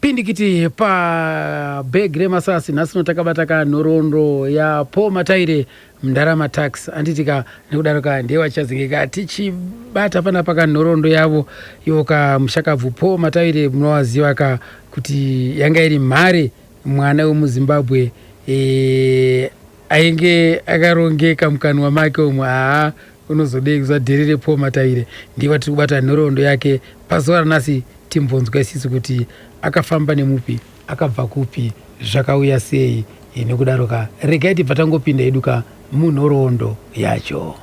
pindikiti pa begre masasi nasino takabataka norondo ya po mataire mndarama tax anditika nekudaroka ndewa chazikika tichibata pana paka norondo yavo yoka mshakabvu po mataire munowaziva ka kuti yanga iri mhare mwana wemuZimbabwe ainge akarongeka mukanwa make umwe unozodei kuzadherere po mataire ndiva tiri kubata norondo yake pazuva ranhasi timbonzwa isisi kuti akafamba nemupi akabva kupi zvakauya sei nekudaroka regai tibva tangopinda eduka munhoroondo yacho.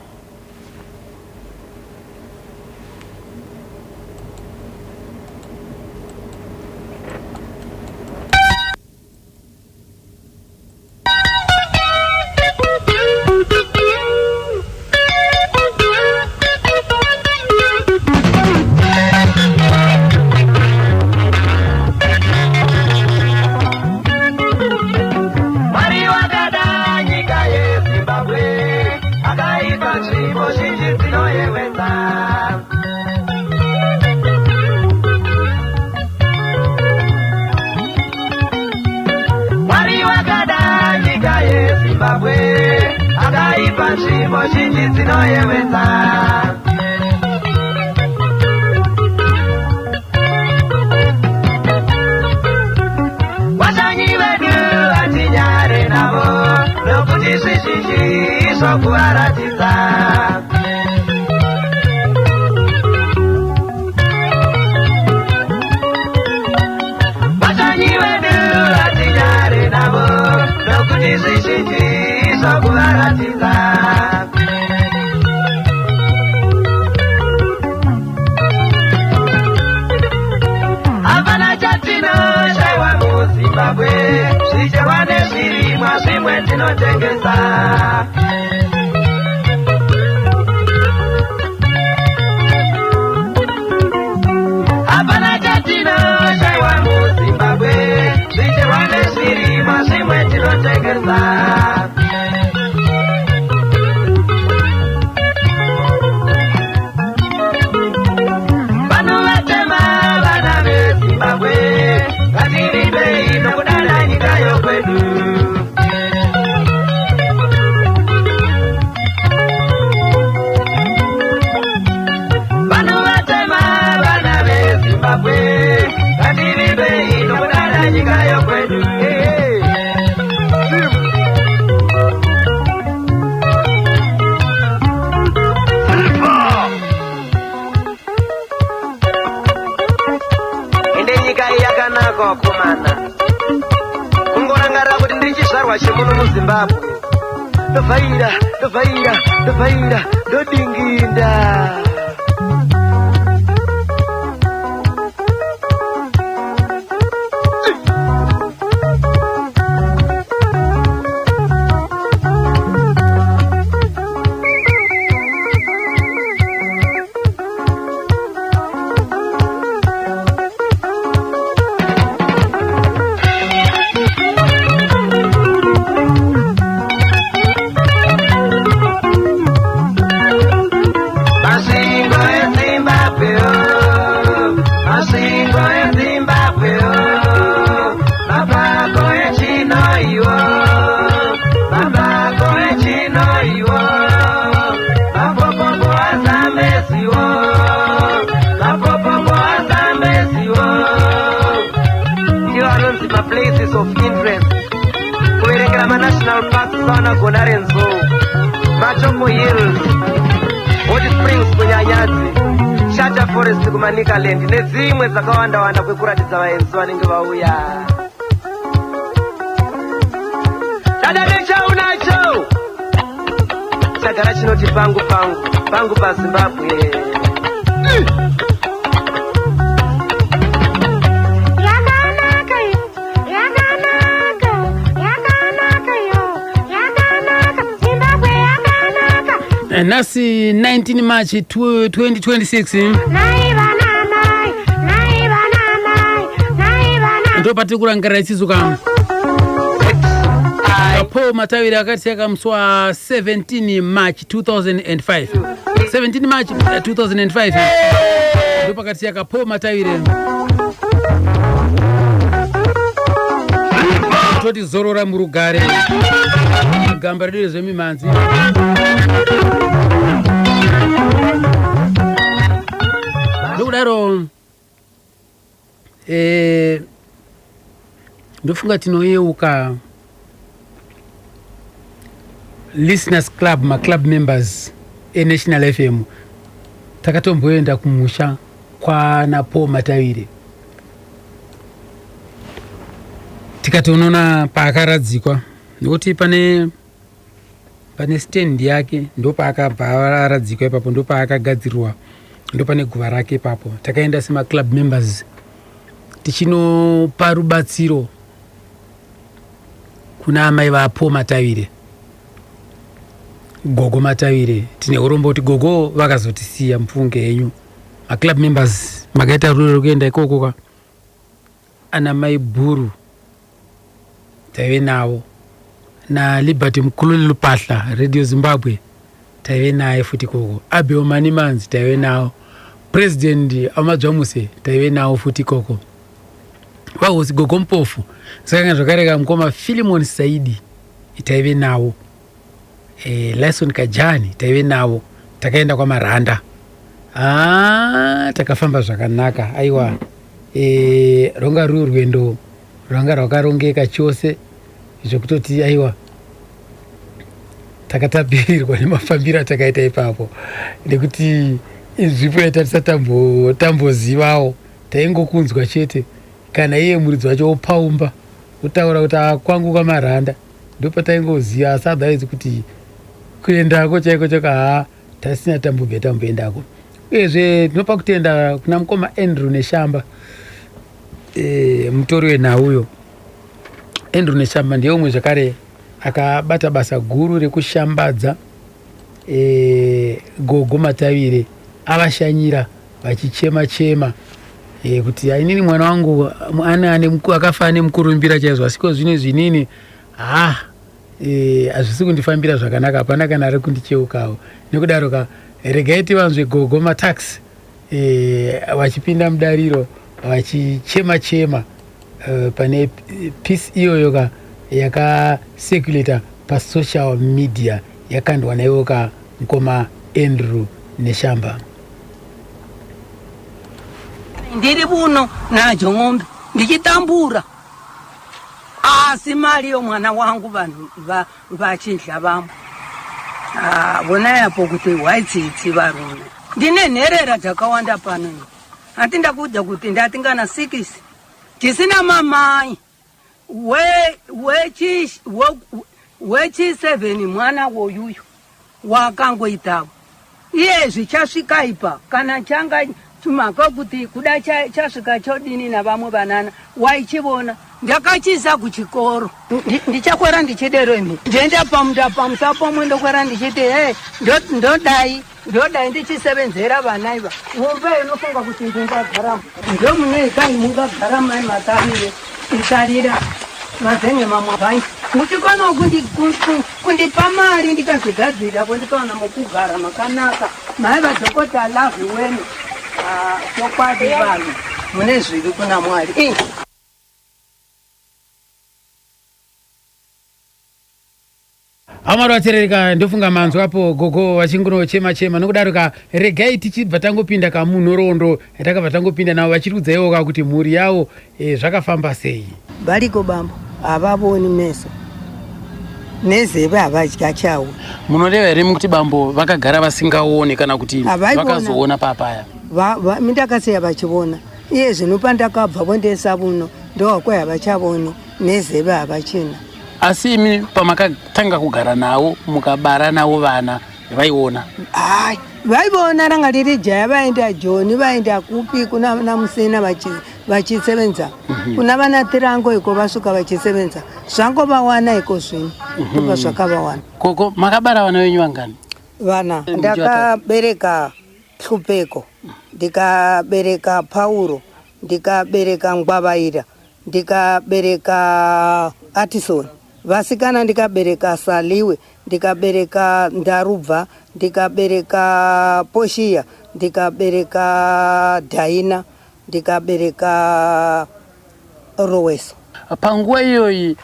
nedzimwe dzakawanda kwekuratidza vaenzi vanenge vauya. Dada nechaunacho chagara chinoti pangu paZimbabwe. Nasi 19 March 2026 ndo patikurangarira isizuka po matawira akati yakamswa 17 March 2005 17 March 2005 ndo pakati yakapo matawire ongoti zorora murugare gamba redu rezvemimanzi ndokudaro ndofunga tinoyeuka listeners club maclub members eNational FM takatomboenda kumusha kwana Paul Matavire tikatoonona paakaradzikwa nokuti pane stand yake ndo paakabva aradzikwa ipapo ndo paakagadzirirwa ndo pane guva rake ipapo. Takaenda sema club members tichinopa rubatsiro kuna amai vaPaul Matavire, Gogo Matavire. Tine urombo kuti Gogo vakazotisiya mupfunge yenyu. Maclub members makaita ruro kuenda ikoko ana mai Bhuru taive navo, na Liberty Mkululi Lupahla Radio Zimbabwe taive naye futi koko, Abe Omanimanzi taive navo, President Amadzwamuse taive navo futi koko. Vahosi Gogo Mpofu saka zvakareka mukoma Philemon Saidi taive navo, Lyson Kajani taive navo. Takaenda kwa Maranda, takafamba zvakanaka. Aiwa, ronga ruri rwendo rwanga rwakarongeka chose zvekutoti aiwa takatapirirwa nemafambiro atakaita ipapo, nekuti izvipo yatatambozivawo taingokunzwa chete. Kana iye muridzi wacho opaumba utaura kuti kwangu kwaMaranda ndopataingoziva, asi otherwise kuti kuendako chaiko chaka tasina tambobve tamboendako. Uyezve tinopa kutenda kuna mukoma Andrew Neshamba, mutori wenhauyo. Andrew Neshamba ndiye umwe zvakare akabata basa guru rekushambadza Gogo Matavire, avashanyira vachichema kuti inini mwana wangu akafa nemukurumbira chaizvo, asiko zvine zvinini hazvisi kundifambira zvakanaka, hapana kana ari kundicheukawo. Nekudaro regai tivanzwe Gogo Matax vachipinda mudariro vachichema pane peace iyoyo yakaseculator pasocial media yakandwa naiwo mukoma Andrew Neshamba. Ndiri buno najo ng'ombe ndichitambura, asi mali yomwana wangu vanhu vachidla vamwe vona yapo kuti waitsitsi varume. Ndine nherera dzakawanda pano, hatindakuudza kuti ndatingana 6 tisina mamai wechi7 mwana woyuyu wakangoitavo iye zvichasvika ipa kana changa chimaka kuti kuda chasvika chodini navamwe vanana waichivona. Ndakachiza kuchikoro ndichakwera ndichidero imi ndienda pamusapa pomwe ndokwera ndichiti ndodai ndichisevenzera vana iva. Umbe inofunga kuti ndingagarama ndo munoikai mungagarama Matavire isarira mazenge mamwe vanyi muchikona kundipa mari ndikazvigadzira po ndikaona mukugara makanaka mai vadhokota lavhi wenu chokwadi vanhu mune zviri kuna Mwari. Amaro aterereka ndofunga manzwi apo Gogo vachingonochema nokudaro regai tichibva tangopinda kamunhorondo yatakabva tangopinda navo vachirudzawo kuti mhuri yavo zvakafamba sei. Variko bambo havavoni meso nezeve havadya chawo. Munoreva here kuti bambo vakagara vasingaoni kana kuti vakazoona papaya? Mindakasiya vachivona iye zvinopa ndakabva vondesa buno ndokwai havachavoni nezeve havachina. Asi imi pamakatanga kugara navo mukabara navo vana vaiona? Vaiona ranga riri jaya, vaenda Joni vaenda kupi kuna namusena vachisevenza kuna vana Tirango iko vasuka vachisevenza zvango vawana iko zvino kupa zvakavawana. Koko makabara vana venyu vangani? Vana ndakabereka Hlupeko, ndikabereka Pauro, ndikabereka Ngwavaira, ndikabereka Atison. Vasikana ndikabereka Saliwe, ndikabereka Ndarubva, ndikabereka Poshia, ndikabereka Daina, ndikabereka Roweso. panguva iyoyi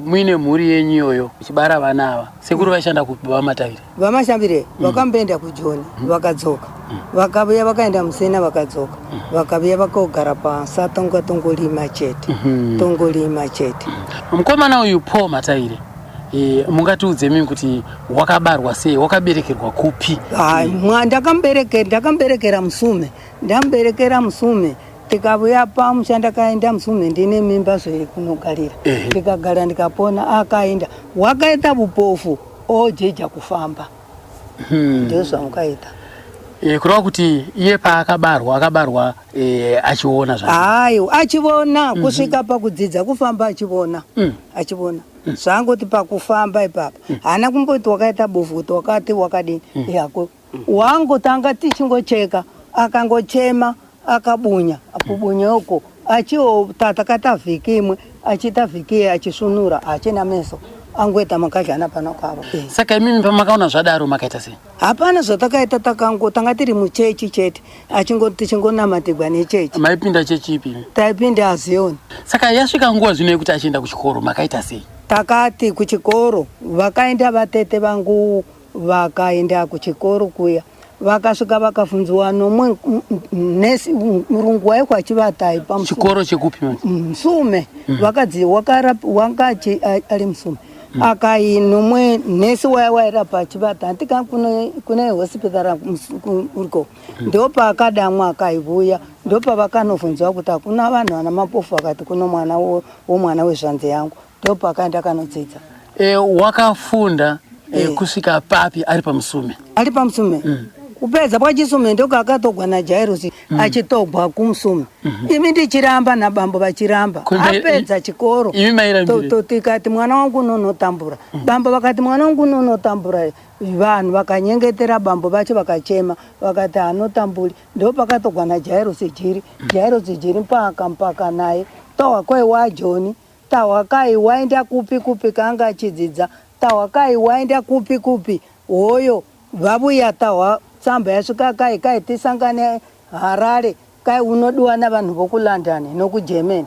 muine mhuri yenyu iyoyo chibara vana ava sekuru vaishanda kupi vaMataire? Vamashambire vakamboenda kuJoni vakadzoka, vakabuya vakaenda Musena vakadzoka, vakabuya vakogara pasi tongolima chete, tongolima chete. Mukomana uyu Paul Mataire mungatiudze mimi kuti wakabarwa sei, wakaberekerwa kupi? Ndakamberekera Musume, ndamberekera Musume. Tikabuya pamusha ndakaenda Musume ndine mimba zviri kunogarira, ndikagara ndikapona. Akaenda wakaita bupofu ojeja kufamba, ndio zvamukaita. Kureva kuti iye akabarwa achiona zvayo, achiona kusvika pakudzidza kufamba achiona, achiona zvangoti pakufamba ipapa hana kumboti wakaita bofu kuti wakati wakadini yako wangotanga tichingocheka akangochema akabunya apubunya uko achiwo tatakata vhiki imwe achita vhiki achisunura achina meso angoita makazhana pano kwavo. Saka mimi pamakaona zvadaro makaita sei? Hapana zvatakaita tanga tiri muchechi chete tichingonamatirwa nechechi. Maipinda chechi ipi? Taipinda Azioni. Saka yasvika nguva zvino yekuti achienda kuchikoro makaita sei? Takati kuchikoro vakaenda vatete vangu vakaenda kuchikoro kuya vakasvika vakavhunzwa nomwe nesi murungu waiko achivatai chikoro chekupi Musume vakadzi wangachi ari Musume akai nomwe nesi wairapa achivata antika kune hospital uriko ndopa akadamwa akaivuya ndopa vakanovhunzwa kuti hakuna vanhu vana mapofu akati kuno mwana womwana wezvanze yangu ndopa akaenda kanodzidza. Wakafunda kusvika papi ari paMusume? Ari paMusume kupedza pachisume ndoko akatogwa naJairosi achitogwa kuMusume. Imi ndichiramba nabambo vachiramba apedza chikoro tikati mwana wangu unonotambura, bambo vakati mwana wangu unonotambura, vanhu vakanyengetera bambo vacho vakachema vakati anotamburi, ndo pakatogwa naJairosi jiri mpaka naye tawakwai waJoni tawakai waenda kupi kanga achidzidza tawakai waenda kupi hoyo vabuya tawa tsamba yasvika kai tisangane Harare kai unodiwa navanhu vokuLondon nokuGermany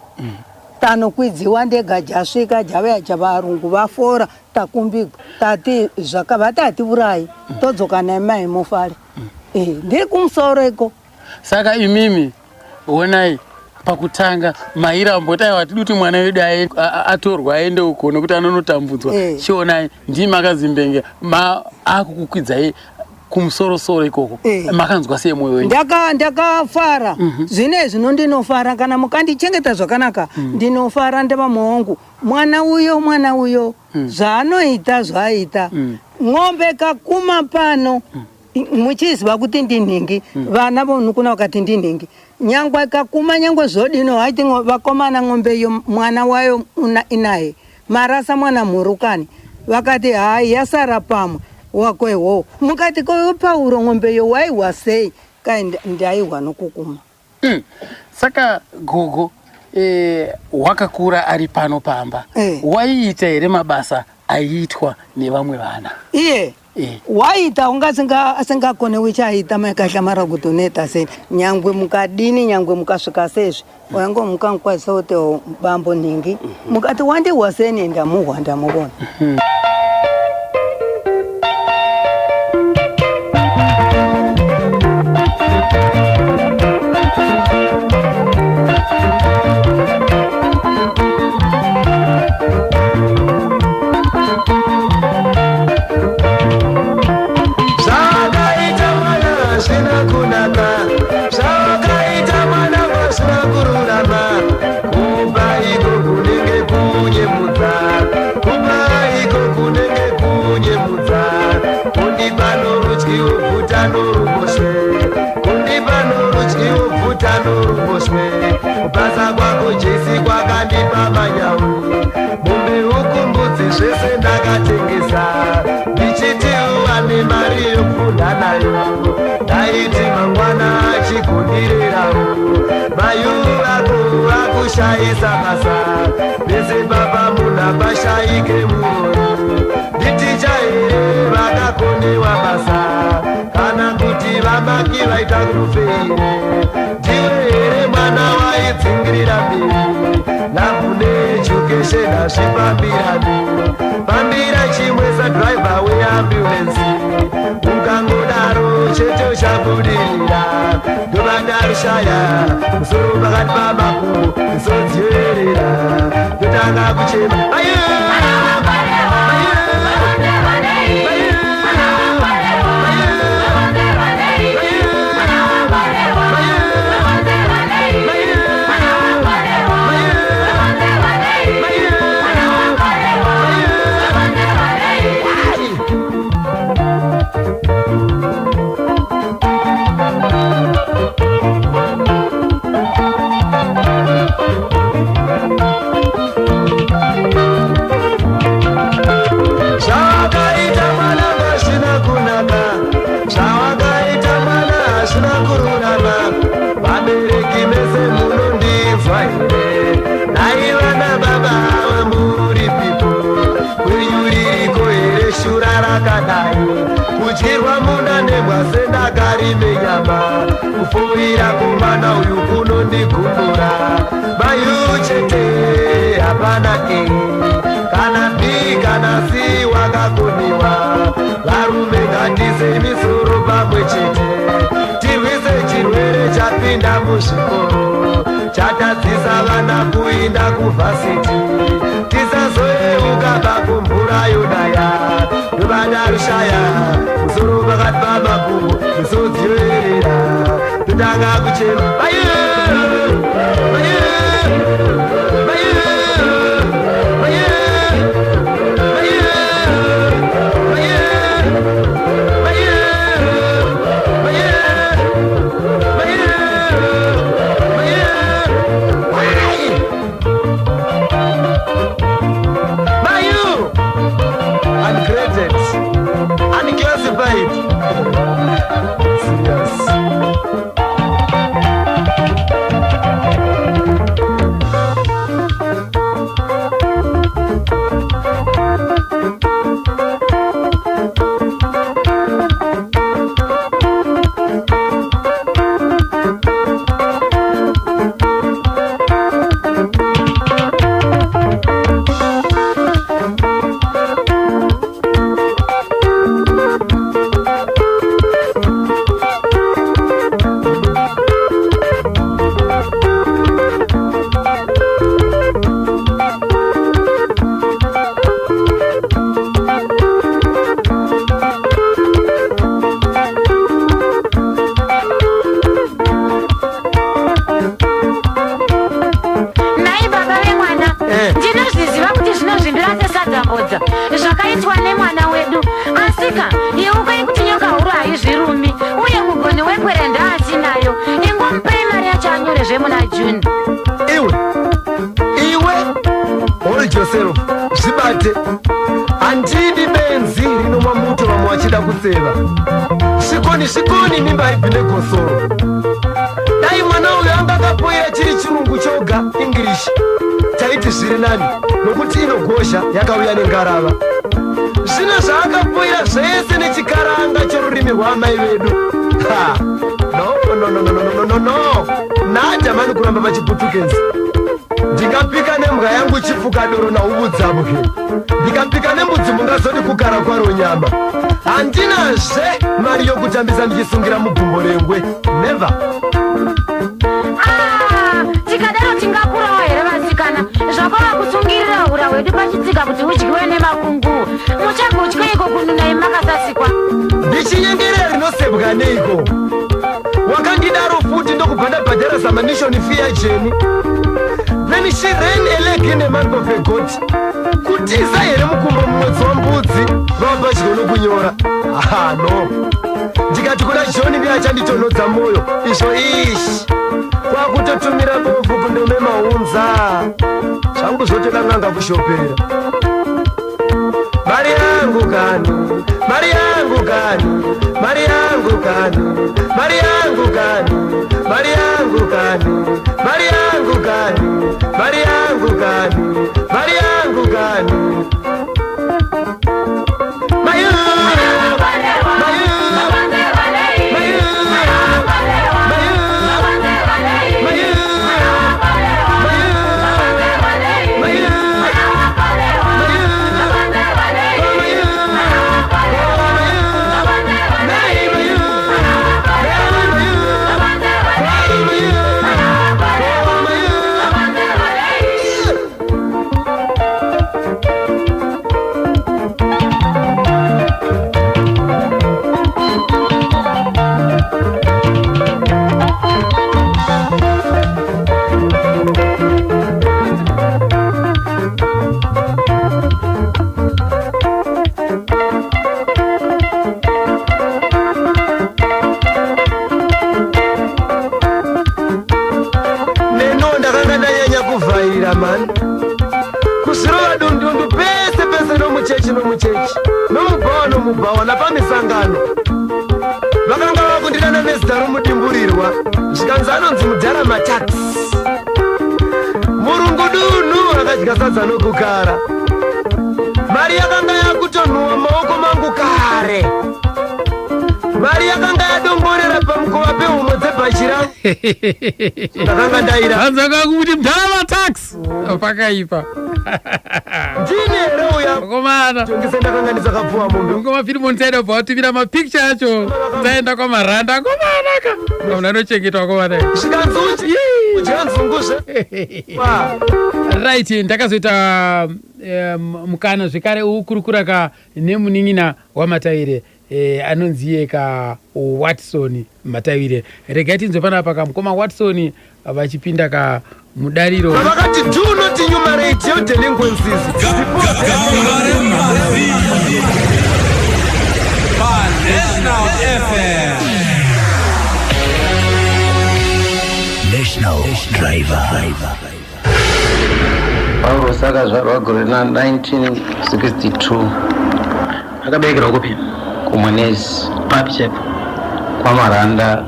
tanokwidziwa ndega jasvika javaya javarungu vafora takumbigwa tati zvakavatati urai todzoka namai mufare ndiri kumusoro iko. Saka imimi onai pakutanga mairamboti aiwa tiduti mwana wedu atorwa aende uko nokuti anonotambudzwa chionai ndimi akazimbenge akukukwidzai kumusoro ikoko makanzwa sei mwoyo wenyu? Ndakafara zvinezvi ndinofara kana mukandichengeta zvakanaka ndinofara ndevamwe wangu mwana uyo zvaanoita zvaita ng'ombe kakuma pano muchiziva kuti ndinhingi vana vonhukuna vakati ndinhingi nyangwe kakuma nyangwe zvodino haiti vakomana ng'ombe iyo mwana wayo inaye marasa mwana mhurukani vakati hai yasara pamwe wakwewo mukati koyo Pauro ng'ombe yo waiwa sei kai ndaiwa nokukuma. Saka gogo wakakura ari pano pamba waiita here mabasa aiitwa nevamwe vana? Iye waita unga asingakone wichaita makahlamara kutoneta sei nyangwe mukadini nyangwe mukasvika sezvi wango mukankwaisa kuti bambo ningi mukati wandiwa seni ndamuhwanda mubona. Basa kwako Jesi kwakandipa manyawu mombe ukumbudzi zvese ndakatengesa ndichiti uwane mari yokufunda nayo ndaiti mangwana achigundirirawo mayu ako akushayisa basa vese baba muna pashaike mwoyo nditi chaire vakakonewa basa kana kuti vamaki vaita kurufeire ndiwe here mwana waidzingirira mberi nakune zvishena zvipambirani pambira chimwe sadriver weambulensi ukangodaro chete uchabudirira ndovandarushaya musoro pakati pamakubo isodzierera ndotanga kuchema kuchirwa muna nemwasendakarime nyama kufuira kumana uyu kunondigumbura mayu chete hapana e kana b kana c wakakuniwa varume ngatize misoro pamwe chete tirwise chirwere chapinda muzvikoro chatadzisa vana kuinda kuvhasiti tisazoyeuka pakumvura yodaya ndovandarushaya musoro pakati pamakubo isodzioerera totanga kuchema zvakaitwa nemwana wedu asika yeukai kuti nyoka huru haizvirumi uye mugoni wekwerenda atinayo ingomupei mari yacho anyore zvemuna June. iwe ori Joseph zvibate handidi benzi rinomwa muto vamwe vachida kuseva svikoni mimba ibvine gosoro dai mwana uyu anga akapoera chiri chirungu choga English taiti zviri nani nokuti inogozha yakauya nengarava zvino zvaakapoera zvese nechikaranga chorurimi rwamai vedu no nadhamani kuramba pachiputukenzi ndingapika nembwa yangu chifuka doro nauvudzamuke ndikapika nembudzi mungazodi kugara kwaro nyama handinazve mari yokutambisa ndichisungira mugumbo rengwe never. Tikadaro tingakurawo here vasikana zvakava kusungirira hura hwedu pachitsika kuti hudyiwe nemakungu muchagodya iko kununai makasasikwa ndichinyengerera rinosebwa neiko wakandidaro futi ndokubva ndabhadhara zamanishoni fiya jeni then she ran a leg in a month of a goat kutiza here mukumbo mumwedzi wambudzi vabadyo nokunyora no ndikati kuna John ndiachanditonodza moyo izvo ishi kwakutotumira bofu kundome maunza zvangu zvotodan'anga kushopera mari yangu kani mari yangu kani mari yangu kani mari yangu kani mari yangu kani mari yangu kani mari yangu kani mari yangu kani man kuzvirova dundundu pese pese nomuchechi nomubhawa napamisangano vakanga vakundirana nezita romudimburirwa zvikanzi anonzi Mudharama Tax. Murungudunhu rakadya sadza nokukara, mari yakanga yakutonhuwa maoko mangu kare, mari yakanga yadongorera pamukova pehumwe dzebhachira ndakanga ndaira anzanga kuti Mudharama Tax pakaipa ndine here uya komana tongese ndakanga ndisakapfuwa mundu ngoma Philemon Taylor bvautuvira mapicture acho taenda kwamaranda komanaka munhu anochengetwa komana zvikanzi uchi udya nzunguzve right. Ndakazoita mukana zvekare ukurukuraka nemunin'ina wamataire anonzi yeka Watson Mataire. Regai tinzwe panapa kamukoma Watson vachipinda kamudariro vakati do not enumerate your delinquencies National Driver. Paulo akazvarwa gore na1962 Akaberekerwa kupi? kuMwenezi Papi chepo. kwaMaranda.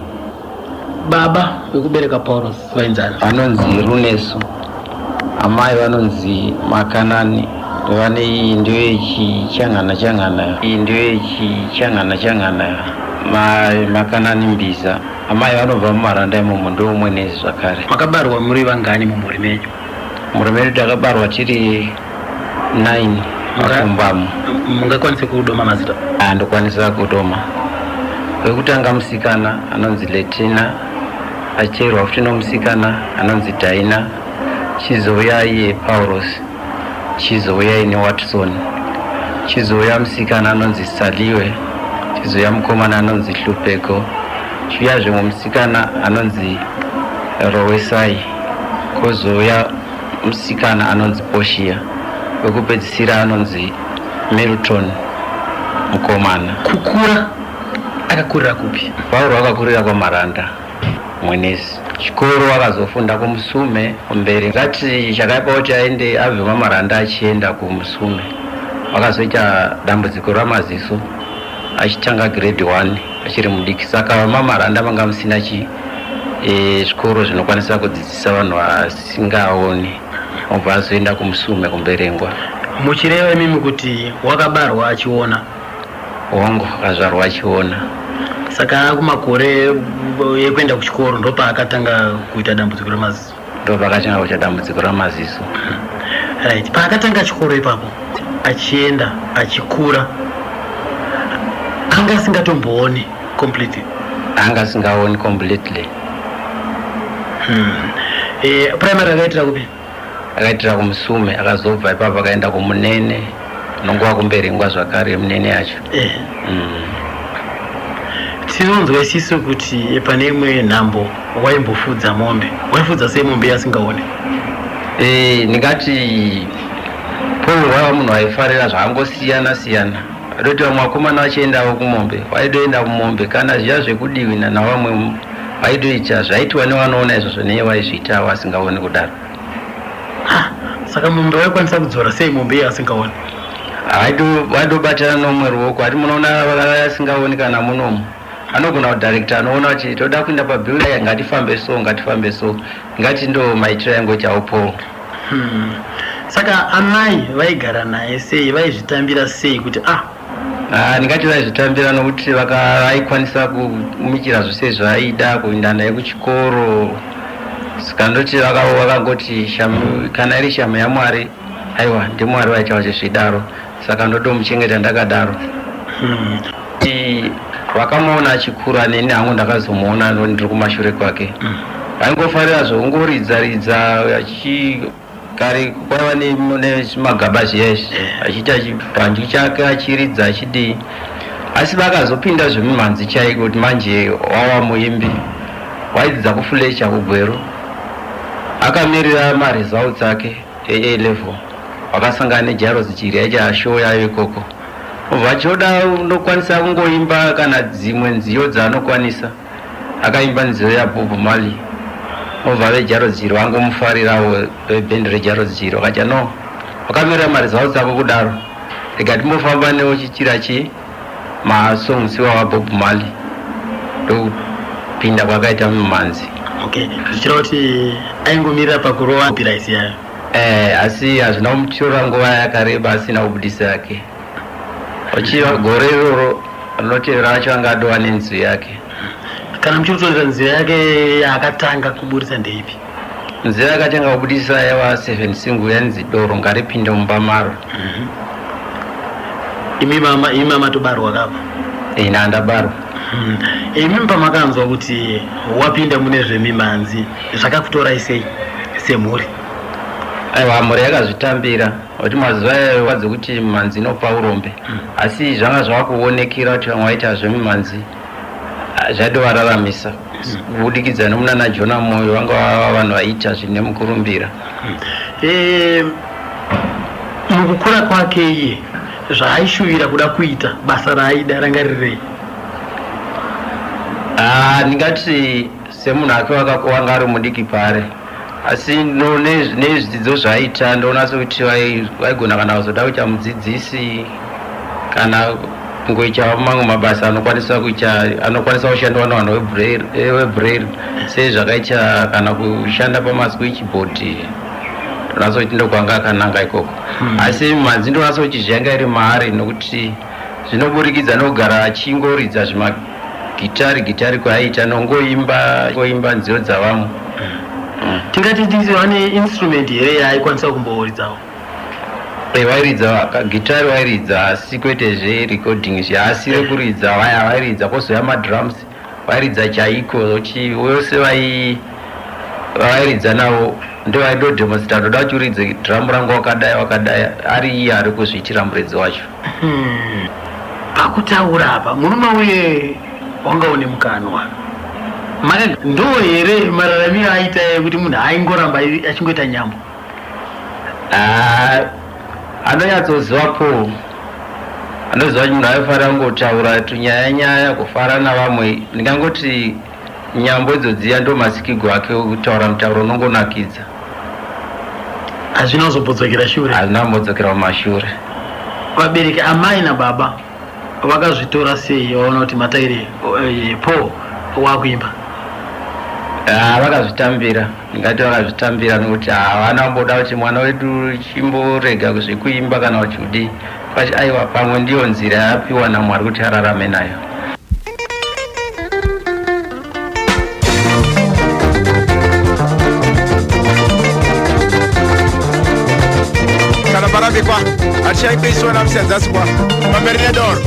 Baba wekubereka Paulo vainzana. Anonzi Runeso, amai vanonzi Makanani. Vane iyi ndiyo yechichangana iyi ndiyo yechichangana Makanani Mbiza. Amai vanobva muMaranda imomo ndo Mwenezi zvakare. Makabarwa muri vangani mumhuri menyu? Mhuri medu takabarwa tiri 9 makumbamo. Mungakwanise kudoma mazita? Ndokwanisa kudoma. Wekutanga musikana anonzi Letina, acherwa futi nomusikana anonzi Daina, chizouya iye Paulos, chizouya ine Watson, chizouya musikana anonzi Saliwe, chizouya mukomana anonzi Hlupeko, chiyazve musikana anonzi Rowesai, kozouya musikana anonzi Poshia, wekupedzisira anonzi Milton mukomana. Kukura akakurira kupi? Paulo akakurira kwaMaranda Mwenezi. Chikoro akazofunda kuMusume kumberi. Ngati chakaipa kuti aende abve kwaMaranda achienda kuMusume. Akazoita dambudziko ramaziso achitanga grade 1 achiri mudiki. Saka maMaranda vanga musina zvikoro zvinokwanisa kudzidzisa vanhu vasingaoni. Obva azoenda kuMusume kumberengwa. Muchireva mimi kuti wakabarwa achiona? Wangu akazvarwa achiona. Saka kumakore yekuenda kuchikoro ndo paakatanga kuita dambudziko ramaziso? Ndo paakatanga kuita dambudziko ramaziso. Right. Paakatanga chikoro ipapo achienda achikura anga asingatombooni completely? Anga asingaoni completely. Primary akaitira kupi? Akaitira kuMusume, akazobva ipapo akaenda kuMunene nonguva kumberengwa zvakare Munene yacho. Tinonzwa isiso kuti pane imwe nhambo waimbofudza mombe. Waifudza sei mombe yasingaoni? Ndingati Paul wava munhu waifarira zvangosiyana. Roti vamwe vakomana vachiendawo kumombe, waidoenda kumombe kana zviya zvekudiwina navamwe waidoita zvaitwa nevanoona izvozvo neye waizviita wasingaoni kudaro. Saka mombe waikwanisa kudzora sei mombe yasingaoni? Waidobatana nomwe ruoko, ati munoona vasingaoni kana munomu. Anogona kudirector anoona kuti toda kuenda pabuilding ngatifambe so ngati ndo maitiro yangu chao Paul. Saka amai vaigara naye sei, vaizvitambira sei kuti ndingati vaizvitambira nokuti vaikwanisa kumukira zvose zvaaida kuenda naye kuchikoro. Saka ndoti vakangoti kana iri shamu yaMwari, aiwa ndiMwari vaita vachizvidaro, saka ndotomuchengeta ndakadaro. Vakamuona achikura neni hangu ndakazomuona ndiri kumashure kwake. Aingofarira zvongoridza kare kwaiva nemagaba zviya achiita chipanju chake achiridza achidii. Asi vakazopinda zvemimhanzi chaiko kuti manje wava muimbi, waidzidza kuFletcher kuGweru, akamirira maresults ake A level, wakasangana neJairos Chiri show yayo ikoko. Vachoda unokwanisa kungoimba kana dzimwe nziyo dzaanokwanisa. Akaimba nziyo yaBob Marley obva vejaro 0 vangomufarirawo vebhendi rejaro 0 akacha no vakamira mari dzavo dzavo kudaro rega timbofamba newo chichira chemasongs wavabob mali ndokupinda kwakaita mumanzi. Okay, zvichira kuti aingomirira pakurova piraisi yayo. Asi hazvina kumutora nguva yakareba asina kubudisa yake. Uchiva gore iroro rinotevera acho anga adova nenzwi yake. Kana muchiritoita nzira yake yaakatanga kubudisa ndeipi? Nzira yakatanga kubudisa yava 7 singu yanzi doro ngaripinde mumba maro. Imi mama tobarwa kapa? Ina ndabarwa. Imi pamakanzwa kuti wapinda mune zvemimanzi zvakakutorai sei semhuri? Aiwa, mhuri yakazvitambira kuti mazuva wadze kuti mimanzi inopa urombe, asi zvanga zvavakuonekera kuti vamwe vaita zvemimanzi zvadovararamisa kubudikidza nomunana Jona Moyo vanga vava vanhu vaita zvine mukurumbira. Mukukura kwake iye zvaaishuvira kuda kuita basa raaida ranga rirei? Ndingati semunhu ake wanga ari mudiki pare, asi nezvidzidzo zvaaita ndoona sekuti vaigona kana kuzoda kuita mudzidzisi kana kungoita mamwe mabasa anokwanisa kushandwa navanhu webraille sezvakaita kana kushanda pamaswitchboard. Ndonaso kuti ndokwanga akananga ikoko. Asi manzi ndonaso kuti zvanga iri mari nokuti zvinoburikidza nogara achingoridza gitari kwaaita nongoimba nziyo dzavamwe. Tingati ndizi vane instrument here yaikwanisa kumboridzawo? Vairidza gitari, vairidza asi kwete zverecording asi rekuridza vairidza kwozoya madrums vairidza chaiko vose vairidza navo ndovaidodemonstrate ndoda kuti uridze dhiramu rangu wakadai ari iye ari kuzviitira muredzi wacho. Pakutaura apa murume uye wangaone mukanwa ndo here mararamiro aita kuti munhu aingoramba achingoita nyambo? Anonyatsozivapo, anoziva kuti munhu aifanira kungotaura tunyaya kufara navamwe. Ndingangoti nyambo idzodziya ndo masikirwo ake okutaura mutauro unongonakidza. Hazvina kuzobodzokera shure? Hazvina kumbodzokera kumashure. Vabereki amai nababa vakazvitora sei vaona kuti Mataire po wakuimba? Vakazvitambira, ndingati vakazvitambira nokuti havana kumboda kuti mwana wedu chimborega kuzvikuimba kana uchidi kwachi aiwa pamwe ndiyo nzira yapiwa naMwari kuti ararame nayo. Kana barabikwa achaikwiswa na msenzaswa mamerine doro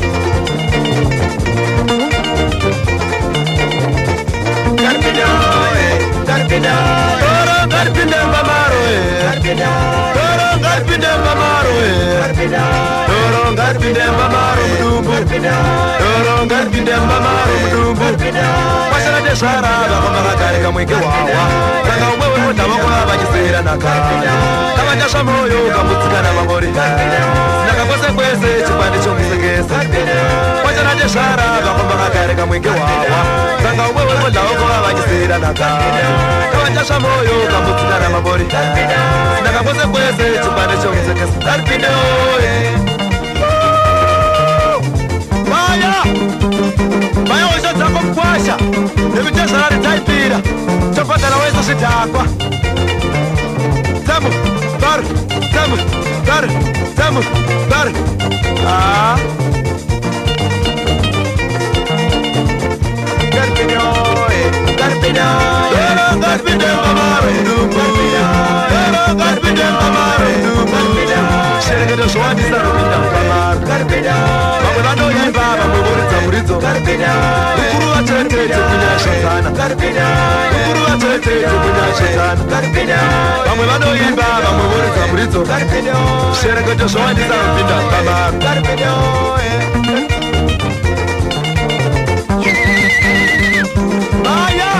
Garpinde mamaro Wasana desara bakomaka kare kamweke wawa Kanga umwewe mutavakona vachisera nakaya Kama jasha moyo kamutsikana mamori Nakakose kwese chipande chomusekesa Wasana desara bakomaka kare kamweke wawa Kanga umwewe mutavakona vachisera nakaya Kama jasha moyo kamutsikana mamori Nakakose kwese chipande chomusekesa Garpinde Maya ushatsako mkwasha Nekutezara taipira Chopatana weza sitakwa Tamu, baru, tamu, baru, tamu, baru Garpine Garpine mamaro Garpine mamaro Sherekedo swadi sarupinda mamaro Mamulano yaiba mamuridza muridzo Ukuru watetete kunyashazana Ukuru watetete kunyashazana Vamwe vanoimba mamuridza muridzo Sherekedo swadi sarupinda mamaro Maya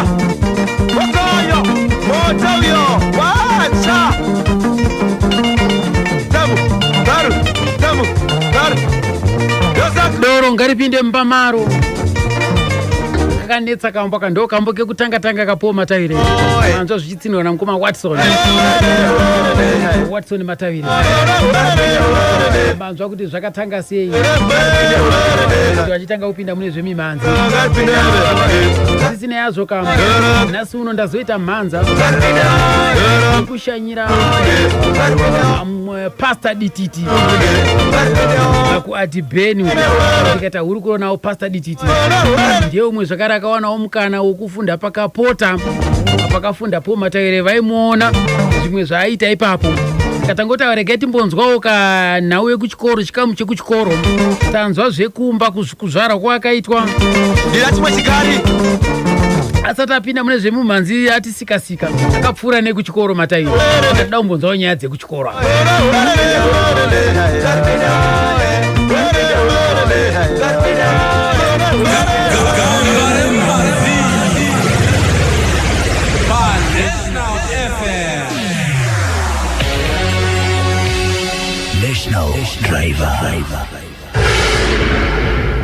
Mokoyo Motoyo Wacha Tamu Baru Doro ngaripinde mpamaro kakanetsa kambo ndo kambo kekutanga kapo mataire anzwa zvichitsinwa na mukoma Watson mataire manzwa kuti zvakatanga sei kuti vachitanga kupinda mune zvemimanzi tisina yazvo kambo nhasi uno ndazoita mhanza kushanyira Pastor Dititi kuadhibheni ndikati uri kuonawo Pastor Dititi ndiye umwe zvakare akawanawo mukana wokufunda pakapota pakafunda po mataire vaimuona zvimwe zvaaita ipapo katangoti aregai timbonzwawo kanhauye kuchikoro chikamu chekuchikoro tanzwa zvekumba kuzvara kwakaitwa ndira chimwe chikari asati apinda mune zvemumhanzi ati sikasika akapfuura nekuchikoro mataire ndada kumbonzwawo nyaya dzekuchikoro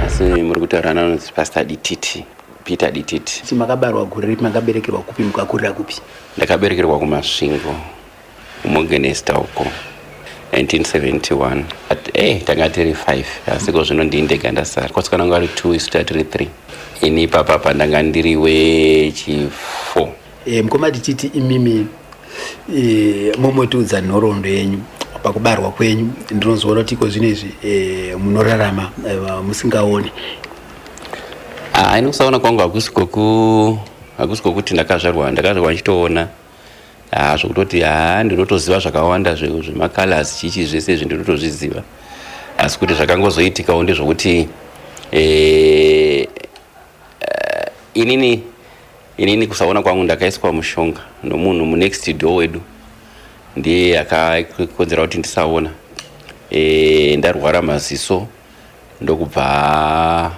asi muri kutaura anonzi Pastor Dititi, Peter Dititi. makabarwa gore ripi makaberekerwa kupi mukakurira kupi? Ndakaberekerwa kuMasvingo mugenesta uko 1971 tanga tiri 5 asi zvino ndini ndega ndasara kwatsikana ngari 2 isita tiri 3 ini papa ndanga ndiri wechi4. Mukoma Dititi imimi momotudza nhoroondo yenyu pakubarwa kwenyu ndinozoona kuti iko zvinezvi munorarama musingaoni. Inosaona kwangu hakusi kokuti ndakazvarwa nchitoona zvokutoti ndinotoziva zvakawanda zvemacolors chichi zvese ndinotozviziva asi kuti zvakangozoitikawo ndezvokuti inini kusaona kwangu ndakaiswa mushonga nomunhu munext door wedu ndiye akakonzera kuti ndisaona. Ndarwara maziso ndokubva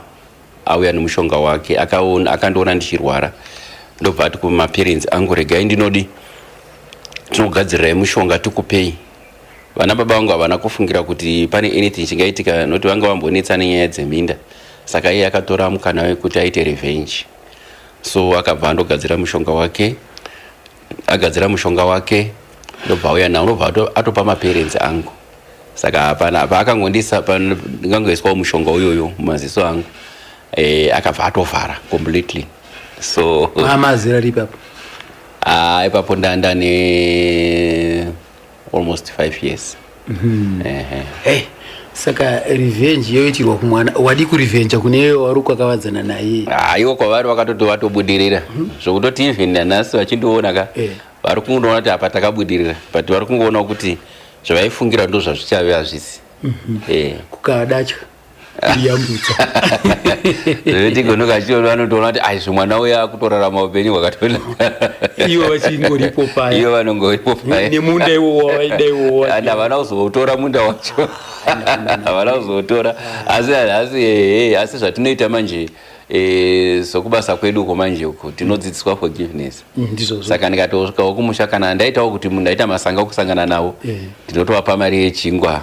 auya nemushonga wake akandiona ndichirwara ndobva ati kumaparents angu regai ndinodi tinogadzirirai mushonga tikupei. Vana baba vangu havana kufungira kuti pane anything chingaitika noti vanga vambonetsa nenyaya dzeminda saka iye akatora mukana wekuti aite revenge so akabva andogadzira mushonga wake agadzira mushonga wake ndobva auya nawo ndobva atopa maparents angu saka paakangondisa ngangoiswawo mushonga uyoyo mumaziso angu akabva atovhara completely. So mazera ripapo ipapo ndane almost 5 years. Saka revenge yoitirwa kumwana wadi kurevenge kune wari kwakavadzana naye iwo kwavari vakatoti vatobudirira zvokutoti even nanhasi vachindoona vari kungoona kuti apa takabudirira but vari kungoona kuti zvavaifungira ndo zvazvichave hazvisi. kukadacha yambutsa zvetigonokachiona vanotoona kuti zvimwana uye akutorarama upenyu hwakatonaka ivo vachingoripo paya ivo vanongoripo paya nemunda iwowo waida iwowo havana kuzotora munda wacho havana kuzotora asi zvatinoita manje sokubasa kwedu uko manje uko tinodzidziswa forgiveness. Saka ndikatosvikawo kumusha kana ndaitawo kuti munhu ndaita masanga kusangana nawo ndinotovapa mari yechingwa.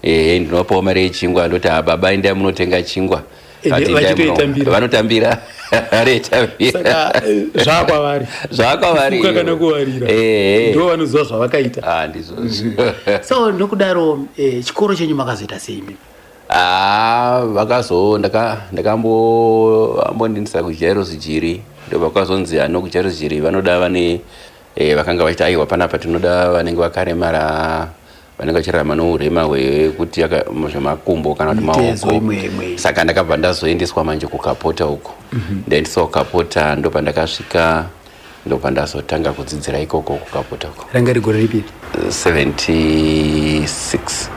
Ndinovapawo mari yechingwa ndoti baba endai munotenga chingwa vanotambira zvakwavari kana kuvarira ndo vanoziva zvavakaita so nokudaro chikoro chenyu makazoita sei? ndakambondinisa kuJairos Jiri ndo vakazonzi kuJairos Jiri vanoda vane vakanga vachita aiwa panapa tinoda vanenge vakaremara vanenge vachirarama nourema hwekuti zvemakumbo kana kuti maoko. Saka ndakabva ndazoendeswa manje kukapota uko ndaendeswa kukapota ndo pandakasvika ndo pandazotanga kudzidzira ikoko kukapota uko. Ranga rigore ripi? 76.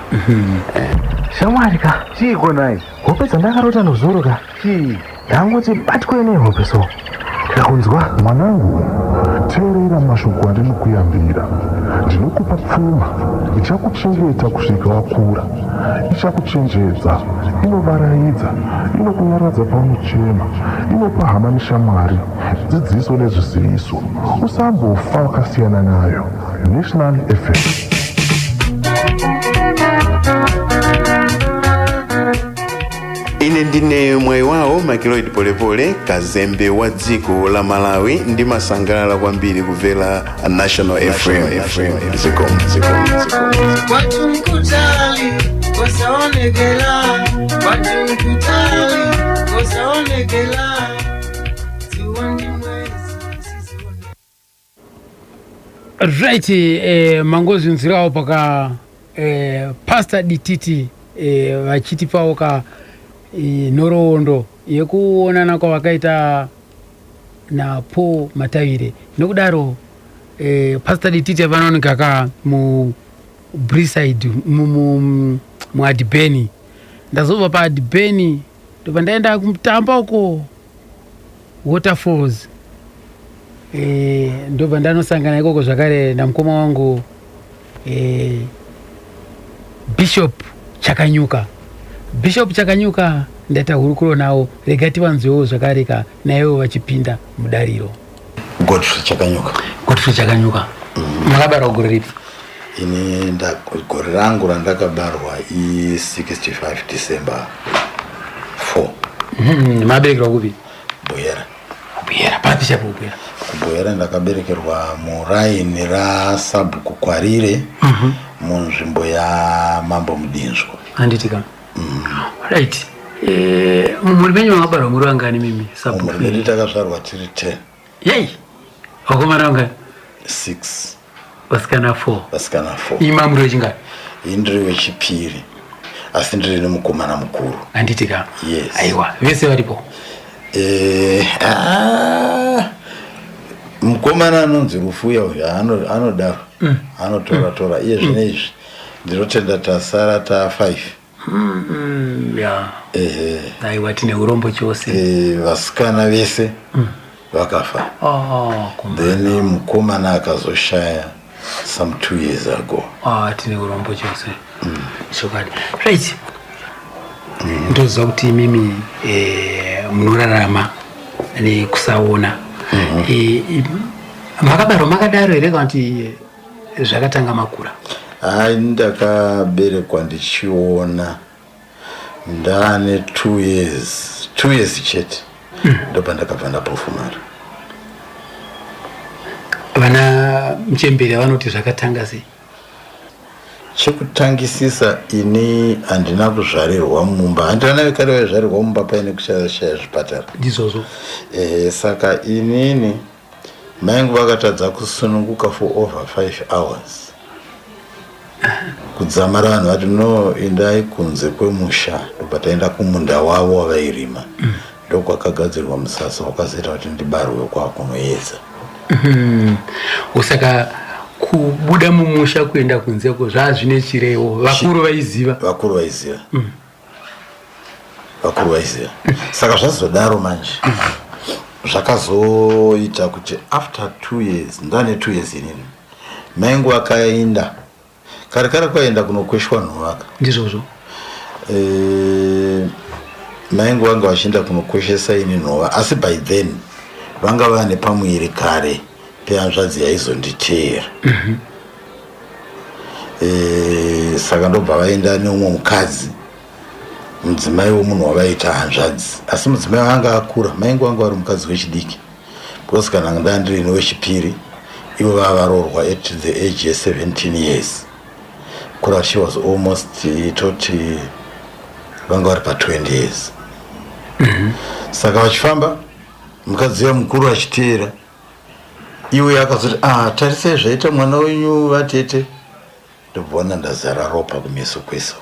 Shamwarika chiko nai hope dzandakarota nozoroka ndangoti batwe nehope so ndakunzwa mwanangu teerera mashoko andinokuyambira ndinokupa pfuma ichakuchengeta kusvika wakura ichakuchenjedza inovaraidza inokunyaradza paunochema inopa hama neshamwari dzidziso nezviziviso usambofa wakasiyana nayo. National FM. Ine ndine ndine mwayi wawo Makiloid Polepole, kazembe wa dziko la Malawi, ndi masangalala kwambiri kumvera National FM. Zikomo. Watu mkutali wasaonekela, watu mkutali wasaonekela. Right, mangozi nzirawo paka Pastor Dititi vachiti pawo ka nhoroondo yekuonana kwavakaita naPaul Matavire. Nokudaro Pastor Dititi vanooneka ka mu Briside mu Adibeni. Ndazobva pa Adibeni ndobva ndaenda kumutamba uko Waterfalls. Ndobva ndanosangana ikoko zvakare namukoma wangu Bishop Chakanyuka ndata hurukuro nawo rega tivanzwewo zvakareka naivo vachipinda mudariro. Godfrey Chakanyuka. Makabarwa gore ripi? Ini gore rangu randakabarwa i65 December 4. Maberekerwa kupi? Buyera. Papi chapo Buyera? Buyera ndakaberekerwa muraini raSabhuku Kwarire munzvimbo ya Mambo Mudinzwa. Handitika. Right. Muri menyu makabarwa muri vangani mimi Sabhuku? Muri medu takazvarwa tiri 10. Yei. Vakomana vangani? 6. Vasikana 4. Ima muri wechingani? Indiri wechipiri. Asi ndiri nemukomana mukuru. Handitika. Yes. Aiwa, vese varipo? Mukomana anonzi Rufuya uyu anodaro anotora iye zvinezvi ndinotenda tasara ta5. Aiwa, tine urombo chose. Vasikana vese vakafa. Then mukomana akazoshaya some 2 years ago. Tine urombo chose. Shokari. Right. Ndoziva kuti mimi munorarama nekusaona. Makabarwa makadaro here kana kuti zvakatanga makura? Ndakaberekwa ndichiona ndane 2 years chete ndobva ndakabva ndapofumara. Vana Mchembere vanoti zvakatanga sei? Chekutangisisa ini handina kuzvarirwa mumba, handina kare wazvarirwa mumba paine kushaya zvipatara. Ndizvozvo. Saka inini maingu vakatadza kusununguka for over 5 hours. Kudzamara vanhu vati no, endai kunze kwemusha ndobva taenda kumunda wavo wavairima. Ndokwakagadzirwa musasa wakazoita kuti ndibarwe kwakunoedza. Saka kubuda mumusha kuenda kunzeko zvazvine chirevo. Vakuru vaiziva. Saka zvazodaro manje zvakazoita kuti after 2 years, ndane 2 years inini, maingu akaenda kare kwaenda kunokweshwa nhuvaka. Ndizvozvo. Maingu vanga vachienda kunokweshesa ini nhova, asi by then vanga vane pamwiri kare pehanzvadzi yaizonditeera. Saka ndobva vaenda neumwe mukadzi, mudzimai womunhu wavaita hanzvadzi, asi mudzimai vanga akura. Maingu vanga vari mukadzi wechidiki, because kana ndaa ndiri newechipiri ivo vava varoorwa at the age 17 years. Kura she was almost toti vanga vari pa20 years. Saka vachifamba mukadzi mukuru achiteera, iwe akazoti tarisai zvaita mwana wenyu vatete. Ndobvona ndazara ropa kumeso kwese.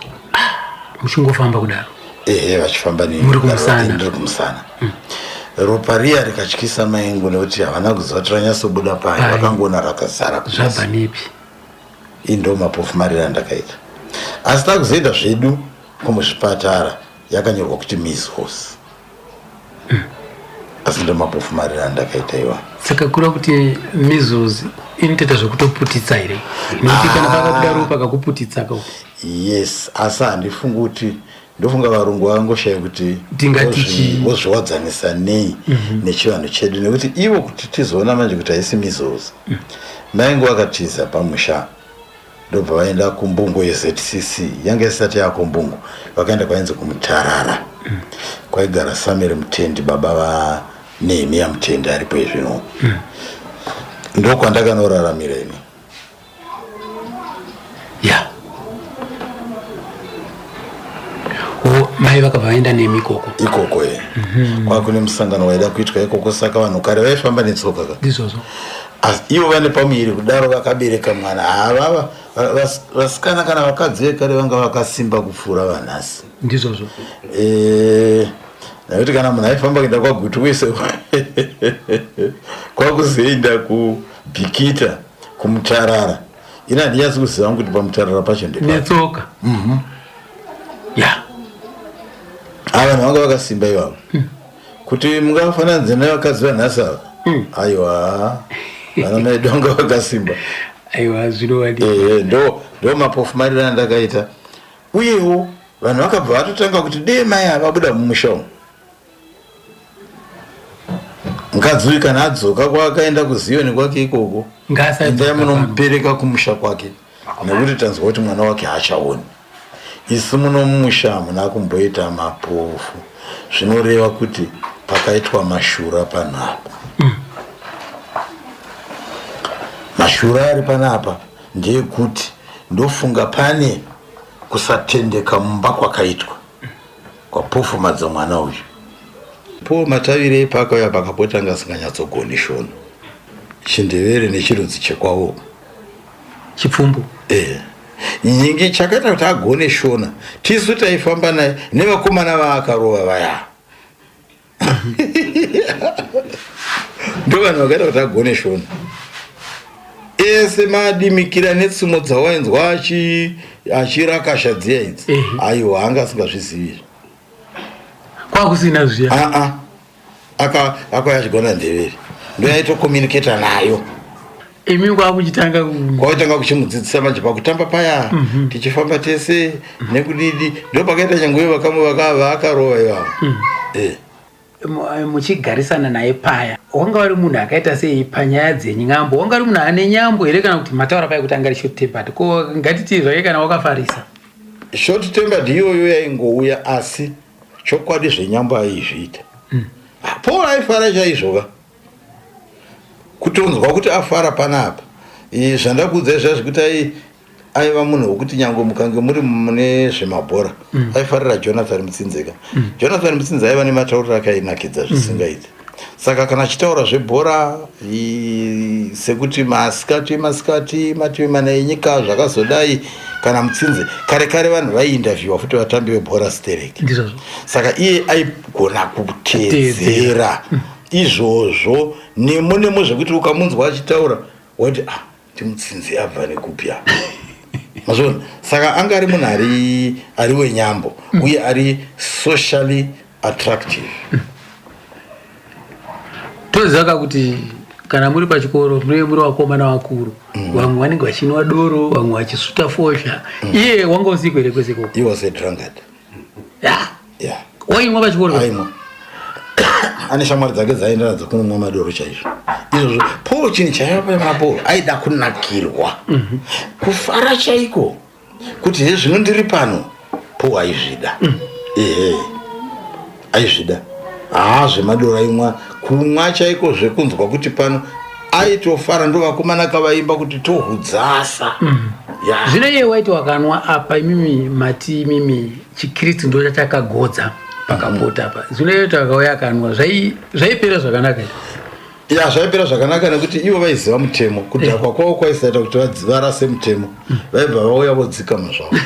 Muchingofamba kudaro? Vachifamba muri kumusana. Ndiri kumusana. Ropa riya rikatyisa maingu nekuti havana kuziva kuti ranyatsobuda pai, vakangoona rakazara kumeso. Zvabva nepi? Ndo mapofumarira ndakaita. Asi takuzoenda zvedu kumuzvipatara yakanyorwa kuti measles. Asi ndo mapofumarira ndakaita iwa. Saka kura kuti measles inoita zvekutoputitsa here? Nekuti kana pakabuda ropa kakuputitsa ka? Yes, asi handifungi kuti, ndofunga varungu vangoshaya kuti vozviwadzanisa nei nechivanhu chedu, nekuti ivo kuti tizoona manje kuti haisi measles. Maingu vakatiza pamusha ndobva vaenda kumbungu yeZCC yange isati yakumbungu vakaenda kwainzi kumutarara kwaigara Samuel Mutendi baba vaNehemia Mutendi aripo izvino ndokwandakanoraramira ini mai vakabva vaenda nemi ikoko kwakune musangano waida kuitwa ikoko saka vanhu kare vaifamba netsoka izvozvo ivo vane pamuviri kudaro vakabereka mwana avava vasikana kana vakadzi vekare vanga vakasimba kupfuura vanhasi ndizvozvo nakuti kana munhu aifamba kuenda kwagutu kwese kwakuzoenda kubhikita kumutarara ina handiyasi kuziva kuti pamutarara pacho netsoka vanhu vanga vakasimba ivavo kuti mungafananidze nevakadzi vanhasi ava aiwa vana medu vanga vakasimba aiwa ndo mapofu marirana ndakaita uyewo vanhu vakabva vatotanga kuti dee mai avabuda mumusha umu mukadzi uyu kana adzoka kwaakaenda kuziyoni kwake ikoko endai munomupereka kumusha kwake nekuti tanzwa kuti mwana wake haachaoni isi muno mumusha hamuna kumboita mapofu zvinoreva kuti pakaitwa mashura panapa mashura ari panapa ndeyekuti ndofunga pane kusatendeka mumba kwakaitwa kwapofumadza mwana uyu po matavire ipakauya pakapotanga asinganyatsogoni shona chindevere nechirudzi chekwavo chipfumbu nyingi chakaita kuti agone shona tisu taifamba naye nevakomana vaakarova vaya ndo vanhu vakaita kuti agone shona ese madimikira netsumo dzawainzwa achirakasha dziya idzi aiwa anga asingazvizivizvo kwakusina zviya akauya achigona ndevere ndo yaitokomuniketa nayo imi kwakuchitanga kwaitanga kuchimudzidzisa manje pakutamba paya tichifamba tese nekudidi ndo pakaita nyanguyo vakamwe vakarova ivavo muchigarisana naye paya wanga vari munhu akaita sei panyaya dzenyambo wanga uri munhu ane nyambo here kana kuti mataura paya kuti anga ri short tempered ko ngatiti zvake kana wakafarisa short tempered iyoyo yaingouya asi chokwadi zvenyambo aizviita paul aifara chaizvoka kutonzwa kuti afara panapa zvandakuudzai zvazvikuti aiva munhu wekuti nyange mukange muri mune zvemabhora aifarira Jonathan Mutsinzeka Jonathan Mutsinze aiva nematauriro akainakidza zvisingaiti saka kana achitaura zvebhora sekuti masikati mativi mana enyika zvakazodai kana Mutsinze kare kare vanhu vaiinterviewa futi vatambi vebhora stereki saka iye aigona kutedzera izvozvo nemo zvekuti ukamunzwa achitaura wati Mutsinze abva nekupya mazvona saka anga ari munhu ari wenyambo uye ari socially attractive tozaka kuti kana muri pachikoro muri vakomana vakuru vamwe vanenge vachinwa doro vamwe vachisuta fosha iye wanga usiku here kwese koko he was a drunkard waimwa pachikoro aimwa ane shamwari dzake dzaenda nadzo kunomwa madoro chaizvo izvozvo Paul chinhu chaiva pamapo aida kunakirwa kufara chaiko kuti he zvino ndiri pano Paul aizvida aizvida zvemadoro aimwa kumwa chaiko zvekunzwa kuti pano aitofara ndo vakomana kavaimba kuti tohudzasa zvino iye waiti wakanwa apa imimi chikristu ndo chatakagodza pakapota apa zvino iye takauya akanwa zvaipera zvakanaka zvaipera zvakanaka nekuti ivo vaiziva mutemo kudhakwa kwavo kwaisaita kuti varase mutemo vaibva vauya vodzikama zvavo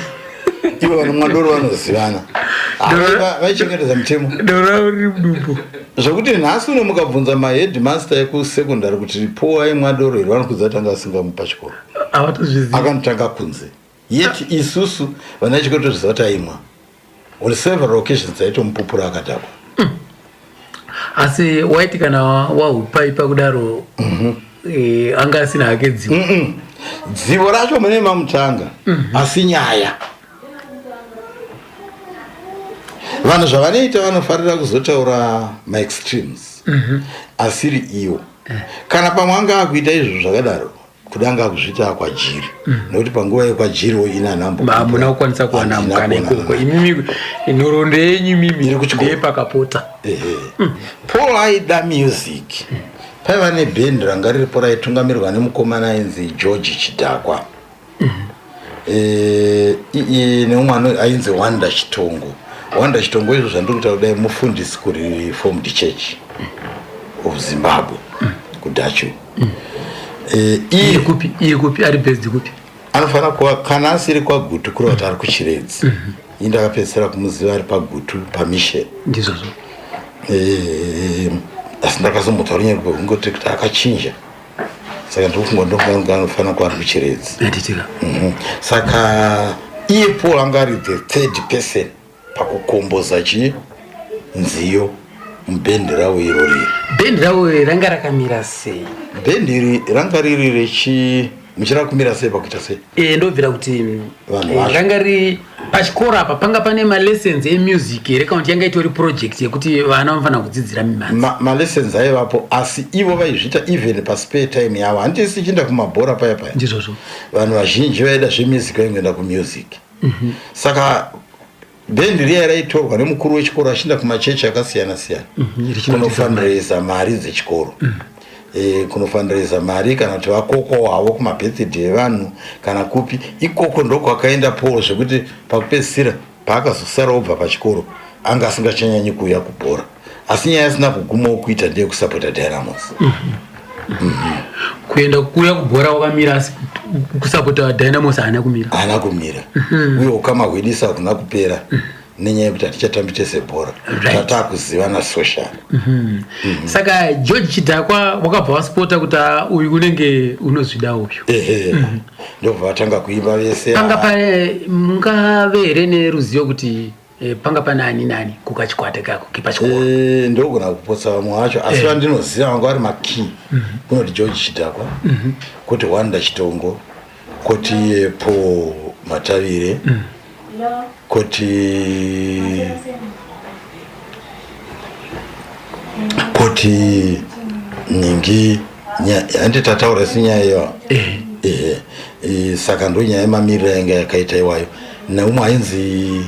ivo vanomwa doro vanozivana vaichengetedza mutemo doro riri mudumbu zvokuti nhasi uno mukabvunza mahedmaster ekusekondari kuti po aimwa doro here vanokudza kuti anga asingamupa chikoro akanotanga kunze yeti isusu vana vechikoro tozviziva kuti aimwa on several occasions aitomupupura akadhakwa asi waiti kana wahupaipa kudaro anga asina hake dzivo dzivo racho mune mamutanga asi nyaya vanhu zvavanoita vanofarira kuzotaura maextremes asiri iwo kana pamwe anga akuita izvo zvakadaro kudanga kuzvita kwajiri nokuti panguva yekwajiriwo ina nambo muna kukwanisa kuwana mukana ikoko imimi nhoroondo yenyu imimi ndeyepakapota. Paul aida music. Paiva nebhendi ranga riripo raitungamirirwa nemukomana ainzi George Chidhakwa neumwe ainzi Wanda Chitongo. Wanda Chitongo izvo zvandiri kuita kudai mufundisi kuReformed Church of Zimbabwe kuDacho. Iye kupi ari based kupi? Anofana kuva kana asiri kwaGutu kureva kuti ari kuChiredzi. Indakapedzisira kumuziva ari paGutu paMishen. Ndizvozvo. Asi ndakazomutaura nyaya ngoti kuti akachinja. Saka ndokungwa anofanira kuva ari kuChiredzi. Saka iye Paul anga ari the third person pakukomboza nziyo mubhendi rawo irori. Bhendi rawo ranga rakamira sei? Bhendi ranga riri muchira kumira sei pakuita sei? Ndobvira kuti ranga riri pachikora apa panga pane malessons emusic here kana kuti yanga itori project yekuti vana vanofanira kudzidzira mimanzi. Malessons aivapo asi ivo vaizviita even paspare time yavo. Handisi chienda kumabhora paya. Ndizvozvo. Vanhu vazhinji vaida zvemusic vaingoenda kumusic. Saka bhendi riya raitorwa nemukuru wechikoro achienda kumachechi akasiyana siyana kunofundraisa mari dzechikoro. Kunofundraisa mari kana kuti vakoko havo kumabirthday evanhu kana kupi. Ikoko ndokwakaenda Paul zvekuti pakupedzisira paakazosara obva pachikoro anga asingachanyanyi kuuya kubhora. Asi nyaya asina kugumawo kuita ndeyekusapota Dynamos. Kuuya kubhora wakamira asi kusapota Dynamos haana kumira. Haana kumira. Uye ukama hwedisa hakuna kupera. Nenyaya yekuti hatichatambi tese bhora. Tatakuzivana social. Saka George Chidhakwa wakabva waspota kuti uyu unenge unozvida uyu. Ndobva vatanga kuimba vese. Panga pane mungave here neruzivo kuti panga pana ani kukachikwata kako kipachikoro. Ndogona kupotsa vamwe vacho asi vandinoziva vanga vari makey. Kunoti George Chidhakwa, kuti Wanda Chitongo, kuti Paul Matavire, kuti Ningi handi tataura sinyaya iyo. Saka ndo nyaya yemamiriro yanga yakaita iwayo. Neumwe ainzi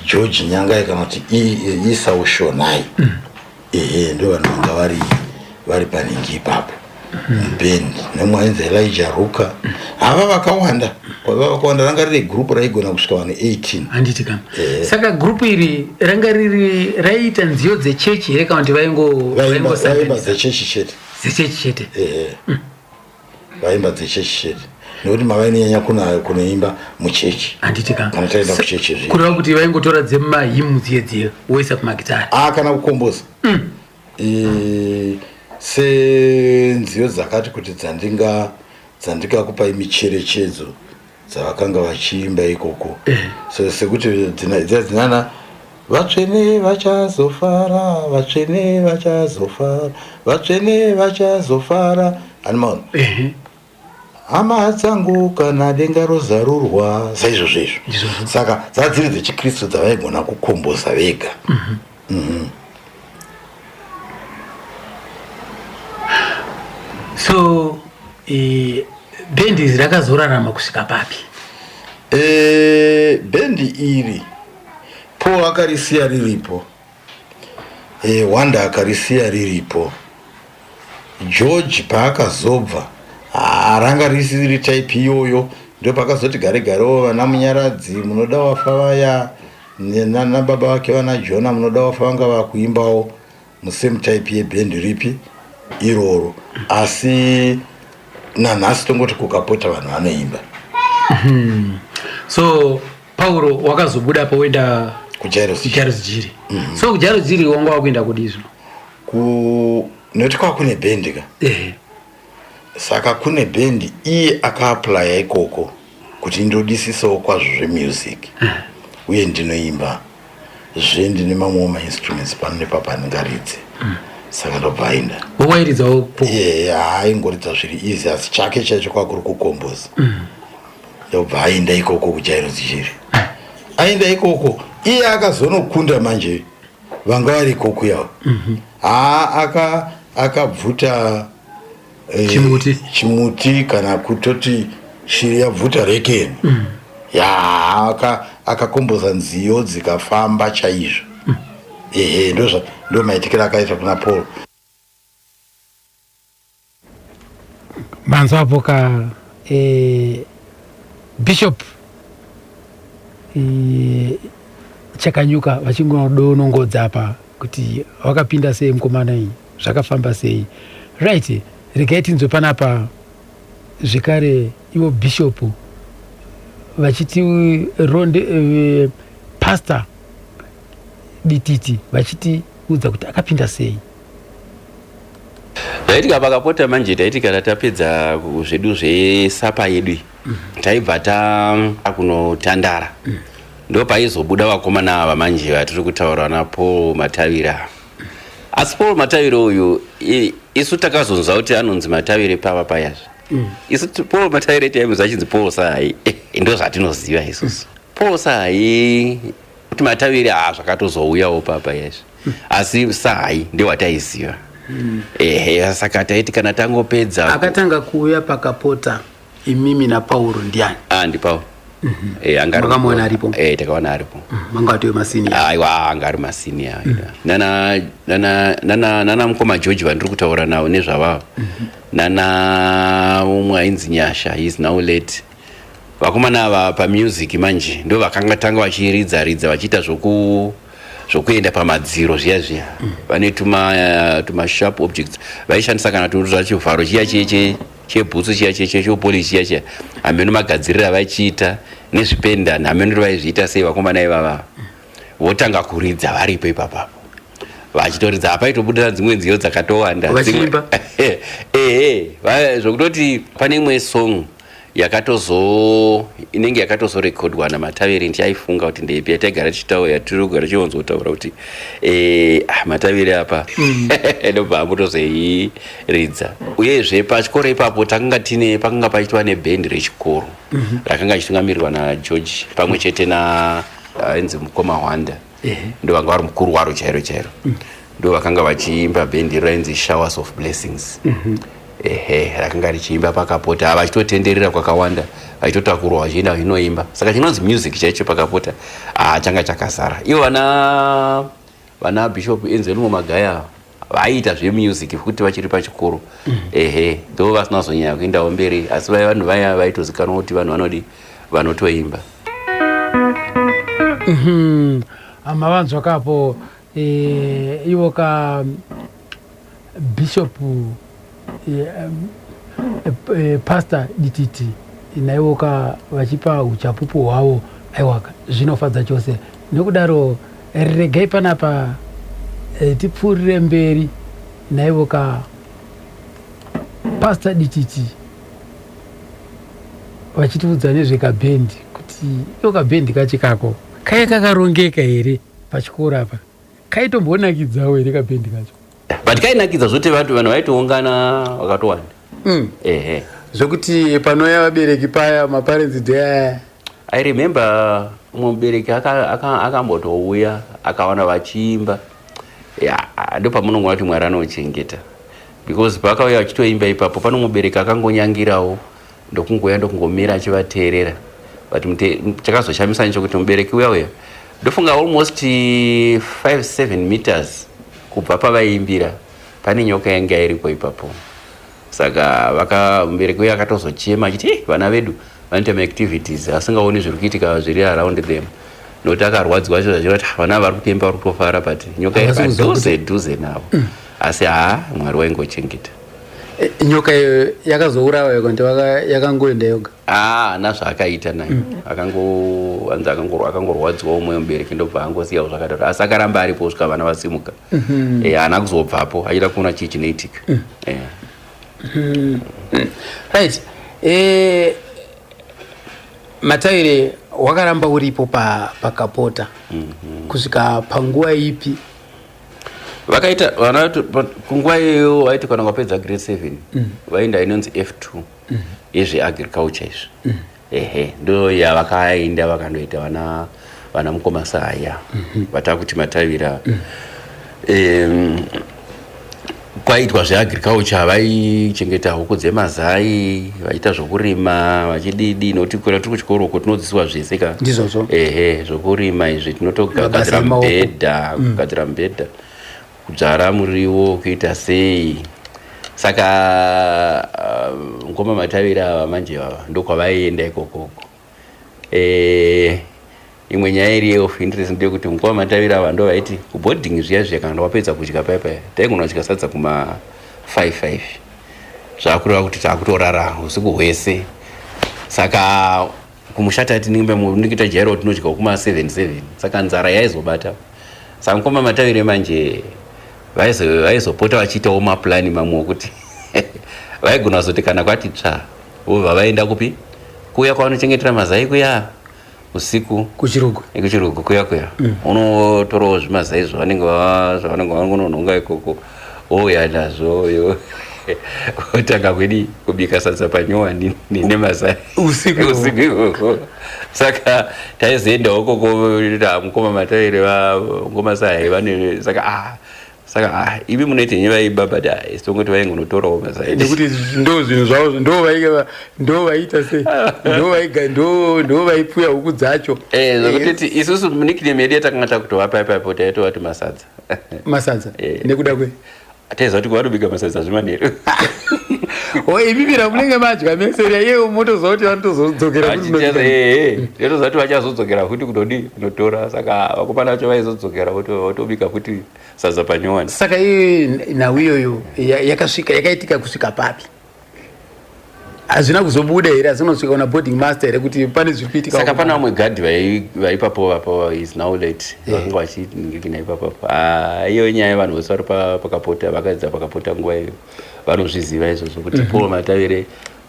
George Nyangai kana kuti Isau Shonai. Ndo vanhu vanga vari paNingi ipapo. Bhendi neumwe ainzi Elijah Ruka. Hava vakawanda. Vakawanda ranga riri group raigona kusvika vanhu 18. Handiti kama. Saka group iri ranga riri raita nziyo dzechechi here kana kuti vaimba dzechechi chete. Dzechechi chete. Vaimba dzechechi chete. Nokuti mavainonyanya kunoimba muchechi. Handiti kama. Kana taenda kuchechi zvino. Kureva kuti vaingotora dzemahymn dziye woisa kumagitari. Kana kukomboza. Senziyo dzakati kuti dzandingakupai micherechedzo dzavakanga vachiimba ikoko. So sekuti dzinana vatsvene vachazofara, vatsvene vachazofara, vatsvene vachazofara. Animaona. Hama dzangu kana denga rozarurwa saizvozvo izvo. Saka dzadziri dzechikristu dzavaigona kukomboza vega. So bhendi rakazorarama kusvika papi? Bhendi iri Paul akarisiya riripo, Wanda akarisiya riripo. George paakazobva ranga risiri type iyoyo. Ndo pakazoti garegarewo vana Munyaradzi munoda wafa vaya nana baba vake vana Jona munoda wafa vanga vakuimbawo musame type yebhendi ripi iroro. Asi nanhasi tongoti kukapota vanhu vanoimba. So Paulo wakazobuda pawoenda kuJairos Jiri. So kuJairos Jiri wanga wakuenda kudizvo? Noti kune bhendi ka. Saka kune bhendi iye akaaplya ikoko kuti ndodisisawo kwazvo zvemusic. Uye ndinoimba ndine mamwewo mainstruments pano nepapa ndingaridze. Saka ndobva aenda. Wawairidzawo po? Aingoridza zviri easy asi chake chacho kwakuri kukomboza. Ndobva aenda ikoko kuJairos Jiri. Aenda ikoko iye akazonokunda manje vanga vari ikoko yavo. Akabvuta chimuti kana kutoti shiri yabvuta rekeni akakomboza nziyo dzikafamba chaizvo. Ndo maitikira akaita kuna Paul. Manzo hapo ka Bishop Chakanyuka vachingodonongodza apa kuti wakapinda sei mukomana iyi, zvakafamba sei. Right, regai tinzwe panapa zvekare ivo Bishop vachiti ronde pastor Dititi vachiti udza kuti akapinda sei. Taitika pakapota manje taitika tapedza zvedu zvesapa yedu taibva takunotandara ndo paizobuda vakomana ava manje vatiri kutaura na Paul Matavira. Asi Paul Matavira uyu isu takazonzwa kuti anonzi Matavira pava payazve. Isu Paul Matavira taimuzva achinzi Paul Sai ndo zvatinoziva isusu. Paul Sai kuti Matavira zvakatozouyawo papa yazve. Asi Sai ndiwo wataiziva. Saka taiti kana tangopedza akatanga kuuya pakapota imimi na Paulo ndiani? Ndi Paulo. Makamona aripo. Takaona aripo. Mangatowe masini. Aiwa angari masini. Nana mukoma George vandiri kutaura nawo nezvavavo. Nana umwe ainzi Nyasha, he is now late. Vakomana ava pamusic manje ndo vakanga tanga vachiridza vachiita zvokuenda pamadziro zviya vane tuma sharp objects vaishandisa kana tunozva chivharo chiya chebhutsu chiya chepolisi chiya hameno magadzirira vachiita nezvipenda hameno vaizviita sei vakomana ivava votanga kuridza varipo ipapapo vachitoridza apaitobudira dzimwe nziyo dzakatowanda zvokutoti pane imwe song inenge yakatozorekodwa naMatavira. Ndichaifunga kuti ndeipi yataigara tichitaura tiri kugara chionzotaura kuti Matavira apa ndobva ambotozoiridza. Uyezve pachikoro ipapo pakanga pachiitwa nebhendi rechikoro rakanga richitungamirirwa naGeorge pamwe chete naenzi mukoma Hwanda ndo vanga vari mukuru waro chairo ndo vakanga vachiimba bhendi rainzi Showers of Blessings. Rakanga richiimba pakapota vachitotenderera kwakawanda vachitotakurwa vachienda zvinoimba saka chinonzi music chaicho pakapota changa chakazara. Ivo vana Bishop Enzelmo Magaya vaiita zvemusic futi vachiri pachikoro ndo vasinazonyanya kuendawo mberi asi vanhu vaya vaitozikanwa kuti vanhu vanotoimba. Amavanzwa kapo ivo ka Bishop Pastor Dititi naiwoka vachipa uchapupu hwavo aiwaka zvinofadza chose. Nokudaro regai panapa tipfuurire mberi naiwoka Pastor Dititi vachitiudza nezvekabhendi kuti iwo kabhendi kachikako kai kakarongeka here pachikoro apa, kaitombonakidzawo here kabhendi kacho? But kainakidza zvoti vanhu vaitoungana vakatowanda. Zvokuti panouya vabereki paya maparents day I remember mubereki akambotouya akaona vachiimba ndo pamunongoona kuti Mwari anochengeta because pakauya vachitoimba ipapo pano mubereki akangonyangirawo ndokungoya ndokungomira achivateerera but chakazoshamisa nechekuti mubereki uya ndofunga almost 5-7 meters kubva pavaimbira pane nyoka yanga iripo ipapo. Saka mubereki uya akatozochema achiti vana vedu vanoita activities asingaoni zviri kuitika zviri around them nokuti akarwadzwa zvachoti vana vari kutemba vari kutofara but nyoka iri padhuze navo asi Mwari waingochengeta. Nyoka iyo yakazourawa yokuti yakangoenda yoga nazvaakaita nayo akangorwadzwa umwe mubereki ndobva angosiyawo zvakadaro asi akaramba aripo kusvika vana vasimuka haana kuzobvapo achida kuona chii chinoitika. Right. Matavira wakaramba uripo pakapota kusvika panguva ipi? Vakaita vana kunguva iyoyo vaiti kana vapedza grade 7 vaenda inonzi F2 yezveagriculture izvi ndo yavakaenda vakandoita vana mukoma Saya vatakuti Matavira kwaitwa zveagriculture, vaichengeta huku dzemazai, vaita zvokurima vachididi, nokuti kwera tiri kuchikoro uko tinodzidziswa zvese ka ndizvozvo. Ehe, zvokurima izvi tinotogadzira mubhedha, kugadzira mubhedha, kudzvara muriwo, kuita sei. Saka Ngoma Matavira ava manje vava ndokwavaienda ikoko. Imwe nyaya iri of interest ndeyekuti Ngoma Matavira ava ndo vaiti kuboarding zviya zviya kana wapedza kudya paya taigona kudya sadza kuma 5 zvakureva kuti takutorara usiku hwese. Saka kumushata tinimbe munikita jairo tinodya kuma 7 saka nzara yaizobata. Saka Ngoma Matavira manje vaizopota vachiitawo maplani mamwe okuti vaigona kuzoti kana kwati tsva vobva vaenda kupi kuya kwavanochengetera mazai kuya usiku kuchirugu kuya unotorawo zvimazai zvavanenge vanononhonga ikoko ouya nazvo otanga kweni kubika sadza panyowa nemazai usiku ikoko. Saka taizoendawo koko Ngoma Matavira Ngoma Sai vane saka ivi munoite nyevaiba but isongoti vaingonotorawo mazai nekuti ndo zvinhu zvavo ndo vaita sei ndo vaipuya huku dzacho zvokutoti isusu munikine yedu yatakanga takutovapa ipapo taitovati masadza nekuda kwe taiziva kuti kuvanobika masadza zvimanheru imivira munenge madya meseri iyewo motoziva kuti vanotozodzokera yotoziva kuti vachazodzokera futi kunotora. Saka vakomana vacho vaizodzokera votobika futi sadza panyowani. Saka iyo nhau iyoyo yakaitika kusvika papi? Hazvina kuzobuda here asi unosvika una boarding master here kuti pane zviri kuitika? Saka pana vamwe gadhi vaipapo is now late vakanga vachiningirikina ipapapo. Iyo nyaya vanhu vose vari pakapota vakadza pakapota nguva iyo vanozviziva izvozvo kuti Paul Matavira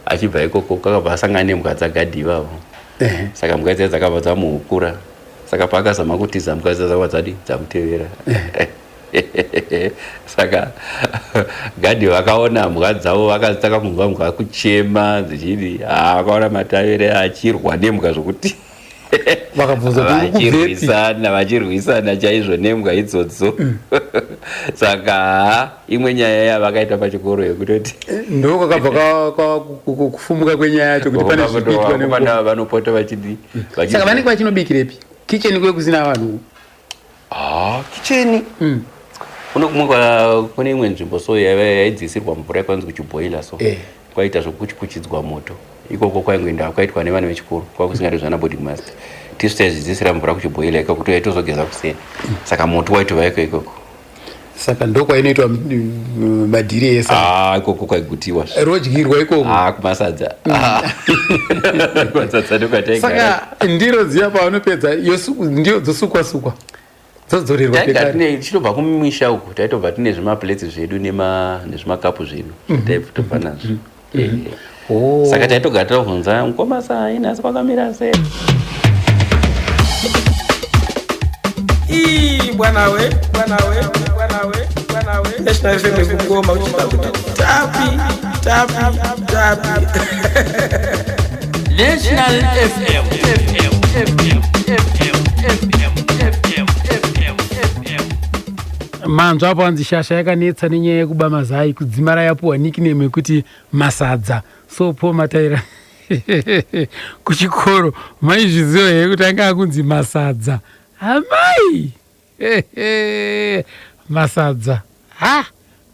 achibva ikoko kakabva asangana nemukadzi agadhi ivavo. Saka mukadzi dzakabva dzamuhukura. Saka paakazama kutiza mukadzi dzakabva dzamutevera. Saka gadhi vakaona mhuka dzavo vakataka kunzwa mhuka kuchema dzichidi vakaona Matavira achirwa nemhuka zvokuti vachirwisana chaizvo nemhuka idzodzo. Saka imwe nyaya yavakaita pachikoro yekutoti ndo kwakabva kufumuka kwenyaya yacho kuti pane zvikuitwa vanopota vachidi. Saka vanenge vachinobikirepi? Kicheni kwe kusina vanhu? Kicheni kune imwe nzvimbo so yaidzisirwa mvura yakwanzi kuchiboila so kwaita zvokuchidzidzwa moto ikoko kwaingoenda kwaitwa nevanhu vechikoro kwakusingari zvana boarding master tisu taizvidzisira mvura kuchiboila ikoko kuti waitozogeza kuseni. Saka moto waitovaiko ikoko. Saka ndo kwainoitwa madhiri ese ikoko kwaigutiwa rodyirwa ikoko kumasadza. Saka ndiro dziya pavanopedza ndio dzosukwa tichitobva kumisha uku taitobva tine zvimaplets zvedu nezvimakapu zvedu taitobva nazvo. Saka taitogara tabvunza Ngoma Sai nhasi kwakamira sei? Bwanawe National FM kugoma uchida kuti tapi National FM manzwa apo anzi shasha yakanetsa nenyaya yekuba mazai kudzimara yapuwa nickname yekuti masadza. So Paul Matavira kuchikoro maizviziva here kuti anga akunzi masadza? Amai masadza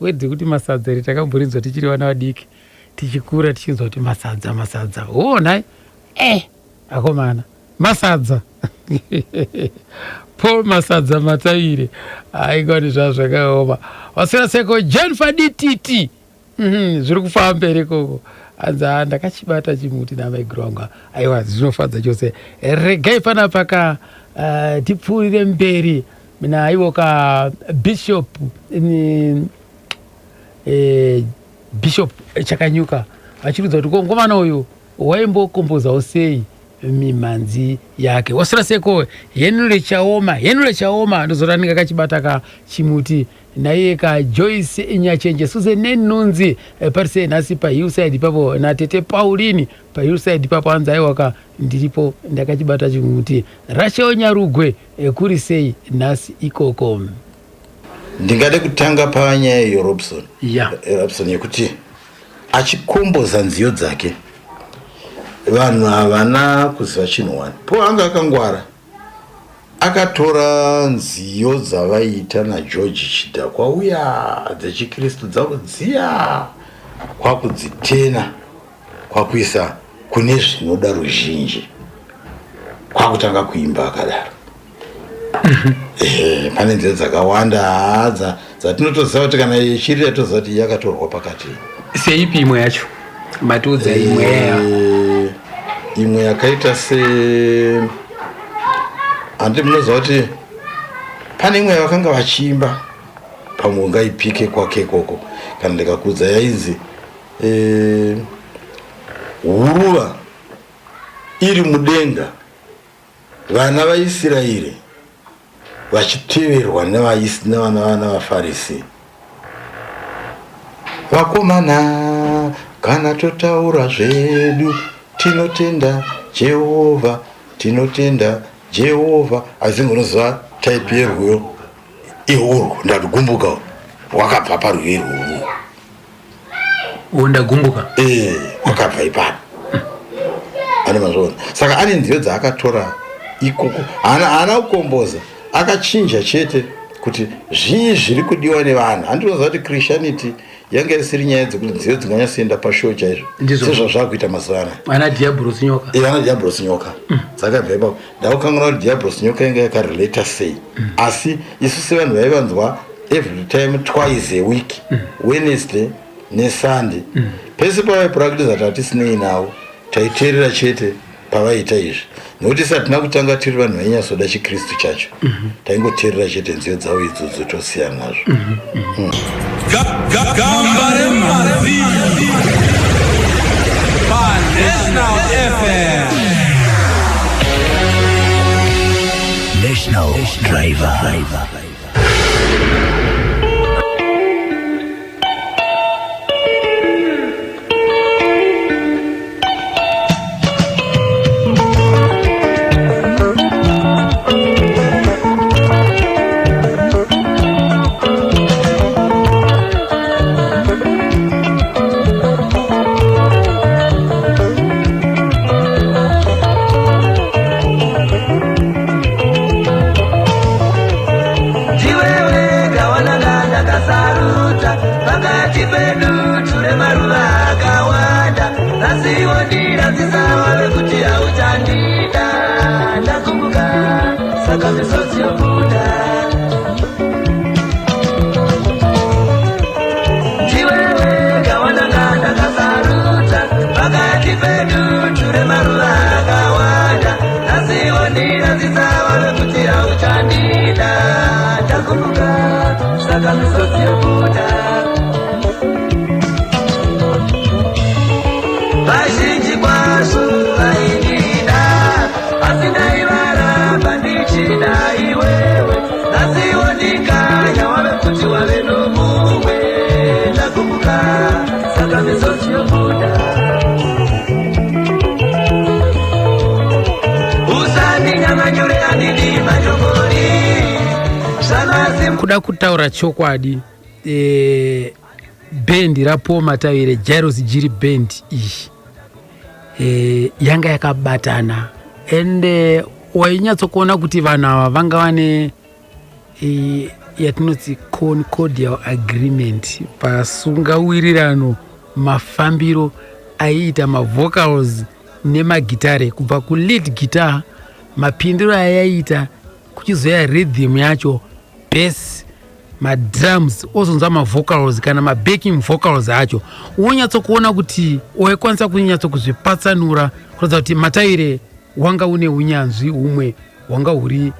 wedze kuti masadza iri takamborinzwa tichiri vana vadiki tichikura tichinzwa kuti masadza onai akomana masadza Paul Masadza Matavira aigoni zvazvakaoma. Wasira seko Jennifer DTT zviri kufamba mberi koko anza ndakachibata chimuti namaiguru wangu aiwa zvinofadza chose. Regai pana paka tipfuurire mberi naivo ka Bishop Chakanyuka achiridza kuti ngomana uyu waimbokombozawo sei mimhanzi yake. Wasira seko Henry Chaoma ndozoranika kachibata ka chimuti naiye ka Joyce Nyachenje Suze nenunzi parise nhasi pa hillside papo natete Pauline pa hillside papo anza aiwaka ndiripo ndakachibata chimuti. Rachel Nyarugwe kuri sei nhasi ikoko. ndingade kutanga panyaya yeRobson. Robson yekuti achikomboza nziyo dzake vanhu havana kuziva chinhu wani. Po anga akangwara akatora nziyo dzavaiita naGeorge Chidhakwa uya dzechikristu dzakudziya kwakudzitena kwakuisa kune zvinoda ruzhinji kwakutanga kuimba akadaro. Pane nziyo dzakawanda dzatinotoziva kuti kana ichirira toziva kuti yakatorwa pakati. Seipi imwe yacho? Matudza imwe yakaita se andi munoziva kuti pane imwe vakanga vachiimba pamwe ungaipike kwake ikoko kana ndikakudza yainzi huruva iri mudenga vana vaIsiraeri vachiteverwa nevana vaFarisi. Vakomana kana totaura zvedu tinotenda Jehovha, tinotenda Jehovha. Asi ngonoziva type yerwuyo ihurwu ndagumbuka wakabva parwuyo irwuyo. Ndagumbuka? Wakabva ipapo. Ane mazvona. Saka ane nziyo dzaakatora ikoko. Haana kukomboza. Akachinja chete kuti zvii zviri kudiwa nevanhu. Handinoziva kuti Christianity yanga isiri nyaya dzekuti nziyo dzinganyasienda pashow chaizvo. Sezvo zvakuita mazuva ano. Ana Diablos nyoka. Ana Diablos nyoka. Dzakabva ipapo. Ndakukanganwa kuti Diablos nyoka yanga yakarelata sei. Asi isusu vanhu vaivanzwa every time twice a week. Wednesday neSunday. Pese pavaipractice hatisinei nawo. Taiteerera chete pavaiita izvi. Nokuti satina kutanga tiri vanhu vainyasoda chikristu chacho. Taingoteerera chete nziyo dzavo idzodzo tosiyana nazvo. Gambare Mazi National FM National Driver. Kuda kutaura chokwadi band raPaul Matavire Jairus Jiri band iyi yanga yakabatana ende wainyatsokuona kuti vanhu ava vanga vane yatinoti cordial agreement pasungawirirano mafambiro aiita mavocals nemagitare kubva kulead guitar mapindiro ayaiita kuchizoya rhythm yacho bass madrums ozonzwa mavocals kana mabacking vocals acho wonyatsokuona kuti waikwanisa kunyatsokuzvipatsanura kuratidza kuti Matavire wanga une unyanzvi umwe wanga huri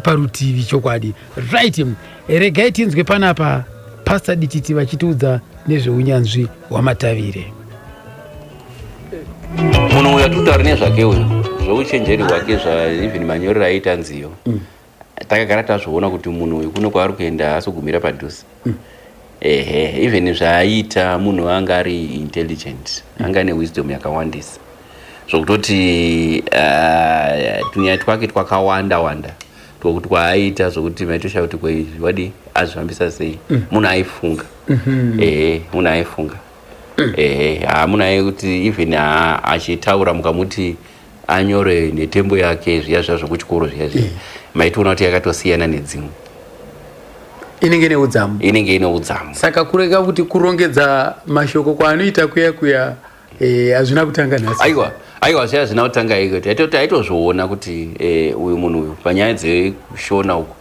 parutivi chokwadi. Right, regai tinzwe panapa Pastor Dititi vachitiudza nezveunyanzvi hwaMatavire. Munhu uyu atutauri nezvake uyu zveuchenjeri hwake even manyorero aiita nziyo takagara tazviona kuti munhu uyu kuno kwaari kuenda asogumira padhuze. Even zvaaita munhu anga ari intelligent, anga ne wisdom yakawandisa zvokutoti tunyaya twake twakawanda wanda tokuti kwaaita zvokuti maitosha kuti kwaizvi wadi azvifambisa sei munhu aifunga munhu aifunga munhu aikuti even achitaura mukamuti anyore netembo yake zviya zva zvokuchikoro zviya zviya maitoona kuti yakatosiyana nedzimwe inenge ine udzamu saka kureka kuti kurongedza mashoko kwaanoita kuya hazvina kutanga nhasi aiwa zviya zvina kutanga ikoti taitozviona kuti uyu munhu uyu panyaya dzekushona uku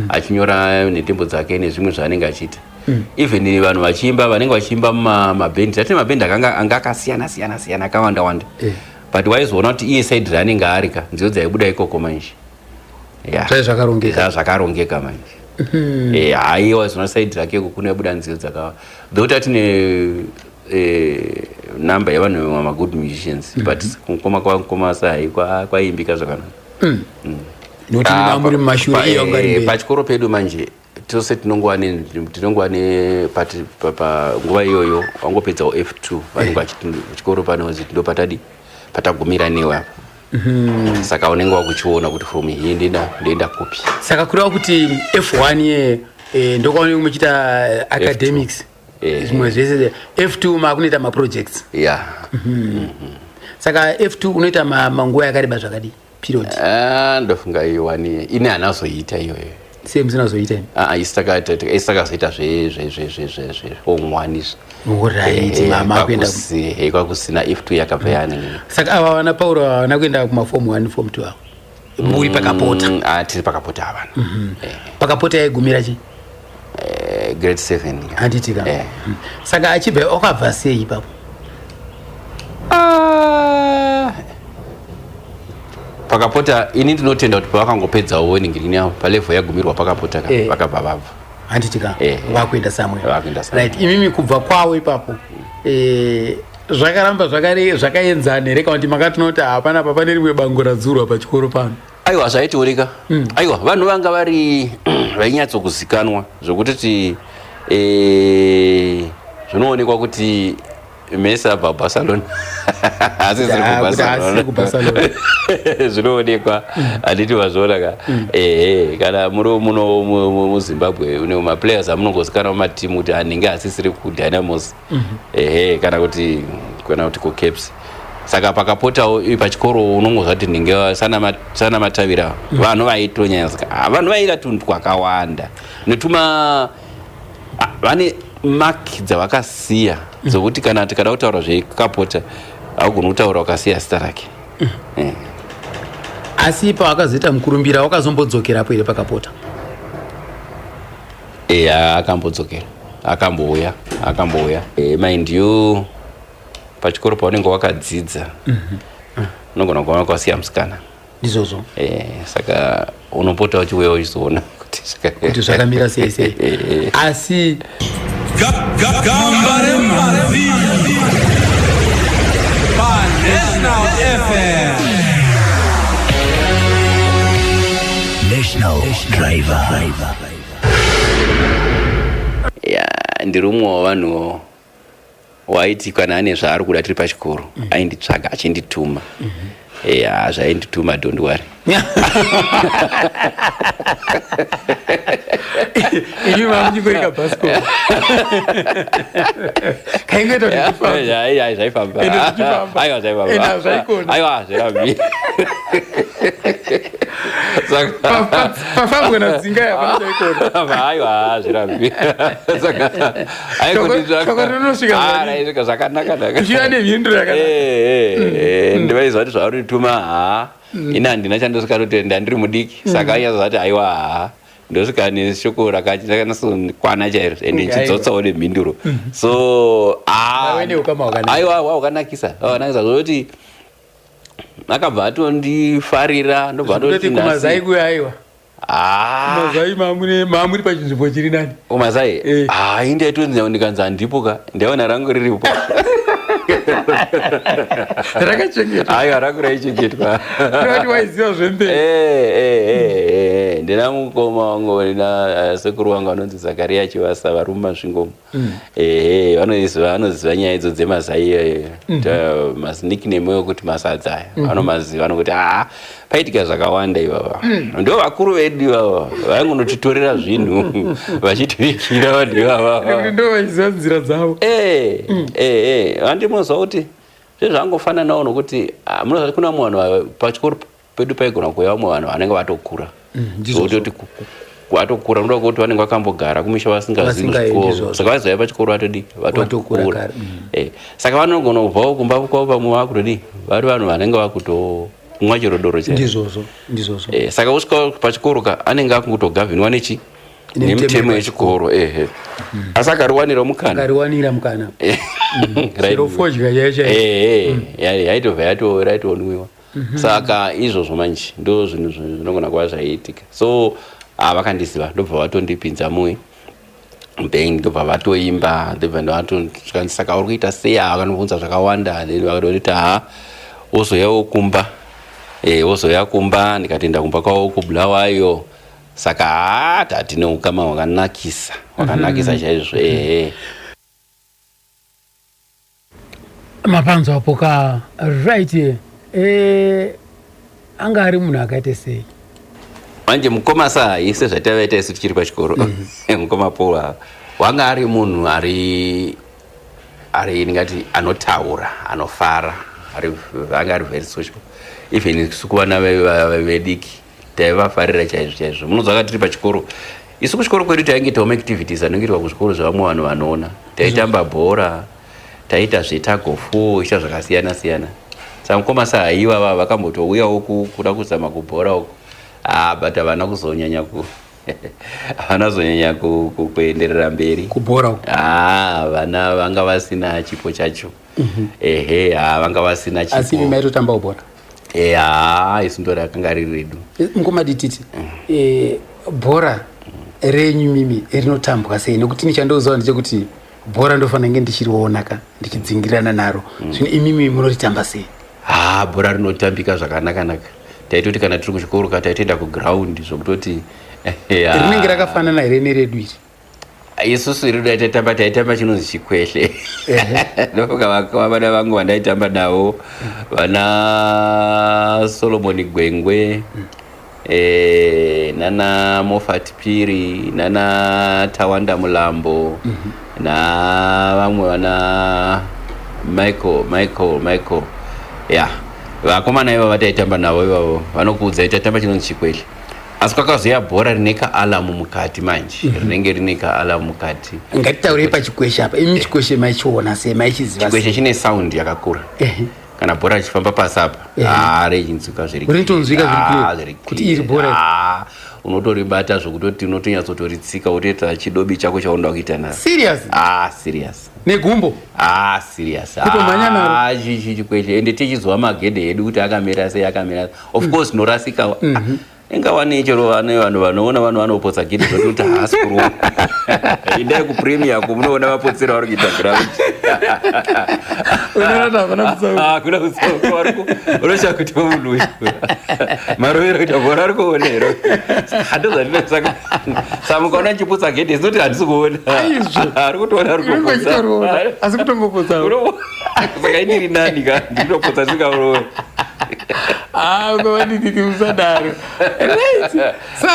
achinyora netembo dzake nezvimwe zvaanenge achiita even vanhu vachiimba vanenge vachiimba mumabhendi tati mabhendi anga akasiyana akawanda but waizoona kuti iye side raanenge arika nziyo dzaibuda ikoko manje zvakarongeka manje haiwa zona side rake iko kunobuda nziyo dzakawa though tine number yavanhu vamagood musicians but kukoma sai kwaimbika zvakanaka nokuti muri mumashure iyo ngarimberi pachikoro pedu manje tose tinongowa nguva iyoyo wangopedzawo F2 vanenge vachikoro panozi ndopatadi patagumira newe apa saka unenge wakuchiona kuti from here ndenda kupi saka kureva kuti F1 ndokwaoneka muchiita academics zvimwe zvese F2 makunoita maprojects saka F2 unoita manguva yakareba zvakadi period ndofunga iwani ine anazoita iyoyo same zinazoita isitakazoita zveomwani kwakusina F2 yakabva yanini saka ava vana Pauro vana kuenda kumaform 1 form 2 avo muri pakapota tiri pakapota avana pakapota yaigumira chi grade 7 handiti ka saka achibva wakabva sei ipapo pakapota ini ndinotenda kuti pavakangopedzawo weningirini yavo palevel yagumirwa pakapota vakabva vabva handiti ka vakuenda somewhere right imimi kubva kwavo ipapo zvakaramba zvakaenzana here kana kuti makatinoti hapana papane rimwe bango radzurwa pachikoro pano aiwa zvaitooneka aiwa vanhu vanga vari vainyatsokuzikanwa zvokuti zvinoonekwa kuti Messi abva Barcelona asisiri kuBarcelona zvinoonekwa handiti vazviona ka kana muno muZimbabwe une maplayers amunongozikana mumatimu kuti anenge asisiri kuDynamos kana kuti kuCaps saka pakapotawo pachikoro unongozva kuti ndinge sana matavira vanhu vaitonyanyasika vanhu vaikatundwa akawanda netuma vane maki dzavakasiya dzokuti kana tikada kutaura zvekapota haugoni kutaura wakasiya zita rake asi pawakazoita mukurumbira wakazombodzokerapo here pakapota akambodzokera akambouya mind you pachikoro paunenge wakadzidza unogona kuona kwasiya musikana ndizvozvo saka unopota uchiuya uchizoona kuti zvakamira sei asi Gambare Mazivi National FM National Driver ndiri umwe wavanhu waiti kana ane zvaari kuda tiri pachikoro ainditsvaga achindituma zvaindituma don't worry ini mamunyingorika bhasko kaingoita zvaifamba zvairabi pafambwana dzinga yapana zvaikona zvirabi shokatonosvika zvakanaka uchiva nemhinduro yakanaka ndivaizva kuti zvaunituma ini handina chandosvikatotenda ndiri mudiki saka anyazva kuti aiwa ndosvika neshoko rakanasokwana chairo ende nchidzotsawo nemhinduro so aiwa wakanakisa zvokuti akabva atondifarira ndobva kumazai kuya aiwa kumazai maamuri pachinzvimbo chiri nani kumazai indaitonzi ndikanzi handipoka ndaiona rangu riripo rakachengetwa aiwa rangu raichengetwa kuti waiziva zvemberi ndina mukoma wangu ndina sekuru wangu anonzi Zakaria Chivasa vari mumasvingomo. Vanoziva nyaya idzo dzemazai masnickname ekuti masadza aya vanomaziva nokuti paitika zvakawanda ivava ndo vakuru vedu ivava vaingonotitorera zvinhu vachitivikira vanhu ivava ndo vachiziva nzira dzavo. vandimozva kuti zvezvangofananawo nokuti munoziva kuna vamwe vanhu pachikoro pedu paigona kuuya vamwe vanhu vanenge vatokura zototi watokura unoda kuti vanenge vakambogara kumisha vasingazivi chikoro saka vazouya pachikoro vatokura. Saka vanogona kubvawo kumba kwavo pamwe vakutodii vari vanhu vanenge vakutomwa chirodoro ndizvozvo. Saka usvika pachikoro ka anenge akungotogavhinwa nemutemo yechikoro asi akariwanira mukana chero fodya yaitobva yaitonwiwa. Saka izvozvo manje ndo zvinhu zvinogona kuva zvaiitika. So vakandiziva ndobva vatondipinza muBank ndobva vatoimba saka uri kuita sei vakanobvunza zvakawanda vakatoti wozoyawo kumba ndikatoenda kumba kwavo kuBulawayo. Saka tatine ukama hwakanakisa chaizvo. Mapanzo apoka right anga ari munhu akaite sei manje mukoma saise zvatavaita isu tichiri pachikoro. Mukoma Paul wanga ari munhu ari ndingati anotaura anofara anga ari very social even kuvana vediki taivafarira chaizvo. Munozvaka tiri pachikoro isu kuchikoro kwedu tainge tauma activities anongoitwa kuzvikoro zvavamwe vanhu vanoona. Taitamba bhora, taita zvetagofu, icha zvakasiyana. Saka mukoma saaiva vakambotouyawo kuda kuzama kubhora uko but havana kuzonyanya kuenderera mberi kubhora uko. Vana vanga vasina chipo chacho. Vanga vasina chipo. Asi maitotamba bhora. Isu ndo rakanga riri redu. Mukoma dititi bhora renyu mimi rinotambwa sei nekuti nichandoziva ndechekuti bhora ndofanira nge ndichirionaka ndichidzingirana naro. Zvino imimi munoritamba sei? Bhora rinotambika zvakanaka. Taitoti kana tiri kuchikoro taitoenda kuground zvokutoti rinenge rakafanana here neredu iri. Isusu redu taitamba chinonzi chikweshe. Vana vangu vandaitamba navo vana Solomon Gwengwe, nana Moffat Piri, nana Tawanda Mulambo, vamwe vana Michael. Vakomana ivo vataitamba navo ivavo vanokuudza taitamba chinonzi chikweshe. Asi kwakazoya bhora rine kaalamu mukati manje rinenge rine kaalamu mukati. Ngatitaurei pachikweshe apa. Imi chikweshe maichiona sei maichiziva? Chikweshe chine sound yakakura. Kana bhora richifamba pasi apa rechinzwika ritonzwika zviri kuti iri bhora unotoribata zvokutoti unotonyatsotoritsika wotoita chidobi chako chaunoda kuita nacho. Serious negumbo serious kutomhanya naro chikweshe ende tichizwa magedhe edu kuti akamira sei of course norasika. Ingawani chero vanhu vanoona vanhu vanopotsa gidi zvokuti haasi kurowa. Indai kupremier munoona vapotsera vari kuita ground. Kuna kutsauka variko unoshaga kuti munhu uyu marovero kuita bhora ari kuonero. Handozvatinoda saka mukaona chiputsa gedi zinoti handisi kuona ari kutoona ari kupotsa asi kutongopotsa saka indiri nani ka ndinopotsa ndingarowe. Ukavaniditi musadaro. Right. So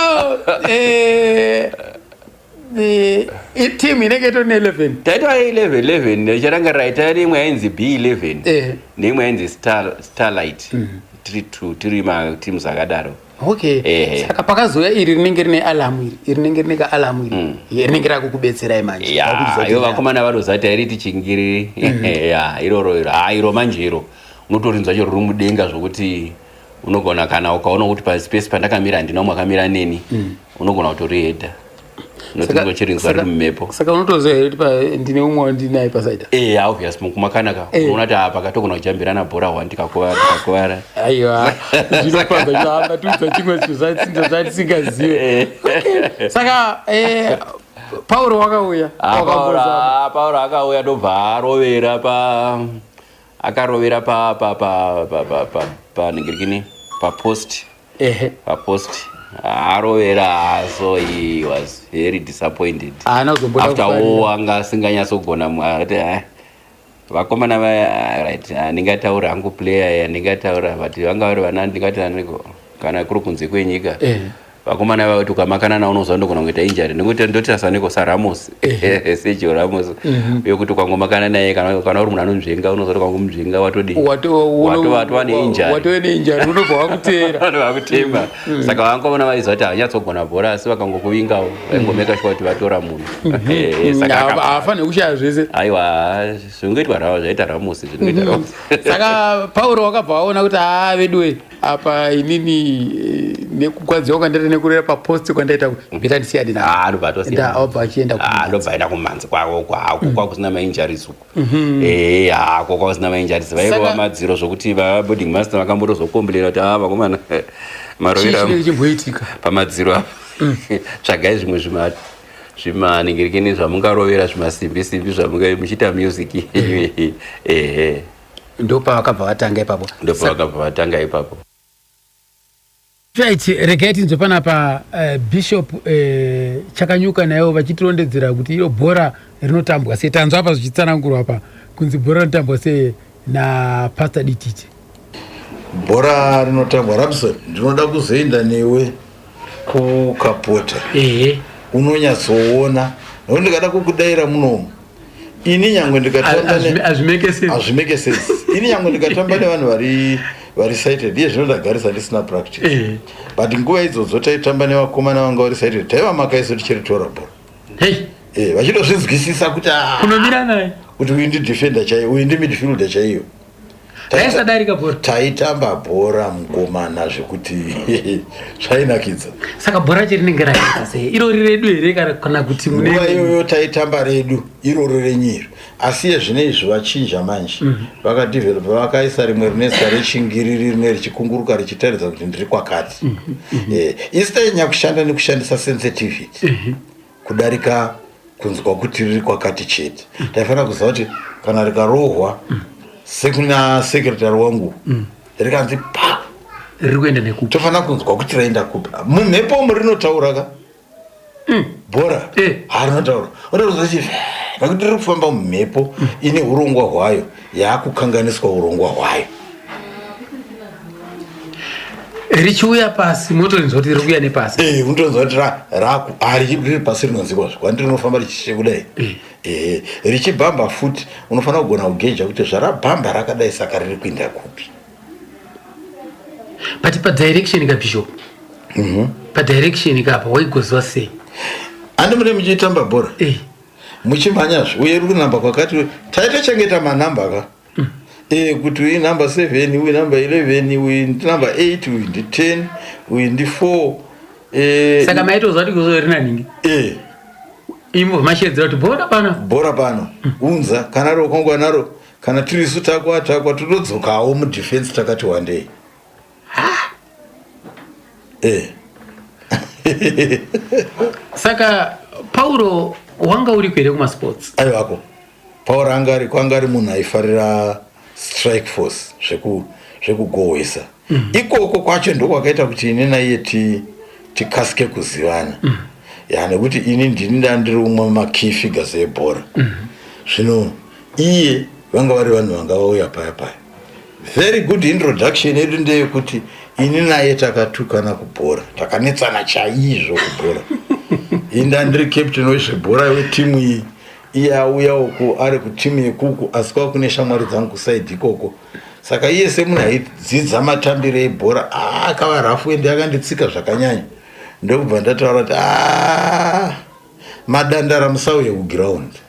team inenge tone 11. Taita 11 charanga right imwe yainzi B11 neimwe yainzi Starlight. Tiri ma teams akadaro. Okay. Saka pakazoya iri rinenge rine alamu iri rinenge rine kaalamu iri rinenge rakukubetserai manje. Ivo vakomana vanozati iri tichingiri iro manje iro unotorinzwa chero ruri mudenga zvokuti unogona kana ukaona kuti paspace pandakamira handina umwe akamira neni unogona kutorihedha unotochirinzwa riri mumhepo. Saka unotoziva here kuti ndine umwe wandinaye pasaida. Obvious mukumakanaka unoona kuti pakatogona kuchambirana bhora ndikakuvara. Aiwa zvinofadza zvahamba tiudza chimwe chinhu zvatisingazive. Saka Paul wakauya. Paul akauya ndobva arovera akarovera pa ningirikini pa post arovera, so he was very disappointed. After all, anga asinganyatsogona vakomana right, ndingataura hangu player ndingataura but vanga vari vana ndingati aniko kana kuri kunze kwenyika vakomana vavo tukamakana nawo unozwa ndogona kuita injury nekuti ndoti asaniko Ramos Sergio Ramos yokuti ukangomakana naye kana uri munhu anonzvenga unozwa kuti kwangomuzvenga watova neinjury unobva wakutemba saka vankomana vaizwa kuti havanyatsogona bhora asi vakangokuvingawo vaingomeka sure kuti vatora munhu haafaniri kushaya zvese aiwa zvingoitwa zvaita Ramos zvinoita Ramos. Saka Pauro wakabva waona kuti veduwe apa inini nekukwadziwa kwandiri nekurera papost kwandaita beta ndisiyani na ndobva achienda kumanzi kwako kwakusina mainjuries uku kwakusina mainjuries vairova madziro zvokuti vaboarding master vakambotozokomberera kuti vakomana marovera chimboitika pamadziro apa tsvagai zvimwe zvimaningirikini zvamungarovera zvimasimbi zvamuchiita music ndopavakabva vatanga ipapo right. Regai tinzwe panapa Bishop Chakanyuka nayo vachitirondedzera kuti iro bhora rinotambwa sei. Tanzwa apa zvichitsanangurwa apa kunzi bhora rinotambwa sei naPastor Dititi. Bhora rinotambwa Ramson, ndinoda kuzoenda newe kukapota unonyatsoona nekuti ndikada kukudaira munomu ini nyangwe ndikatamba azvimeke sense ini nyangwe ndikatamba nevanhu vari sighted iye zvinodagarisa ndisina practice but nguva idzodzo taitamba nevakomana vanga vari sighted taiva makaiso tichiritora bhora vachidozvinzwisisa kuti kunomira naye kuti uyu ndidefender chaiyo uyu ndimidfielder chaiyo taitamba bhora mukomana zvekuti zvainakidza. Saka bhora rinenge raita sei irori redu here kana kuti nguva iyoyo taitamba redu iroro renyiri asi yezvinezvi vachinja manje vakadevelopa vakaisa rimwe rinezita rechingiriri rimwe richikunguruka richitaridza kuti ndiri kwakati isi tainya kushanda nekushandisa sensitivity kudarika kunzwa kuti riri kwakati chete. Taifanira kuziva kuti kana rikarohwa sekuna secretary wangu rikanzi pa riri kuenda nekupi tofanira kunzwa kuti raenda kupi mumhepo murinotaura ka bhora harinotaura unoziva nekuti riri kufamba mumhepo ine urongwa hwayo yaakukanganiswa urongwa hwayo richiuya pasi motorinzwa kuti riri kuuya nepasi unotonzwa kuti riri pasi rinonzikwa zvikwandi rinofamba richishe kudai richibhamba futi unofanira kugona kugeja kuti zvarabhamba rakadai saka riri kuenda kupi but padirection kaBishop padirection kapa waigoziva sei andi mune muchitamba bhora muchimhanyazve uye riri kunamba kwakati taitochengeta manamba ka kuti uyu namba 7 uyu namba 11 uyu namba 8 uyu ndi 10 uyu ndi 4 saka maitozva kuti kuzorina ningi imo mashedzera kuti bhora pano unza kana rokongwa naro kana tirisu takwa totodzokawo mudefense takati wandei saka Pauro wanga uri kwere kumasports aivako Pauro kwanga ari munhu aifarira strike force zvekugohwesa ikoko kwacho ndokwakaita kuti ine naiye tikasike kuzivana nekuti ini ndiri umwe makey figures ebhora zvino iye vanga vari vanhu vanga vauya paya very good introduction yedu ndeyekuti ini naye takatukana kubhora takanetsana chaizvo kubhora inda ndiri captain wezvebhora wetimu iyi iye auya uku ari kutimu yekuku asi kwakune shamwari dzangu kusaidi ikoko saka iye semunhu aidzidza matambiro ebhora akava rafu ende akanditsika zvakanyanya ndokubva ndataura kuti madandara musauye kugiraundi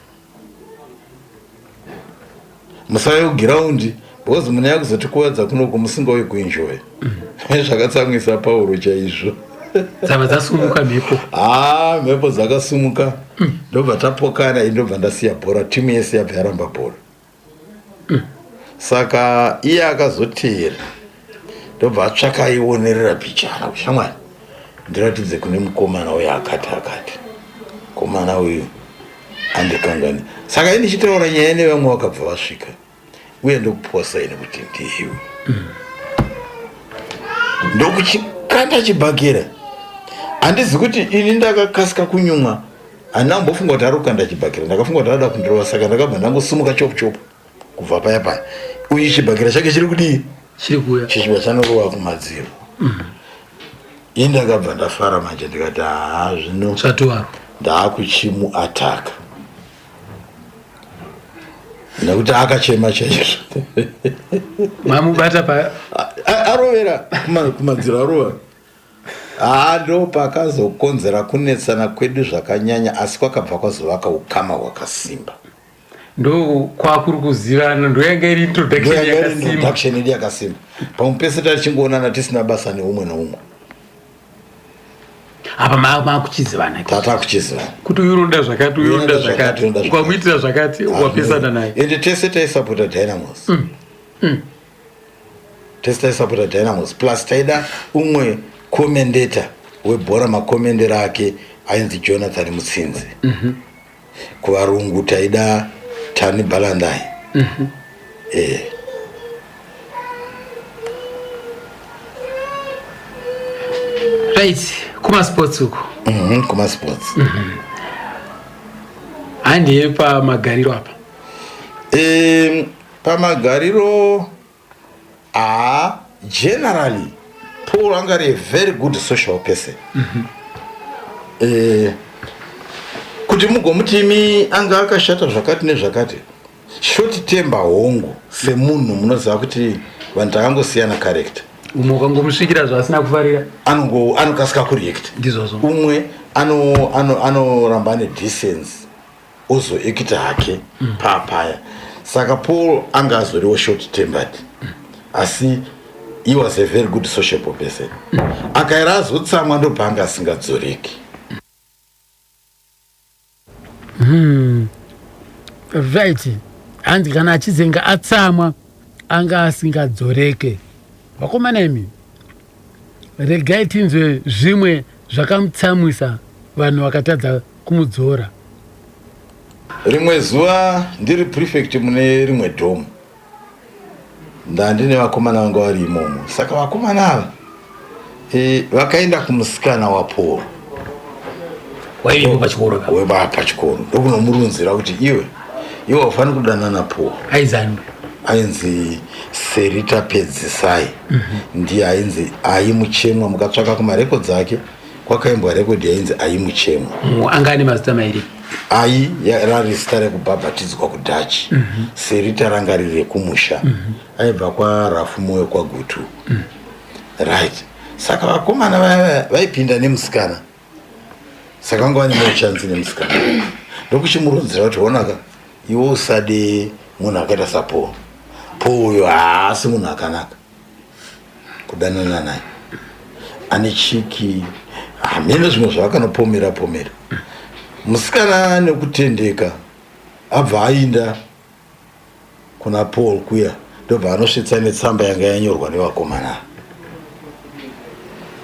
because munhu yakuzotikuwadza kunoko musingauye kuenjoya zvakatsamwisa Pauro chaizvo dzava dzasumuka mhepo mhepo dzakasumuka ndobva tapokana ndobva ndasiya bhora timu yese yabva yaramba bhora saka iye akazoteera ndobva atsvaka aionerera pichana kushamwani ndiratidze kune mukomana uyu akati mukomana uyu andikangani saka ini ndichitaura nyaya nevamwe vakabva vasvika uye ndokuposa ine kuti ndiwe ndokuchikanda chibhakera handizi kuti ini ndakakasika kunyumwa handambofunga kuti ari kukanda chibhakira, ndakafunga kuti arada kundirova, saka ndakabva ndangosimuka chopu kubva paya paya. Uyu chibhakira chake chiri kudii, chiri kuya, chichibva chanorova kumadziro. Ini ndakabva ndafara manje, ndikati zvino ndaakuchimuataka nekuti akachema chaizvo. Mamubata arovera kumadziro, arova. Ndo pakazokonzera kunetsana kwedu zvakanyanya, asi kwakabva kwazovaka ukama hwakasimba. Ndo kwakuri kuzivana, ndo yanga iri introduction yedu yakasimba. Pamwe pese tachingoonana tisina basa neumwe neumwe. Apa makuchizivana, tatakuchizivana kuti uyu unoda zvakati, uyu unoda zvakati, ukamuitira zvakati wapesana naye. Ende tese taisapota Dynamos. Tese taisapota Dynamos plus taida umwe commentator webhora, makomendera ake ainzi Jonathan Mutsinzi. Kuvarungu taida Tani Balandai. Right, kuma sports uko. Kuma sports. Handi pa magariro apa. Pa magariro generally Paul angari a very good social person. Kuti mugomutimi anga akashata zvakati nezvakati, short temper hongu semunhu munoziva kuti vanhu takangosiyana character. Umwe ukangomusvikira zvasina kufarira anokasika kureact. Ndizvozvo. Umwe anoramba ane decency ozoekita hake papaya. Saka Paul anga azoriwo short tempered, asi he was a very good sociable person. Akaira azotsamwa ndo paanga asingadzoreki. Right. Handi kana achizenga atsamwa anga asingadzoreke. Vakomana imi, regai tinzwe zvimwe zvakamutsamwisa vanhu vakatadza kumudzora. Rimwe zuva ndiri prefect mune rimwe dhomu, ndandine vakomana vanga vari imomo. Saka vakomana ava vakaenda kumusikana waPaul waiva pachikoro, ndokunomurunzira kuti iwe wafanira kudanana Paul. Ainzi Serita Pedzisai. Ndiye ainzi aimuchemwa, mukatsvaka kumarekodzi ake kwakaimbwa rekodhi yainzi aimuchemwa. Angane mazita mairi. Ai rari zita rekubhabhatidzwa kuDhachi. Serita ranga riri rekumusha. Aibva kwaRafu Moyo kwaGutu. Right. Saka vakomana vaipinda nemusikana. Saka vanga vane chanzi nemusikana. Ndokuchimurunzira kuti onaka, iwe usade munhu akaita saPaul. Paul uyo haasi munhu akanaka kudanana naye, ane chiki, hamene zvimwe zvavakanopomera. Musikana nekutendeka abva aenda kuna Paul kuya, ndobva anosvitsa netsamba yanga yanyorwa nevakomana.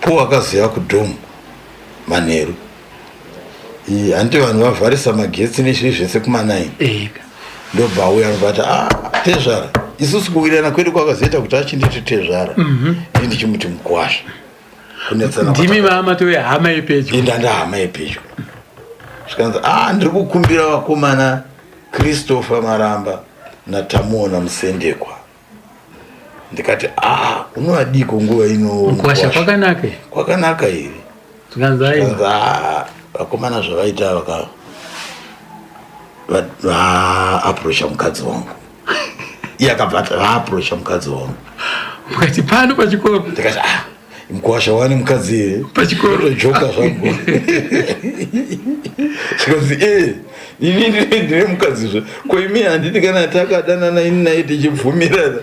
Paul akaziva kudhomu manheru, handi vanhu vavharisa magetsi nezviri zvese kuma9. Ndobva auya anobati tezvara, isusu kuwirana kwedu kwakazoita kuti achinditi tezvara, ndichimuti mukwasha. Ndimi mama towe hama yepedyo. Ndanda hama yepedyo. Zvikanzi ndiri kukumbira vakomana Christopher Maramba naTamuona Musendekwa. Ndikati unowadiko nguva ino mukwasha kwakanaka. Kwakanaka iri. Zvikanzi vakomana zvavaita approacha mukadzi wangu. Iye akabva approacha mukadzi wangu. Mukati pano pachikoro. Ndikati mukwasha wani mukadzi here pachikoro joka zvangu. Zvikanzi ini ndine mukadzizve, ko imi handiti kana takadanana ini naye tichibvumirana.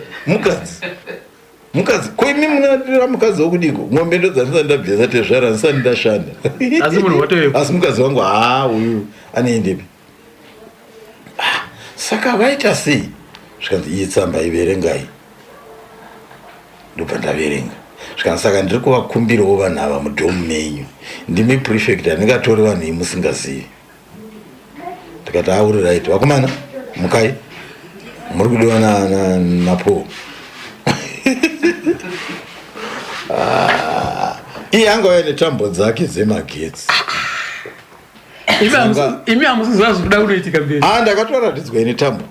Mukadzi ko imi munatira mukadzi wokudiko, ng'ombe ndo dzandisa ndabvisa tezvara ndisati ndashanda. Asi mukadzi wangu uyu anoendepi. Saka vaita sei? Zvikanzi iyi tsamba iverengai. Ndobva ndaverenga. Zvikanzi saka ndiri kuvakumbirawo vanhu ava mudhomu menyu, ndimi prefect, handingatori vanhu imusingazivi. Ndikati right, vakomana mukai, muri kudiwa naPaul. iye anga ane tambo dzake dzemagetsi. Imi amusizvazi kuda kunoitika mberi. Ndakatoratidzwa ine tambo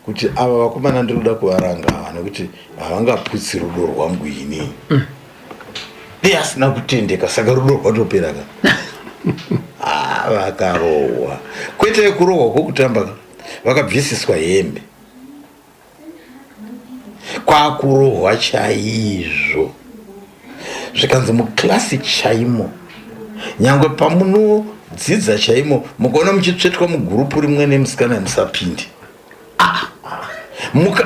kuti ava vakomana ndinoda kuvaranga nekuti havangaputsi rudo rwangu ini. Asina kutendeka saka rudo rwatopera ka. Vakarohwa. Kwete kurohwa kwokutamba vakabvisiswa hembe. Kwakurohwa chaizvo. Zvikanzi muklasi chaimo. Nyangwe pamunodzidza chaimo mukaona muchitsvetwa mugurupu rimwe nemusikana musapinde.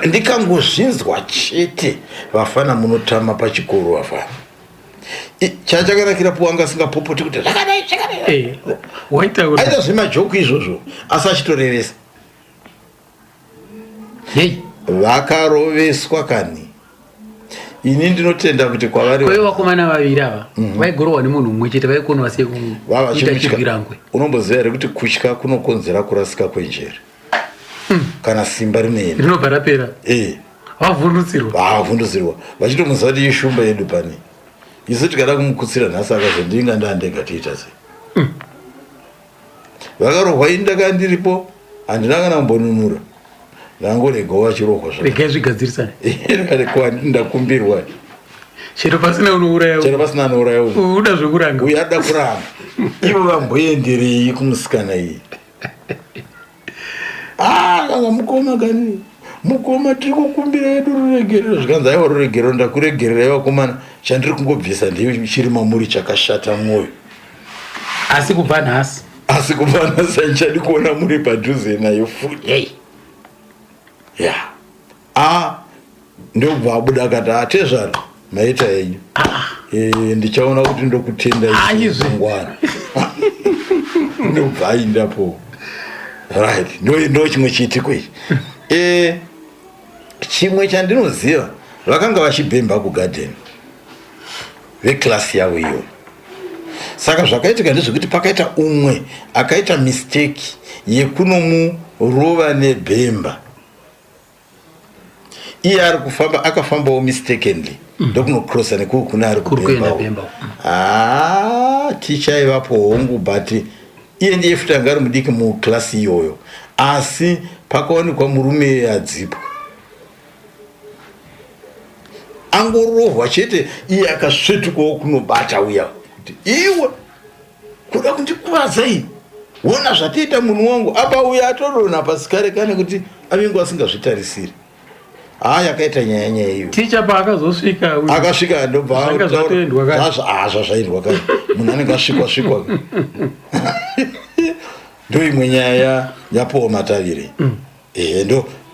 Ndikangozvinzwa chete vafana munotama pachikoro vafana. Chachakanakira wanga asingapopoti kuti zvakadai. Aita zvemajoku izvozvo asi achitorevesa. Vakaroveswa kani. Ini ndinotenda kuti kwavari vakomana vaviri ava vaigorohwa nemunhu mumwe chete vaikonwa sei kuita chibvirangwe. Unomboziva here kuti kutya kunokonzera kurasika kwenjere kana simba rimene rinobva rapera. Vavhundutsirwa vachitomuziva kuti ishumba yedu pane isu tikada kumukutsira nhasi akazondinga ndandega tiita sei. Vakarohwa ini ndakanga ndiripo handina kana kumbonunura ndangoregawo vachirohwa regai zvigadzirisane. Ndakumbirwa chero pasina anouraya uda zvekuranga uyu ada kuranga ivo vamboenderei kumusikana iyi. Kanga mukoma kani mukoma tiri kukumbira yedu ruregerero zvikanzi aiwa ruregerero ndakuregerera vakomana chandiri kungobvisa ndiyo chiri mamuri chakashata mwoyo. Asi kubva nhasi handichadi kuona muri padhuze nayo futi. Ndobva abuda akati atezvaro maita yenyu ndichaona kuti ndokutenda izvongwana. Ndobva aindapo. Right, ndo chimwe chiitiko ichi. Chimwe chandinoziva vakanga vachibhemba kugarden veklasi yavo iyo. Saka zvakaitika ndezvekuti pakaita umwe akaita mistake yekunomurova nebhemba. Iye ari kufamba akafambawo mistakenly ndokunokrosa nekukuna ari kubhemba. Ticha ivapo hongu but iye ndiye futi anga ari mudiki muklasi iyoyo asi pakaonekwa murume adzipwa angorohwa chete iye akasvetukawo kunobata uya kuti iwe kuda kundikuvadza iyi wona zvatiita munhu wangu apa uya atorona pasikare kane kuti avingu asingazvitarisiri. Yakaita nyaya iyo. Ticha paakazosvika akasvika ndobva zvazvaendwa kani munhu anenge asvikwa ndo imwe nyaya yapowo matavire.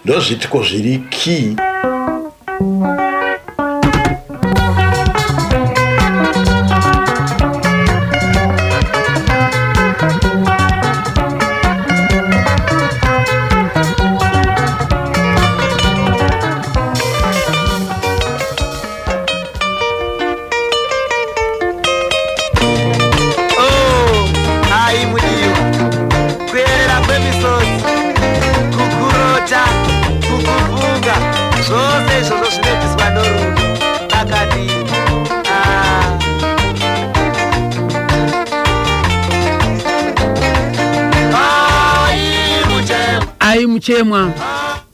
Ndo zvitiko zviri key. Muchemwa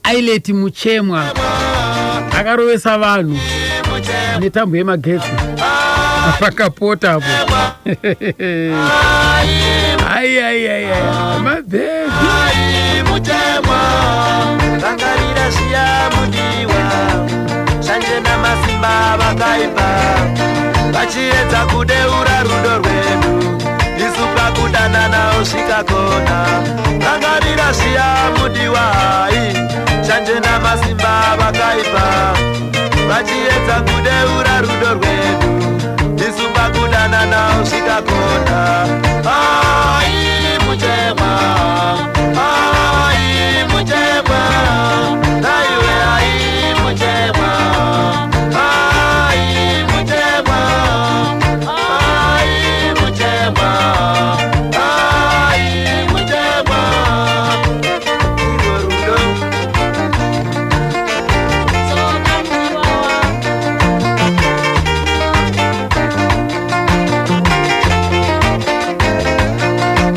aileti Muchemwa akarovesa vanhu netambo yemagetsi pakapota apo. Mabhegi Muchemwa rangarira ziya mudiwa shanje namasimba vakaipa vachiedza kudeura rudo rwedu isu pakudanana usvikakona rangarira ziya mudiwai shanje namasimba vakaipa vachiedza kudeura rudo rwedu isu pakudanana usvikakona. Muchemwa Muchemwa naiwe Muchemwa Muchemwa Muchemwa Muchemwa igorudo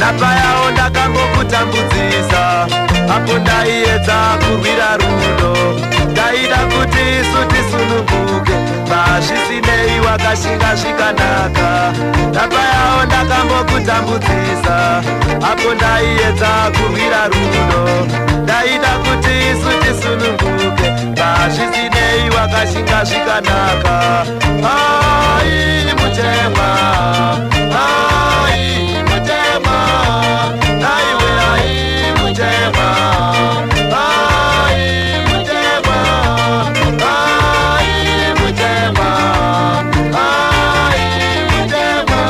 napayawo ndakambokutambudzisa apo ndaiedza kurwira rudo ndaida kuti isu tisununguke mazvisinei wakashinga zvikanaka napayawo ndakambokutambudzisa apo ndaiedza kurwira rudo ndaida kuti isu tisununguke mazvisinei wakashinga zvikanaka ai mutemwa ai mutemwa aiwe ai mutemwa ai mutemwa ai mutemwa ai mutemwa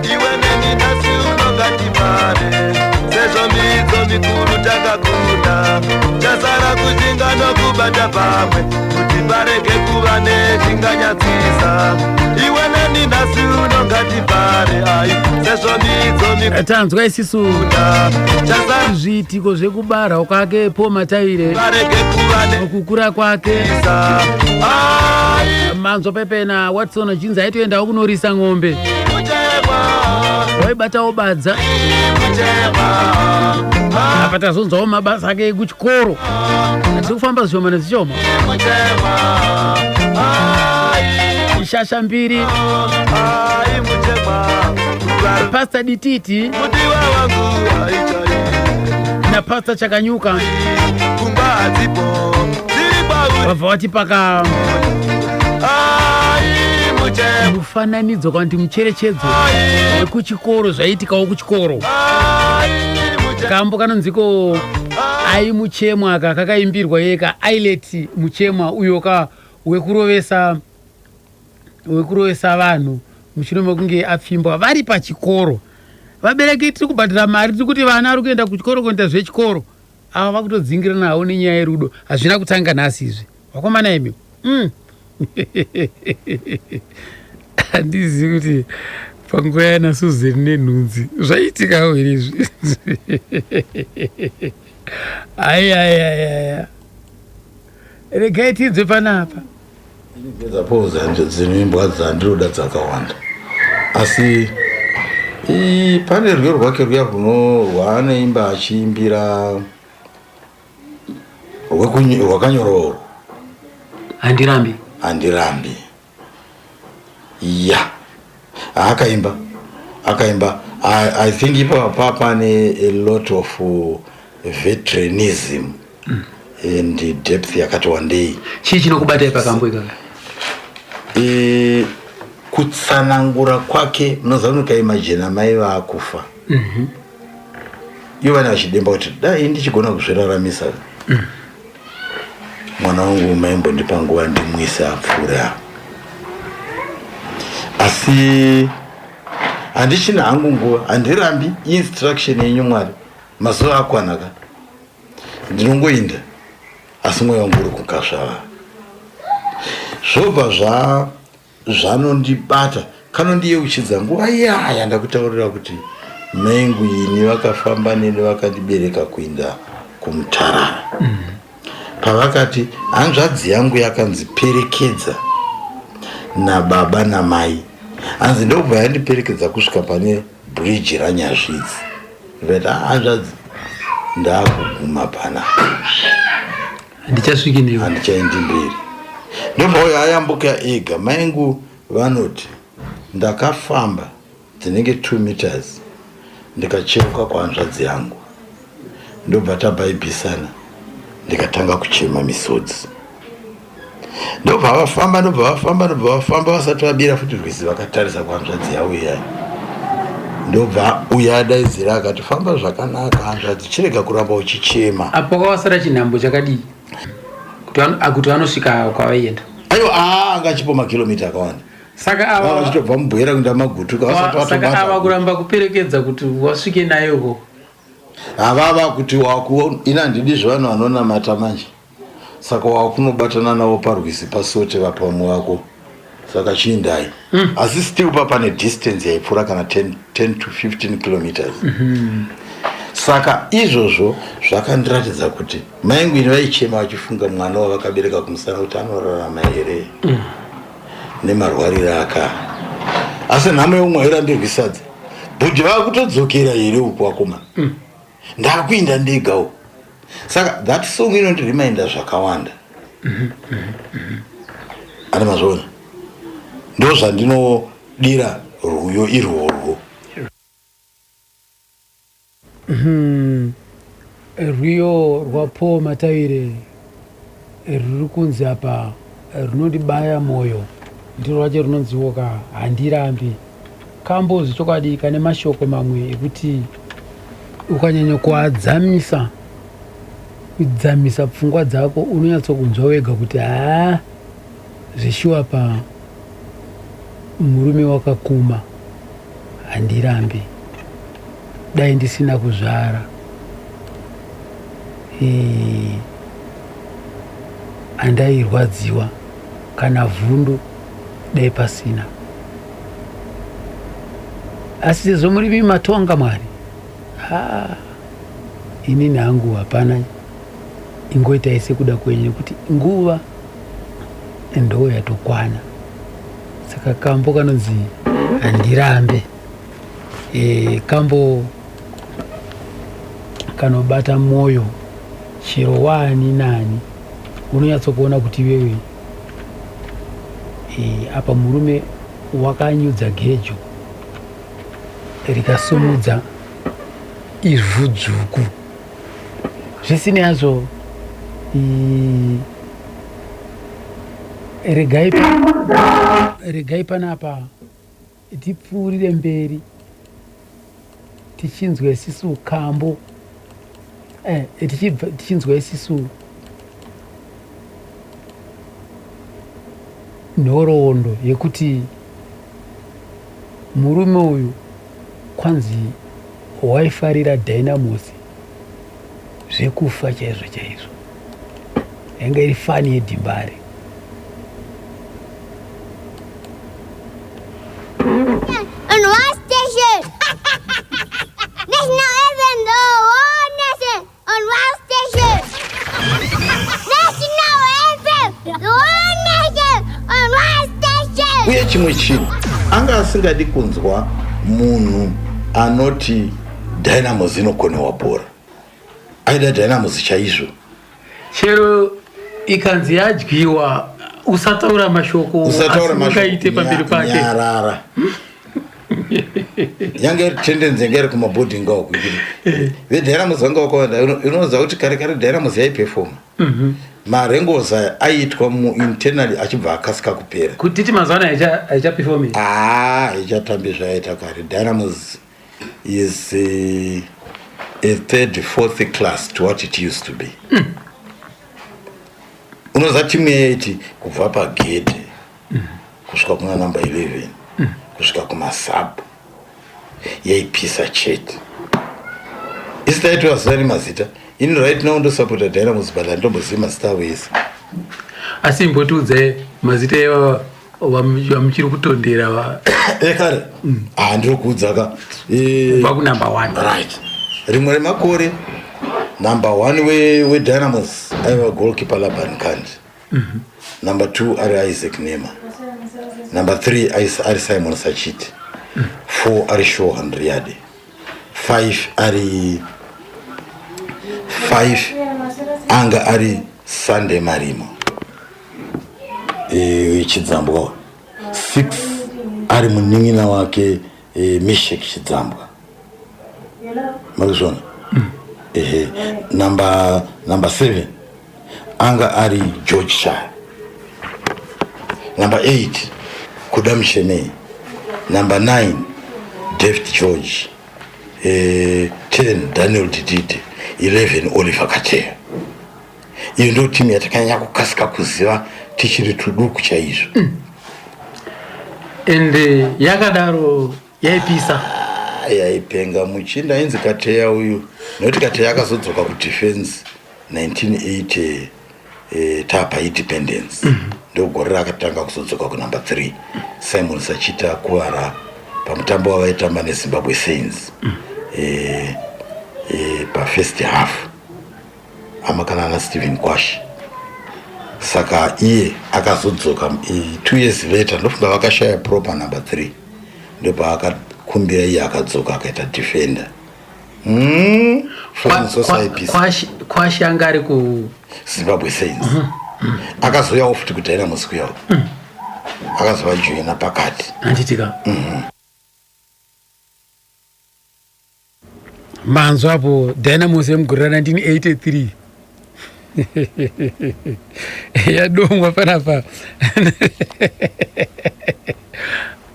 iwe neni nhasi unongatibare sezvo midzo mikuru takakunda chasara kushinga nokubata pamwe kuti parege kuva nezvinganyatsisa iwe neni nhasi unongatibare ai sezvo midzo tanzwa isisu zviitiko zvekubara kwake Paul Mataire kukura kwake manzwa pepena Watson Jinza aitoendawo kunorisa ng'ombe waibatawo badza apa tazonzwawo mabasa ake kuchikoro tiri kufamba zvishoma nezvishoma ishasha mbiri Pastor Dititi na Pastor Chakanyuka wabva watipaka mufananidzo kana kuti mucherechedzo wekuchikoro zvaiitikawo kuchikoro kambo kanonziko ai muchemwa aka kakaimbirwa yeka Ailet muchemwa uyo ka wekurovesa vanhu mushure mekunge apfimbwa vari pachikoro vabereki tiri kubhadhira mari tiri kuti vana vari kuenda kuchikoro kuenda zvechikoro ava vakutodzingira nawo nenyaya yerudo hazvina kutanga nhasi izvi wakomana imi handizivi kuti panguva yana Suzeni nenhunzi zvaiitikawo here izvi aiaiaiaya regai tidzwe panapa dzapoza dzinoimbwa dzandiroda dzakawanda asi pane rwiyo rwake ruya rwaanoimba achiimbira rwakanyorwa handirambi ya akaimba I think ipo pane a lot of veteranism and depth yakati wandei chii chinokubata ipakambo ikaka kutsanangura kwake munoziva kuti kaimajina mai vaakufa ivo vane vachidemba kuti dai ndichigona kuzviraramisa mwana wangu maimbondipa nguva ndimwise apfuure apo asi handichina hangu nguva handirambi instruction yenyu Mwari mazuva akwanaka ndinongoinda asi mwoyo wangu uri kukasvava zvobva zvanondibata kanondiyeuchidza nguva yaya ndakutaurira kuti maingu ini vakafamba neni vakandibereka kuenda kumutarara pavakati hanzvadzi yangu yakanziperekedza nababa namai hanzi ndobva yandiperekedza kusvika pane bridge ranyazvidzi ndikati hanzvadzi ndakuguma pana handichaendi mberi ndobva uyo ayambuka ega maingu vanoti ndakafamba dzinenge 2 meters ndikacheuka kwahanzvadzi yangu ndobva tabhaibhisana ndikatanga kuchema misodzi ndobva vafamba vasati vabira futi rwizi vakatarisa kuhanzvadzi yavo iyai ndobva uya adaidzira akati famba zvakanaka hanzvadzi chirega kuramba uchichema apo kwavasara chinhambo chakadii kuti vanosvika kwavaienda aiwa anga achipo makilomita akawanda saka ava vachitobva mubhuira kuenda magutuka saka ava kuramba kuperekedza kuti wasvike nayoko havava kuti ina ndidi zvevanhu vanonamata manje saka wakunobatana navo parwisi pasote vapamwe wako saka chiindai asi still papane distance yaipfuura kana 10 to 15 kilometers saka izvozvo zvakandiratidza kuti maingu ini vaichema vachifunga mwana wavakabereka kumusana kuti anorarama here nemarwarire aka asi nhamo yeumwe airambirwi sadza bhudhi vakutodzokera here uku wakoma ndakuinda ndegawo saka that song inondireminder zvakawanda ana mazvona ndo zvandinodira rwuyo irworwo rwiyo rwaPaul Mataire ruri kunzi apa runondibaya mwoyo ndiro racho runonziwoka handirambi kambozi chokwadi kane mashoko mamwe ekuti ukanyanya kuadzamisa pfungwa dzako unonyatsokunzwa wega kuti zvishuwa pa murume wakakuma handirambi dai ndisina kuzvara andairwadziwa kana vhundu dai pasina asi sezvo murimi matonga mwari inini hangu hapana ingoitai sekuda kwenyu kuti nguva ndo yatokwana saka kambo kanonzi handirambe kambo kanobata mwoyo chero waani nani unonyatsokuona kuti wewe apa murume wakanyudza gejo rikasumudza ivhu dzvuku zvisine yazvo regai panapa tipfuurire mberi tichinzwa isisu kambo tichinzwa isisu nhoroondo yekuti murume uyu kwanzi waifarira Dynamos zvekufa chaizvo chaizvo yanga iri fani yedhimbare on one station National FM the whole nation on one station National FM the whole nation on one station uye chimwe chinhu anga asingadi kunzwa munhu anoti Dynamos inokonewa bhora aida Dynamos chaizvo chero ikanzi yadyiwa usataura mashoko asingaite pamberi pake nyarara yange iri tendenzi yange iri kumabhodhingi awo kuti veDynamos vanga vakawanda inoudza kuti kare kare Dynamos yaiperforma marengoza aiitwa muinternally achibva akasika kupera kutiti mazana haichaperformi haichatambi zvaaita kare Dynamos is a third fourth class to what it used to be unoza timu yaiti kubva pagedhe kusvika kuna number 11 kusvika kumasabu yaipisa chete isitaitwa mazita ini right now ndosapota Dynamos but handombozivi mazita avo ese asi mbotiudze mazita ivava vamuchiri kutondera kare ndiri kuudza ka kubva kunumber 1 right rimwe remakore number 1 weDynamos aiva goalkeeper Laban Kandi number 2 ari Isaac Nema number 3 ari Simon Sachiti 4 ari Shohan Riyade 5 anga ari Sunday Marimo Chidzambwa 6 ari munin'ina wake Meshek Chidzambwa makuzvona number 7 anga ari George Shah number 8 Kudam Shene number 9 David George 10 Daniel Didide 11 Oliver Katea iyo ndo timu yatakanya kukasika kuziva tichiri tuduku chaizvo ende yakadaro yaipisa yaipenga muchinda inzi Katea uyu noti Katea akazodzoka kudefense 1980 tapa independence ndogore rakatanga kuzodzoka kunumber 3 Simon Sachita kuwara pamutambo wavaitamba neZimbabwe Saints pa first half amakana na Stephen Kwashi saka iye akazodzoka 2 years later ndofunga vakashaya proper number 3 ndopa akakumbira iye akadzoka akaita defender kwashanga ari ku Zimbabwe Saints akazoyawo futi kuti aina musiku yawo akazovajoina pakati anditika manzo apo Dynamos yemugorera 1983 yadomwa panapa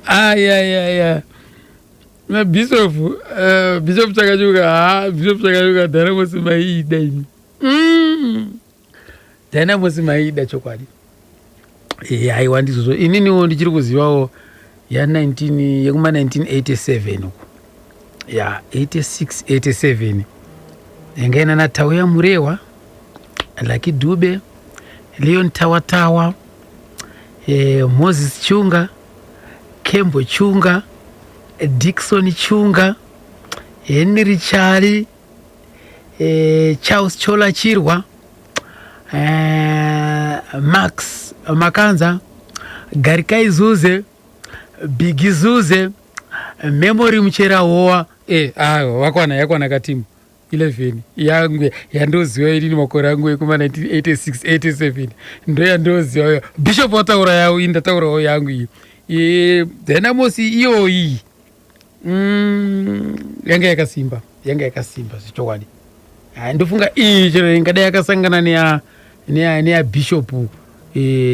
ayayaya Bishop Chakachuka Dynamos maida ini Dynamos maida chokwadi aiwa ndizozo ininiwo ndichiri kuzivawo yekuma 1987 uko ya 86-87 yangaina na Tauya Murewa, Lucky Dube, Leon Tawatawa, Moses Chunga, Kembo Chunga, Dickson Chunga, Henry Chari, Charles Chola Chirwa, Max Makanza, Garikai Zuze, Bigi Zuze, Memory Mchera Hoa, yakwana katimu 11 yangu yandoziwa ili makore yangu kuma 1986-87 ndo yandoziwa Bishop wataura yao inda taura yangu iyo Dynamos iyo iyi yanga yakasimba sichokwadi ndofunga chero ingada yakasangana ne Bishop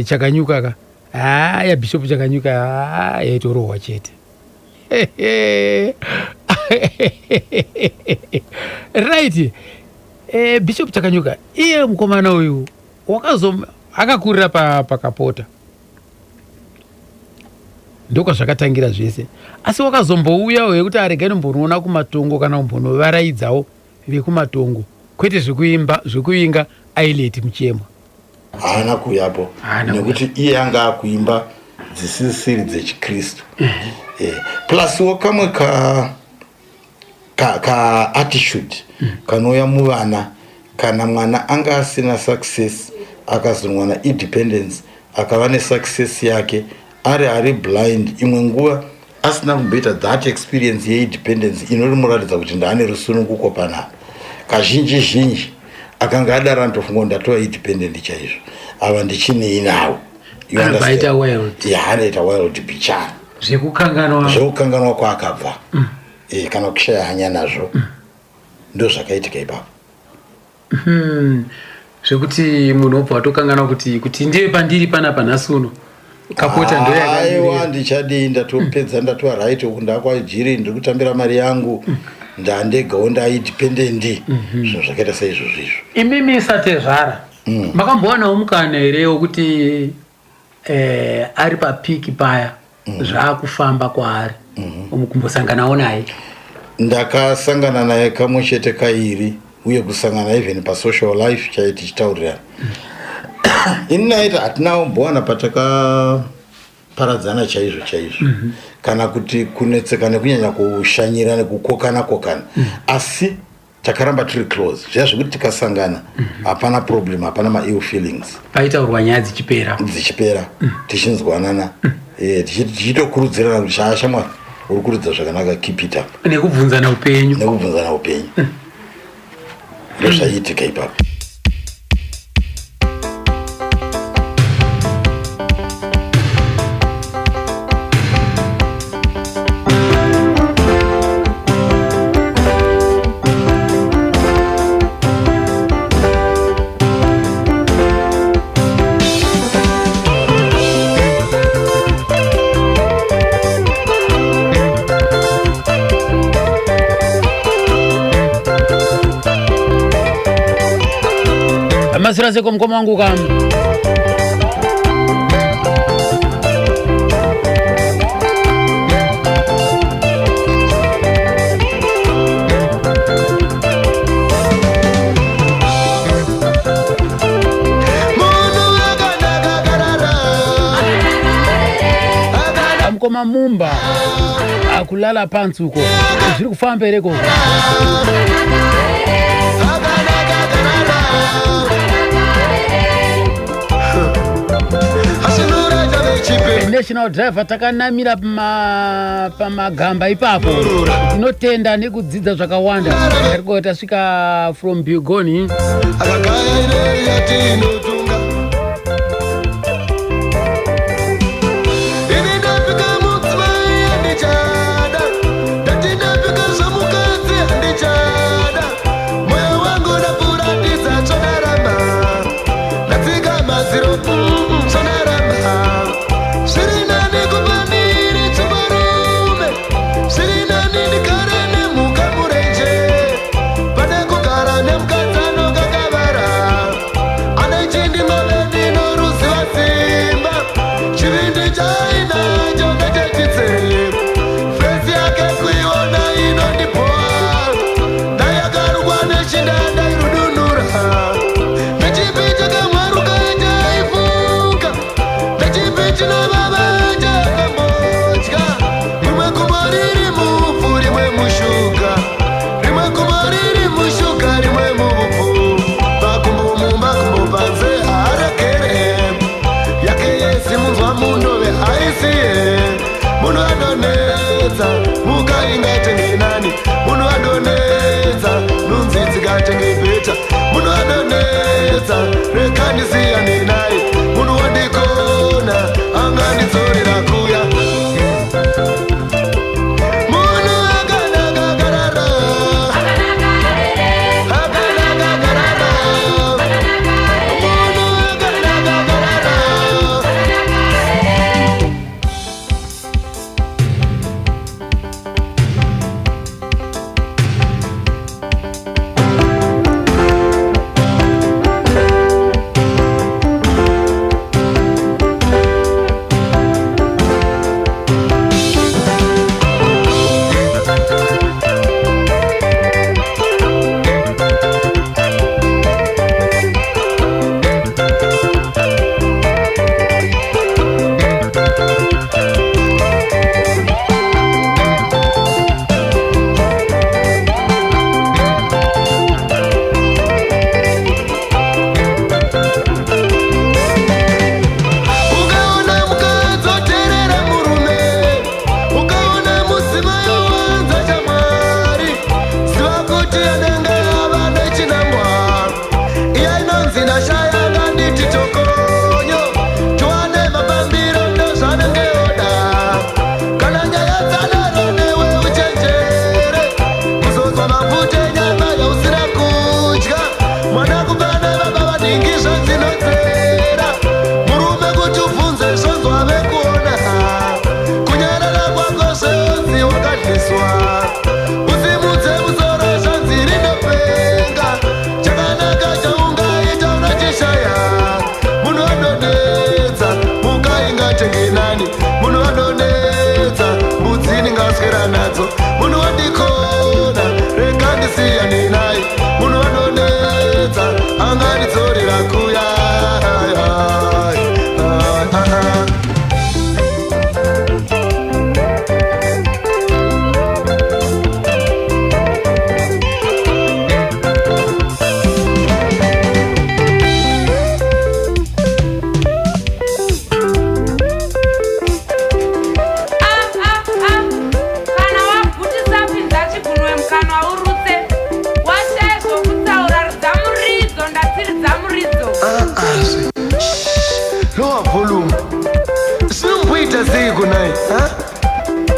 Chakanyuka ka ya Bishop Chakanyuka yaitorowa chete right. Bishop Chakanyuka iye mkomana uyu akakurira pakapota ndoka zvakatangira zvese asi wakazombouya wekuti aregani mbonoona kumatongo kana mbonovaraidzawo vekumatongo kwete zvekuinga aileti muchemwa haana kuyapo nekuti iye anga akuimba dzisisiri dzechikristu plus wakamwe ka attitude kanouya muvana kana mwana anga asina success akazonwana independence akava nesuccess yake ari blind imwe nguva asina kumboita that experience yeindependence inorimuratidza kuti ndaane rusununguko panapa kazhinji akanga adara ndofunga ndatova independent chaizvo ava ndichinei nawo anoita wild bichana zvekukanganwa kwaakabva kana kushaya hanya nazvo ndo zvakaitika ipapo zvekuti munhu obva watokangana kuti ndive pandiri panapa nhasi uno kapota ndoaiwa ndichadii ndatopedza ndatova right uku ndakwajiri ndiri kutambira mari yangu ndandegawo ndaindependent zvinhu zvakaita saizvozvo izvo imimi isatezvara makambowanawo mukana here wokuti ari papiki paya zvaakufamba kwaari kumbosanganawo naye ndakasangana naye kamwe chete kairi uye kusangana even pasocial life chai tichitaurirana ini naiti hatinawo mbowana patakaparadzana chaizvo kana kuti kunetseka nekunyanya kushanyira nekukokana asi takaramba tiri close zviya zvekuti tikasangana hapana problem hapana ma-ill feelings paitaurwa nyaya dzichipera tichinzwanana tichitokurudzirana kuti shamwari uri kuridza zvakanaka keep it up nekubvunzana upenyu ndo zvaiitika ipapo masira seko mkoma wangu kam mkoma mumba akulala pansi uko zviri kufamba here ko national driver takanamira pamagamba ipapo. Tinotenda nekudzidza zvakawanda. Tariko tasvika from Bugoni.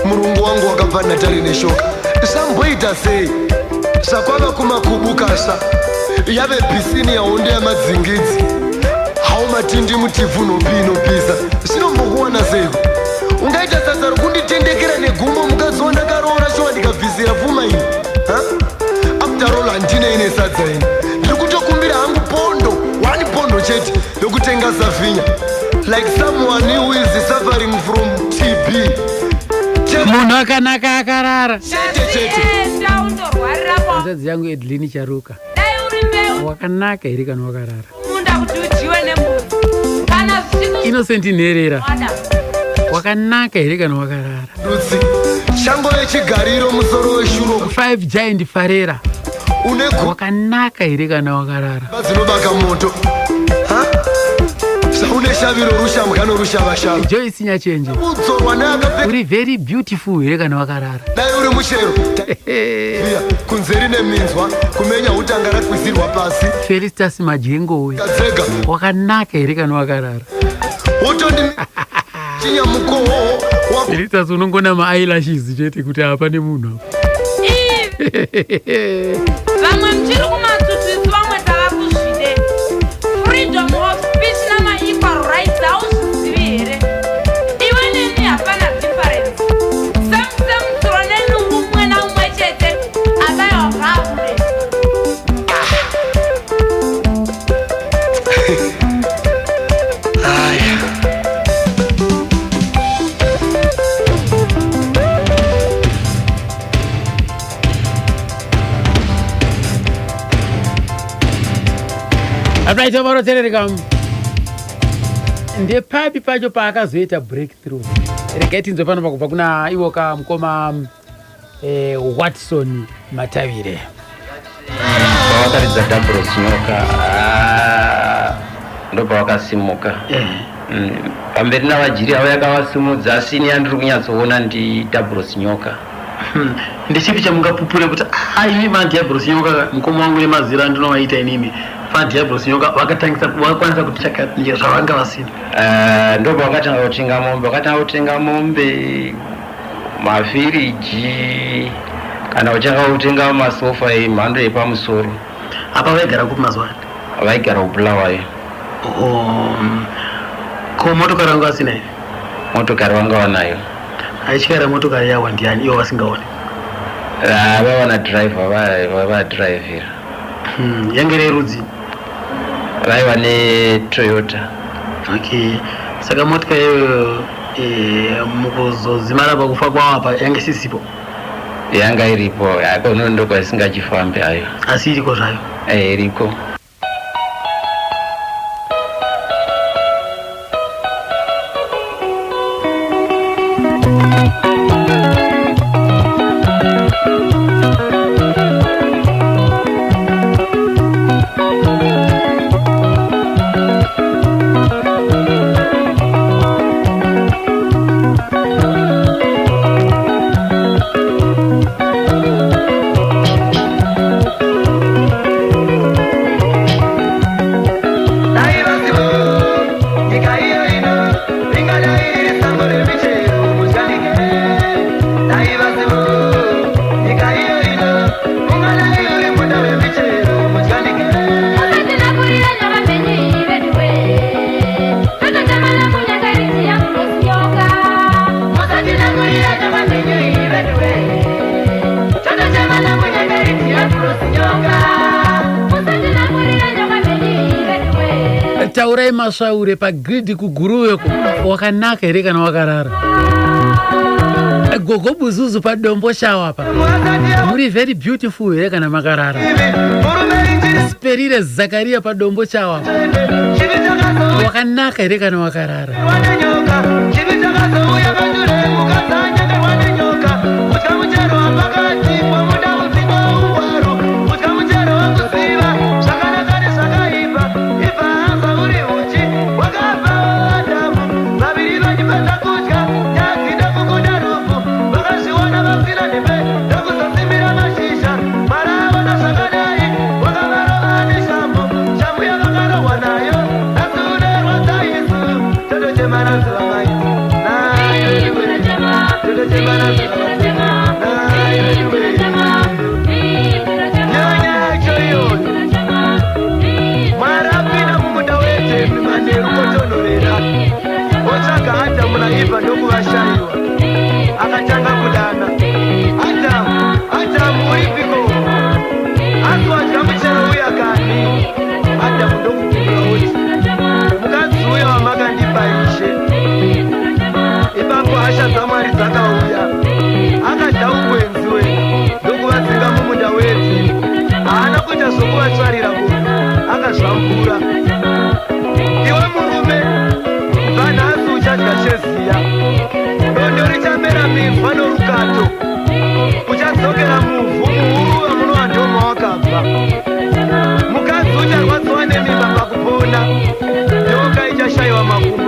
Murungu wangu wakabva Natali neshoka samboita sei sakwava kumakubukasa yave pisini yaonde yamadzingidzi hau matindi mutifu nopisa sinombokuwana seiko ungaita sasa rokunditendekera negumbo mukadzi wandakaroora shuwa ndikabvisira pfuma ini after all handina ine sadza ini ndiri kutokumbira hangu pondo 1 pondo chete yokutenga safinya like someone who is suffering from TB. Munhu akanaka akarara. Chete. Nzadzi yangu Edlini Charuka. Wakanaka here kana wakarara. Munda kuti ujiwe nembudzi. Kana zvichinu Innocent Nherera. Wakanaka here kana wakarara. Dutsi. Shango yechigariro musoro weshuro. 5 Giant Farera. Wakanaka here kana wakarara. Bazinobaka moto. Saune Rushaviro rusha mkano rusha vashavi. Joyce Nyachenje. Udzorwa neakapfeka. Uri very beautiful here kana wakarara. Dai uri muchero. Iya, kunzeri neminzwa, kumenya utanga rakwizirwa pasi. Felicitas Majengo we. Kadzega. Wakanaka here kana wakarara. Utondi chinyamuko. Felicitas unongona ma eyelashes chete kuti apa ne munhu. Vamwe mchiri kumatutu vamwe takakuzvide. Freedom of speech nama equal rights hauzivi here. Iwe nini hapana difference. Same troneni umwe na umwe chete abayo havule. Right over Telegram. Ndiye papi pacho paakazoita breakthrough. Regeti nzopano pakubva kuna iwoka mukoma Watson Matavire. Pawakaridza Dabros Nyoka ndopa wakasimuka. Pamberi navajiri avo yakavasimudza asi niyandiri kunyatsoona ndi Dabros Nyoka. Ndichipi chamungapupure kuti aimi maDiablos Nyoka mukoma wangu nemazira ndinovaita inini. Diablos Nyoka vakatangisa vakwanisa kuti chakati zvavanga vasina. Ndopa wakatanga kutenga mombe, mafiriji kana uchanga kutenga masofa emhando yepamusoro. Apa vaigara kupi mazuva ano? Vaigara kuBulawayo. Ko motokari vanga vasina here? Motokari vanga vanayo. Aityara motokari yawa ndiani ivo vasingaoni? Vawana driver vavadhiraivhira. Yange rerudzi? Vaiva neToyota. Okay. Saka motokari iyoyo mukuzozimara pakufa kwavo apa yange sisipo? Yanga iripo, ndoko isingachifambi hayo. Asi iriko zvayo? Iriko. Taurai masvaure pagridhi kuguruveko wakanaka here kana wakarara. Gogo Buzuzu padombo shawa pa. Muri very beautiful here kana makarara. Sperire Zakaria padombo shawa. Wakanaka here kana wakarara. Mukadzi ucharwadziwa nemimba pakupona nyoka ichashayiwa makumbo.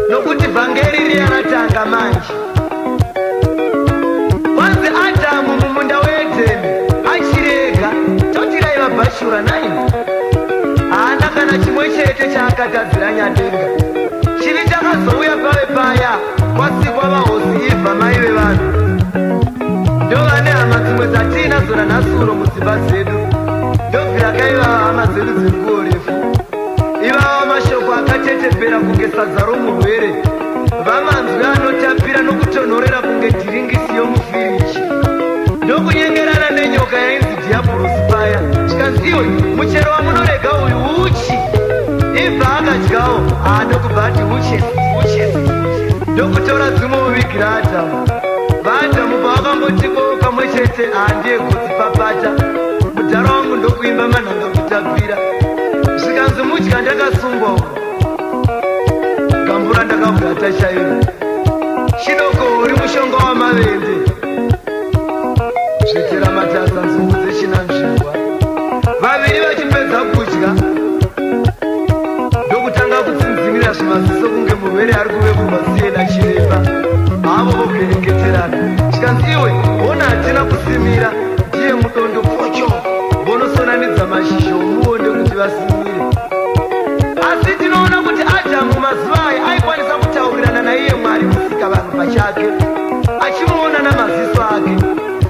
nokuti vhangeri riyanatanga manje. Wanzi Adamu mumunda weEdheni achirega totiraiva Bhashura 9 haana kana chimwe chete chaakatadzira nyadenga. Chivi chakazouya pave paya kwasikwa vahosi Ivha mai vevanhu. Ndovane hama dzimwe dzatinadzo nanhasuro mudzimba dzedu. Ndobvira kaiva hama dzedu dzenguo refu. Ivava mashoko akatetepera kunge sadza romurwere. Vamanzwi anotapira nokutonhorera kunge dhiringisi yomufiriji. Ndokunyengerana nenyoka yainzi dhiabhurosi paya. Chikanzi iwe muchero wamunorega uyu uchi. Ibva akadyawo ndokubva ati uchesi. Ndokutora dzimwe muvigira Adhamu. VaAdhamu pavakambotiko kamwe chete ndiye kudzipapata. Mudhara wangu ndokuimba manhanga kutapira. Zvikanzi mudya ndakasungwa gambura ndakabva tachairo. Chidoko uri mushonga wamavende. Zvetera matasa nzungu dzechinanzvirwa. Vaviri vachipedza kudya ndokutanga kutsinzimira zvimaziso kunge murwere ari kuvekurwa siyena chiremba. Avo vokwenengeterana. Chikanzi iwe ona hatina kusimira ndiye mudondo pocho. Vonosonanidza mashizha omuonde kuti vasimire. Asi tinoona kuti Adhamu mazuva aya aikwanisa kutaurirana naiye Mwari musika vanhu pachake achimuona namaziso ake.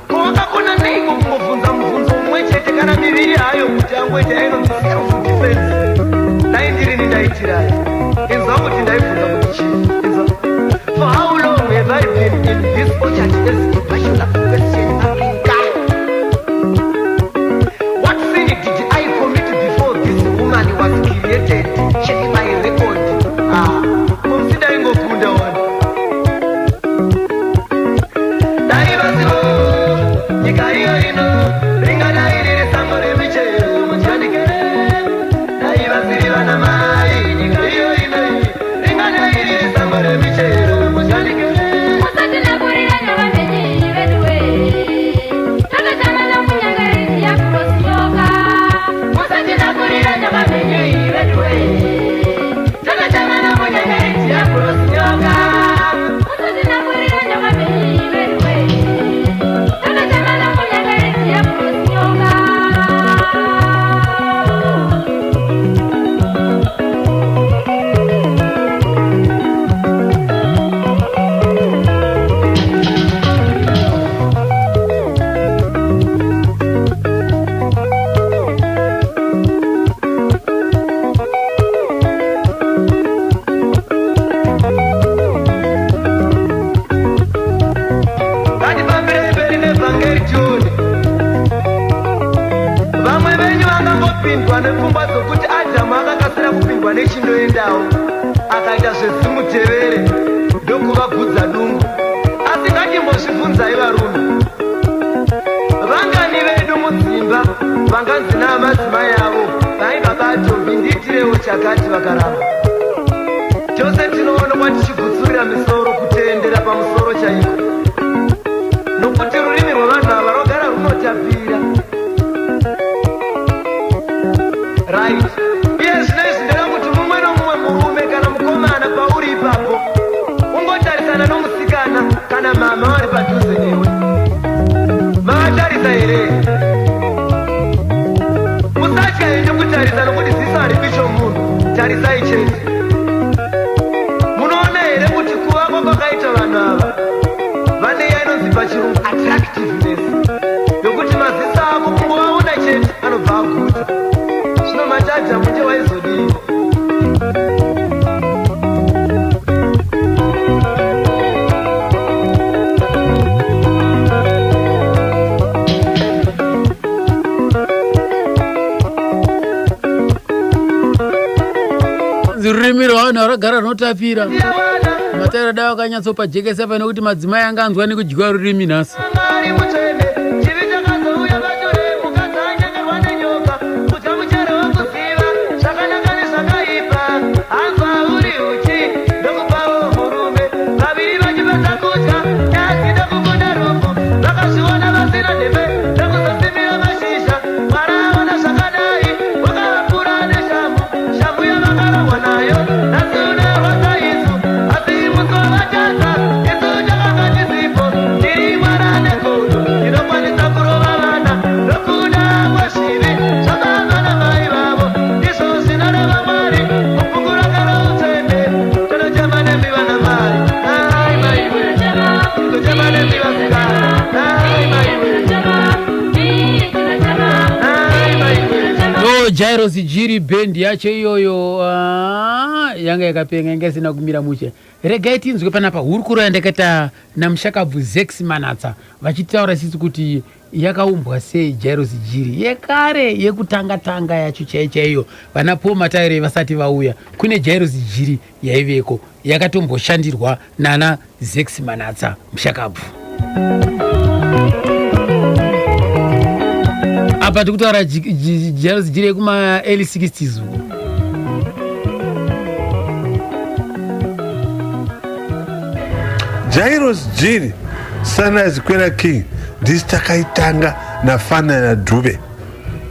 Ko wakakona neiko kungobvunza mubvunzo mumwe chete kana miviri hayo kuti angoita inonzi self defense. Dai ndirini ndaitirai. Inzwa kuti ndaibvunza kuti chii. Inzwa. For how long have I been in this orchard as a passionate question asking God? What sin did I commit before this woman was created? Check my record. Consider ingokunda one. Daivasivo, nyika iyo ino, ringadai sango remichero muchandike. Daivasiri vana mai, nyika iyo ino, ringadai sango remichero muchandike. Musatina kurira nyavamenyi veduwe. Takatana na munyangarisi ya kurosioka. Musatina kurira nyavamenyi veduwe. Takatana na munyangarisi ya kurosioka. Musatina kurira nyavamenyi veduwe. Takatana na munyangarisi ya kurosioka. Ngatibambire mberi nevhangeri tione. Vamwe venyu vakangopindwa nepfungwa dzokuti Adhamu akakasira kupindwa nechindoendawo akaita zvezimutevere ndokuvagudza dungu. Asi ngatimbozvibvunzai varume. Vangani vedu mudzimba vanganzi naamadzimai avo vaibva vatombi ndiitirewo chakati vakaramba. Tose tinoonekwa tichigutsurira misoro kuteendera pamusoro chaiko. Nokuti rurimi rwevanhu ava rogara runotapira. Right. Iye zvinezvi ndera kuti mumwe nomumwe murume kana mukomana pauri ipapo ungotarisana nomusikana kana mama vari padhuze newe. Mavatarisa here? Musatyaende kutarisa nokuti ziso haripi chomunhu. Tarisai chete. Munoona here kuti kuvako kwakaita vanhu ava vane yainonzi pachirungu attractiveness. Nokuti maziso ako kungovaona chete anobva aguta. Zvino mataja munje waizodii? Rurimi rwavanhu ragara runotapira. Matairo dai vakanyatsopajekesa pane kuti madzimai anganzwa nekudyiwa rurimi nhasi. Mwari mutsvene, chivi chakazouya pature mukadzi anyengerwa nenyoka. Kudya muchero wekuziva zvakanaka nezvakaipa. Hanzwa uri uchi ndokupawo murume. Vaviri vachipedza kudya nyasi ndokukunda rufu. Vakazviona vasina nhepe ndokuzosimira mashizha. Mwari aona zvakadai wakavapura neshamhu. Shamhu yavakarahwa nayo nhasi unerwa saisu. Jairos Jiri band yacho iyoyo yanga yakapenga inga isina kumira mushe. Regai tinzwe panapa hurukuro yandakata naMushakabvu Zex Manatsa vachitaura sisi kuti yakaumbwa sei Jairos Jiri yekare yekutanga yacho chaiyo vana Paul Mataire vasati vauya kune Jairos Jiri yaiveko yakatomboshandirwa nana Zex Manatsa Mushakabvu. Apa tikutaura Jairos Jiri kuma early 60s. Jairos Jiri Sunrise Queen King ndisi takaitanga naFana naDube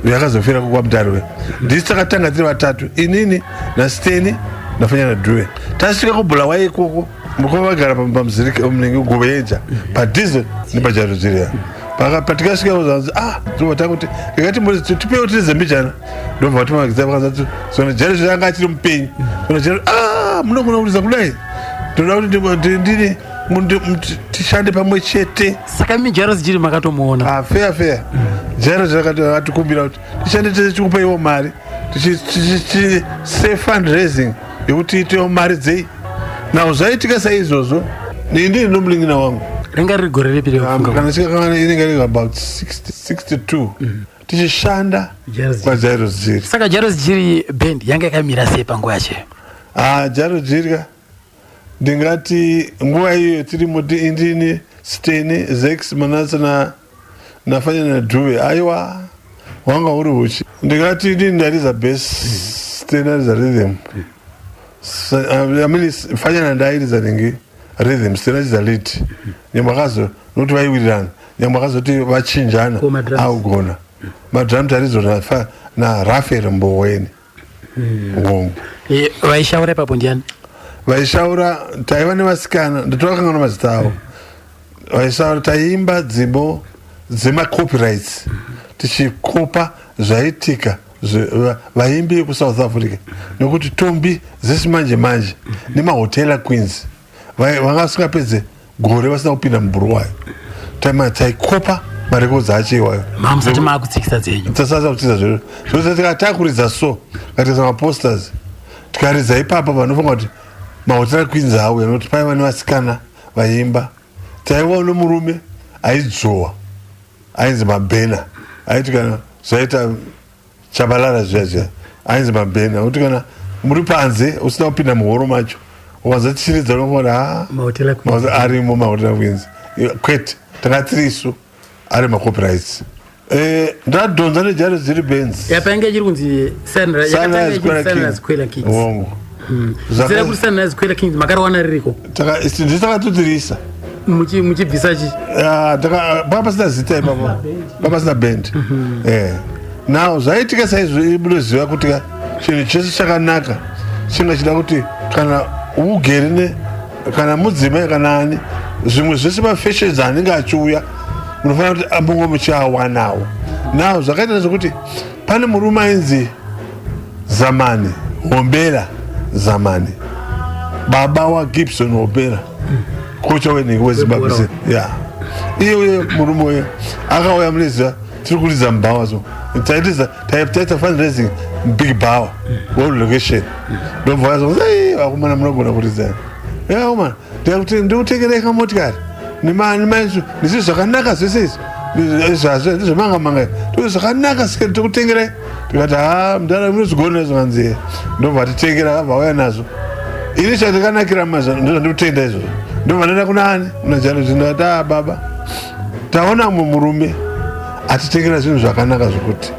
yakazofira kwa Mutaruwe. Ndisi takatanga tiri vatatu, inini naSteni naFanya naDube. Tasvika kuBulawayo ikoko mukavagara pamuziriki omunenge ugoveja padhizo nepaJairos Jiri. Patikasvika kuzanzi ndobata kuti ikati tipewo tiri zembijana ndobva vatimagidza vakazati sona Jairos Jiri anga achiri mupenyu sona Jairos munogona kuridza kudai ndoda kuti ndini tishande pamwe chete. Saka mimi Jairos Jiri makatomuona fair Jairos akatikumbira kuti tishande tese tikupeiwo mari tichi fundraising yekuti itewo mari dzei nawo zvaitika saizvozvo ndini nomulin'ina wangu ringa riri gore ripi kana sikakana inenge riri about 62 tichishanda kwaJairos Jiri. Saka Jairos Jiri band yanga yakamira sei panguva yacho? Jairos Jiri ndingati nguva iyo tiri muti indini Steni Zex Manatsa naFanya naDube aiwa wanga uri uchi ndingati indini ndariza bass Steni ariza rhythm Fanya nandairiza ningi rhythm Steni ariza lead nyamakazo nokuti vaiwirirana nyamakazoti vachinjana augona madrum tarizo naRafael Mboweni ngongo vaishaura ipapo ndiani? Vaishaura taiva nevasikana ndatovakanganwa mazita avo vaishaura taiimba dzimbo dzemacopyrights tichikopa zvaitika vaimbi vekuSouth Africa nekuti tombi zesimanje manje nemahotela queens vanga vasingapedze gore vasina kupinda mubhuruwayo taikopa marekodzi acho iwayo mamusati maakutsikisa dzenyu tasasa kutsikisa zvero zvose tikatakuridza so tikatisa maposters tikaridza ipapa vanofunga kuti mahotela queens auya nokuti paiva nevasikana vaimba taivawo nomurume aidzvowa ainzi Mabhena aiti kana zvaita chabalala zviya ainzi Mabhena nokuti kana muri panze usina kupinda muhoro macho wazatishiridza unofunga arimo mahotela queens kwete takatirisu ari macopyrights. Ndadhonza neJairos Jiri bands yapainge chiri kunzi Sunrise Queen Kings wongo zera kuti Sunrise Queen Kings makarowana ririko ndisi takatotirisa muchibvisa chi papasina zita ipapo papasina band now zvaitika saizvo ibunoziva kuti chinhu chese chakanaka chinga chida kuti kana ugere kana mudzimai kana ani zvimwe zvese mafashions anenge achiuya munofanira kuti ambongo muchiawanawo now zvakaita zvokuti pane murume ainzi Zamani Hombera Zamani baba waGibson Hombera kocha wenhingi weZimbabwe iye murume uyo akauya muneziva tiri kuridza mubhawa so taita fundraising big bhawa world location ndobva vazo vakomana munogona kuridzana man ndikutengerai kamotikari nemaizvo nezvinhu zvakanaka zvese izvi ndezvemanga zvakanaka sika tikutengerai tikati mudhara munozvigona nezvanziye ndobva titengera vauya nazvo ini chandikanakira ndozvandikutenda izvozvo ndobva ndaenda kuna ani kuna Jairos ndati baba taona mumwe murume atitengera zvinhu zvakanaka zvokuti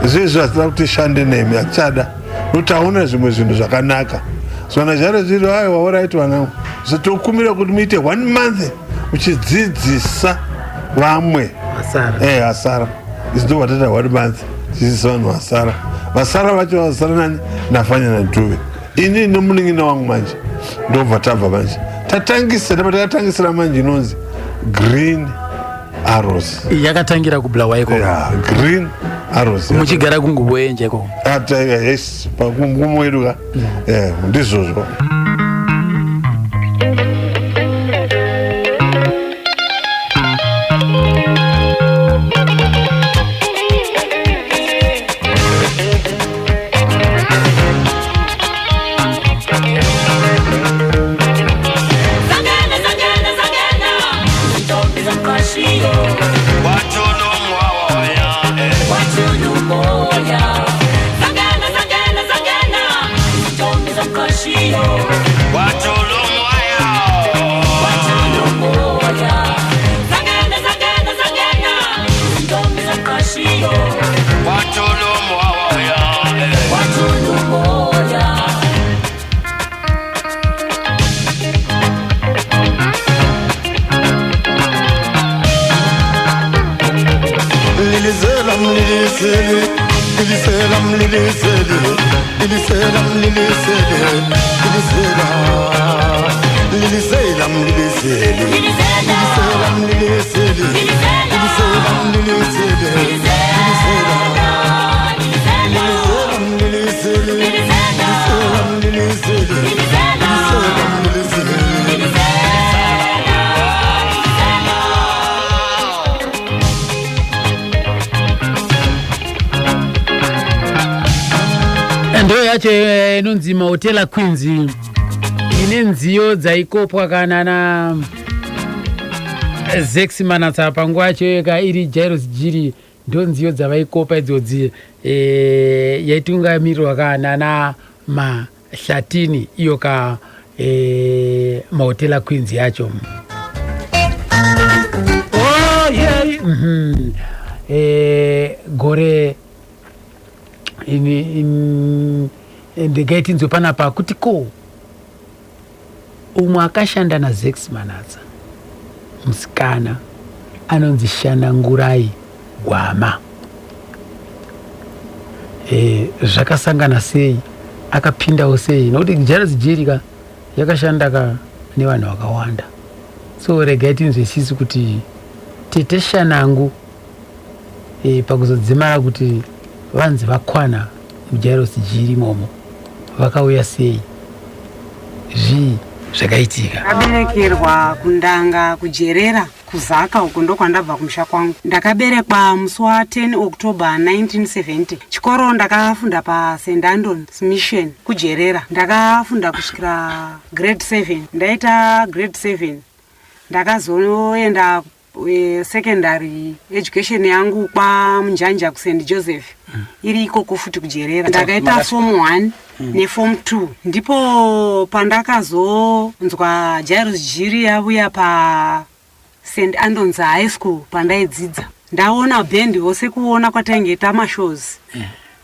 izvezvo hatina kuti shande nemi atichada nokuti taona zvimwe zvinhu zvakanaka sona Jairos Jiri wauraiti vanangu zvatokumira kuti muite 1 month uchidzidzisa vamwe hasara izvi ndo vatata 1 month tichidzisa vanhu vasara vacho vasara nani naFanya naDube ini nomunin'ina wangu manje ndobva tabva manje tatakatangisira manje inonzi Green Arrows yakatangira kuBulawayo Green Arrows muchigara kunguboyenjeko yes pakumwedu ka ndizvozvo. ndo yacho inonzi mahotela Queens ine nziyo dzaikopwa kana na Zex Manatsa panguva yacho yeka iri Jairus Jiri ndo nziyo dzavaikopa idzodzi yaitungamirirwa kana na Mahlatini iyo ka mahotela Queens yacho. Oh yeah. Gore ndegaitinzwe panapa kuti ko umwe akashanda na Zex Manatsa musikana anonzi Shanangurai Gwama. Zvakasangana sei, akapindawo sei, nokuti Jairus Jiri yakashanda nevanhu vakawanda. So regaitinzwe sisi kuti tete Shanangu pakuzodzimara kuti vanzi vakwana muJairus Jiri momo vakauya sei, zvakaitika. Ndaberekerwa kundanga kujerera kuzaka uko ndo kwandabva kumusha kwangu. Ndakaberekwa musi wa10 October 1970. Chikoro ndakafunda pa St Andrews Mission kujerera. Ndakafunda kusvikira grade 7. Ndaita grade 7 ndakazoenda secondary education yangu kwa Munjanja ku St Joseph iri ikoko futi kujerera. Ndakaita form 1 ne form 2 ndipo pandakazonzwa Jairus Jiri yabuya pa St Andrews High School pandaidzidza. Ndaona band vose kuona kwataingeta mashows.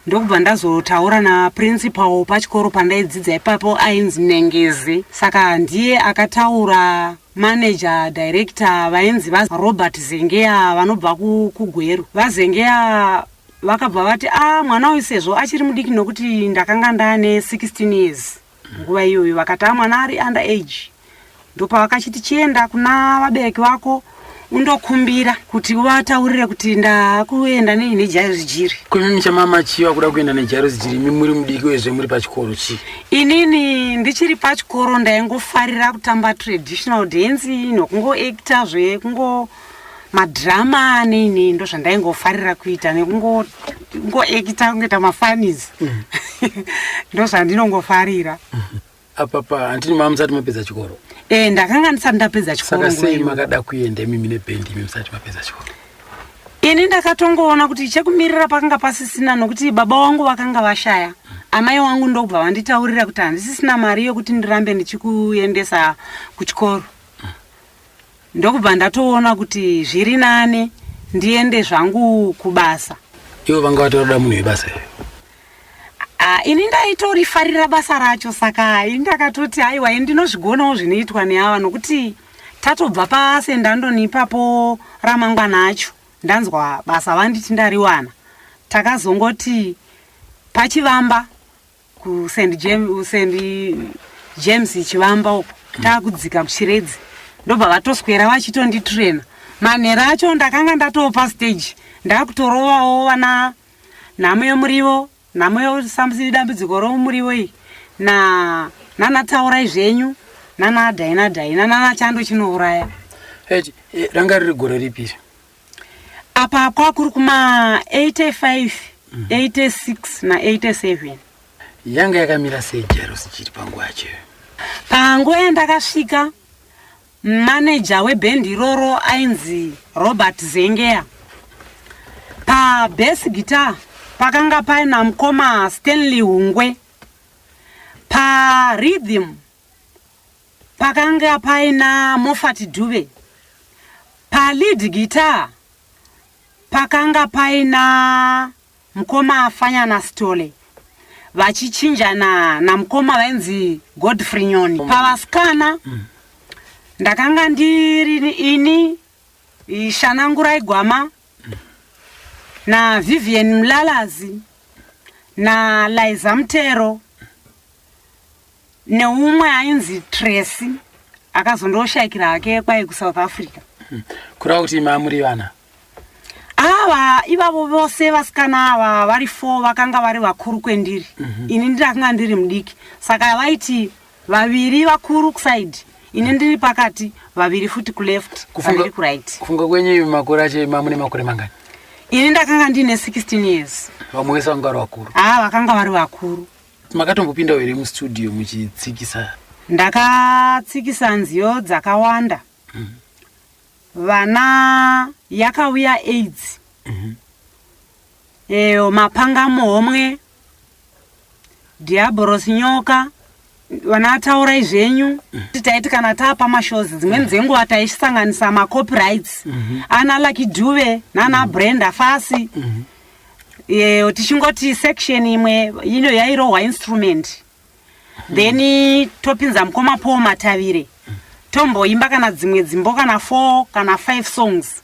Ndokubva ndazotaura na principal pachikoro pandaidzidza ipapo ainzi Nengezi. Saka ndiye akataura manager director vainzi Robert Zengeya vanobva kuGweru. Vazengeya vakabva vati mwana uyu sezvo achiri mudiki nokuti ndakanga ndane 16 years nguva iyoyo, vakati mwana ari under age. Ndopa vakachiti chienda kuna vabereki vako undokumbira kuti uvataurire kuti ndakuenda neJairus Jiri. Kunini chamama chiwa kuda kuenda neJairus Jiri muri mudiki wezve muri pachikoro chi? Inini ndichiri pachikoro ndaingofarira kutamba traditional dance nokungoacta zvekungo madrama neini ndo zvandaingofarira kuita nekungoacta kungoita mafanizi. Ndo zvandinongofarira. Apapa handini mamusati mapedza chikoro? Ndakanga ndisati ndapedza chikoro. Saka sei makada kuenda mimi nebendi musati mapedza chikoro? Ini ndakatongoona kuti chekumirira pakanga pasisina nokuti baba wangu vakanga vashaya. Amai wangu ndobva vanditaurira kuti handisisina mari yokuti ndirambe ndichikuendesa kuchikoro. Ndokubva ndatoona kuti zviri nane ndiende zvangu kubasa. Ivo vanga vatoda munhu webasa here? Ini ndaitorifarira basa racho, saka ini ndakatoti haiwa ndinozvigonawo zvinoitwa neava nokuti tatobva pasendandoni ipapo ramangwana acho ndanzwa basa vanditi ndariwana. Takazongoti pachivamba ku St James Chivamba uko takudzika kuchiredzi ndobva vatoswera vachitonditraina. Manhero acho ndakanga ndatopa stage ndakutorovawo vana nhamo yomurivo, nhamo yosambusi dambudziko romurivo iyi nanataurai zvenyu nanadaina nanachando chinouraya. Ranga riri gore ripiri? Apa kwakuri kuma 85, 86 na 87. Yanga yakamira sei Jairus Jiri panguva yacho? Panguva yandakasvika manager webhendi iroro ainzi Robert Zengeya. Pa bass guitar pakanga paina mukoma Stanley Hungwe. Pa rhythm pakanga paina Moffat Dube. Pa lead guitar pakanga paina mukoma Fanyana Stole. Vachichinjana na mukoma vainzi Godfrey Nyoni. Pa vasikana ndakanga ndiri ini Shanangurai Gwama naVivian Mlalazi naLiza Mtero neumwe ainzi Tracy akazondoshayikira hake kwai kuSouth Africa. Kurava kuti mamuri vana ava ivavo vose vasikana ava vari 4 vakanga vari vakuru kwendiri. Ini ndakanga ndiri mudiki, saka vaiti 2 vakuru kusaidi, ini ndiri pakati, 2 futi kuleft, 2 kuright. Kufunga kwenyu makore acho mamune makore mangani? Ini ndakanga ndine 16 years. Vamwe vese vanga vari vakuru? Vakanga vari vakuru. Makatombopinda here mustudio muchitsikisa? Ndakatsikisa nziyo dzakawanda. Vana yakauya AIDS. Mapanga muhomwe, Diabolos nyoka, vana taura izvenyu. Titaiti kana tapa mashozi dzimweni dzenguva taisanganisa macopyrights. Ana Lucky Dube nana Brenda Fasi. Tichingoti section imwe ino yairohwa instrument. Then topinza mukoma Paul Matavire. Tomboimba kana dzimwe dzimbo kana 4 kana 5 songs.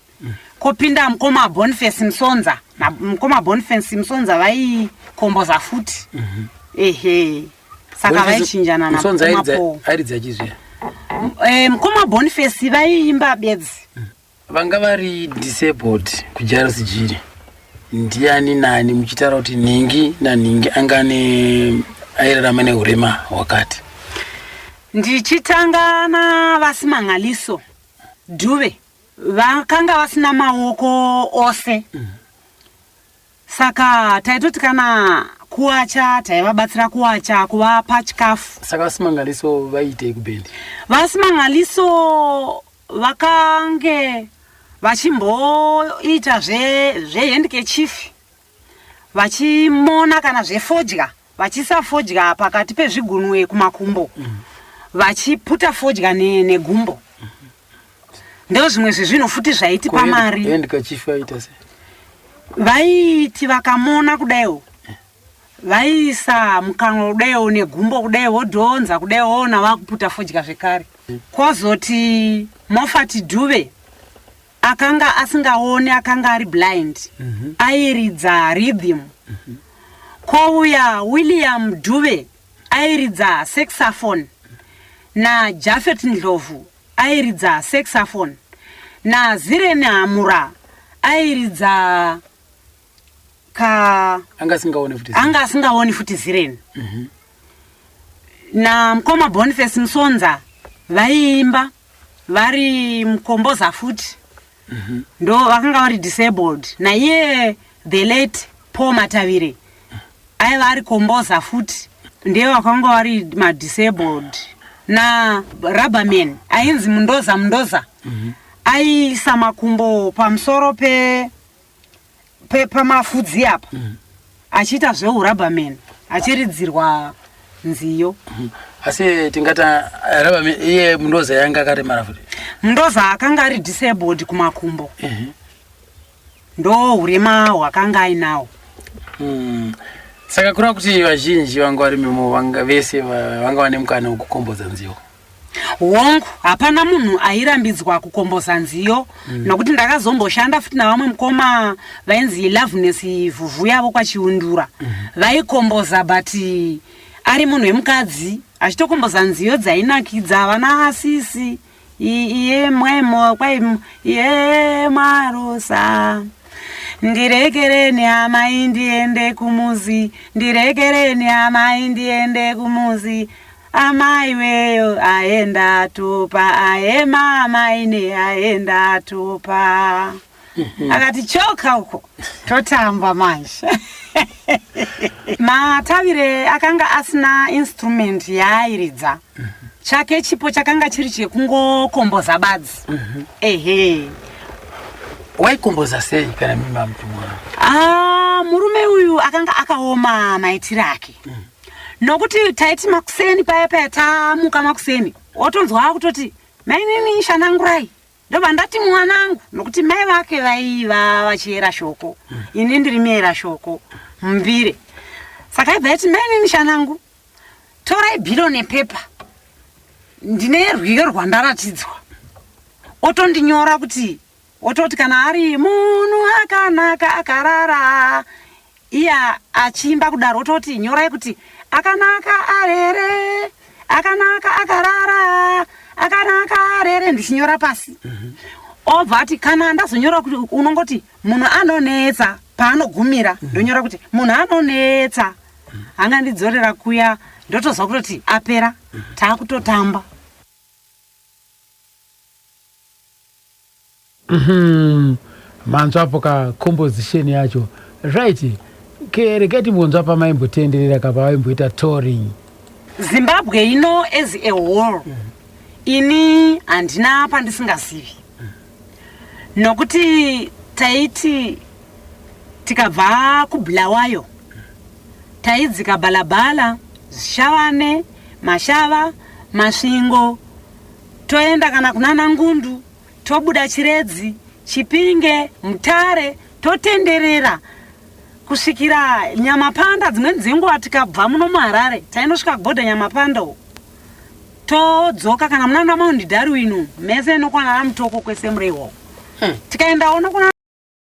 Kopinda mukoma Boniface Msonza. Na mukoma Boniface Msonza vaikomboza futi. Saka vaichinjana na mukoma Paul. Aridza chizve. Mukoma Boniface vaiimba bedzi. Vanga vari disabled kuJairus Jiri. Ndiani nani muchitaura kuti Ningi naNingi angane airarama neurema wakati? Ndichitanga naVasimangaliso Dube vakanga vasina maoko ose. Saka taitoti kana kuwacha taivabatsira kuwacha kuvapa chikafu. Saka Vasimangaliso vaitei kubendi? Vasimangaliso vakange vachimboita zvehandkerchief vachimona kana zvefodya vachisafodya pakati pezvigunwe kumakumbo vachiputa fodya negumbo. Ndeo zvimwe zvezvino futi zvaiti pamari. Handkerchief vaita sei? Vaiti vakamona kudaiwo vaisa mukanwa kudaiwo negumbo kudaiwo vodhonza kudaiwo ona vakuputa fodya zvekare. Kwozoti Moffat Dube akanga asingaoni, akanga ari blind. Airidza rhythm. Kwauya William Dube airidza saxophone. Na Jafet Ndlovu airidza saxophone. Na Zirene Hamura airidza anga asingaoni futi Zirene. Na mukoma Boniface Msonza vaiimba vari mukomboza futi. Ndo vakanga vari disabled. Na iye the late Paul Matavire aiva ari komboza futi, ndiye vakanga vari madisabled. Na Rubberman ainzi Mundoza aisa makumbo pamusoro pamafudzi apa achiita zveurubberman achiridzirwa nziyo. Asi tingata Rubberman iye Mundoza yanga akaremara futi? Mundoza akanga ari disabled kumakumbo. Ndo urema hwakanga ainawo. Saka kurava kuti vazhinji vanga vari mimo vanga vese vanga vane mukana wekukombodza nziyo? Wongu hapana munhu airambidzwa kukomboza nziyo. Nokuti ndakazomboshanda futi navamwe mukoma vainzi Loveness Vuvhu yavo kwaChiundura. Vaikomboza but ari munhu wemukadzi achitokomboza nziyo dzainakidza vana Asisi iye mwemo kwai iye Marosa. Ndirekereni amai ndiende kumuzi, ndirekereni amai ndiende kumuzi. Amai weyo aenda topa, aye mama ine aenda topa. Akati choka uko totamba manje. Matavire akanga asina instrument yairidza. Chake chipo chakanga chiri chekungokomboza badzi. Waikomboza sei kana mima mtu mwana? Murume uyu akanga akaoma maitiro ake. Nokuti taiti makuseni paya tamuka makuseni. Otonzwa kutoti mai nini shanangurai. Ndoba ndati mwanangu. Nokuti mai vake vaiva vachiera shoko. Ini ndiri miera shoko Mbire. Saka ibati mai nini shanangu. Torai bhilo nepepa. Ndine rwiyo rwandaratidzwa. Otondinyora kuti ototi kana ari munhu akanaka akarara iya achimba kudaro ototi nyorai kuti akanaka arere akanaka akarara akanaka arere ndichinyora pasi obva ati kana ndazonyora kuti unongoti munhu anonetsa paanogumira ndonyora kuti munhu anonetsa hanga ndidzorera kuya ndotozwa kutoti apera taakutotamba. Manzwa apo ka composition yacho right kereketi munzwa pa maimbotenderera kapa waimboita touring Zimbabwe ino as a whole ini handina pandisingazivi nokuti taiti tikabva kuBulawayo taidzika Balabala Shavane Mashava Masvingo toenda kana kunana Ngundu tobuda Chiredzi Chipinge Mutare totenderera kusvikira Nyamapanda dzimweni dzenguva tikabva muno muHarare tainosvika kugodha Nyamapanda todzoka kana munana Maundi Darwin mese nokwana Mutoko kwese murewo tikaenda ono kuna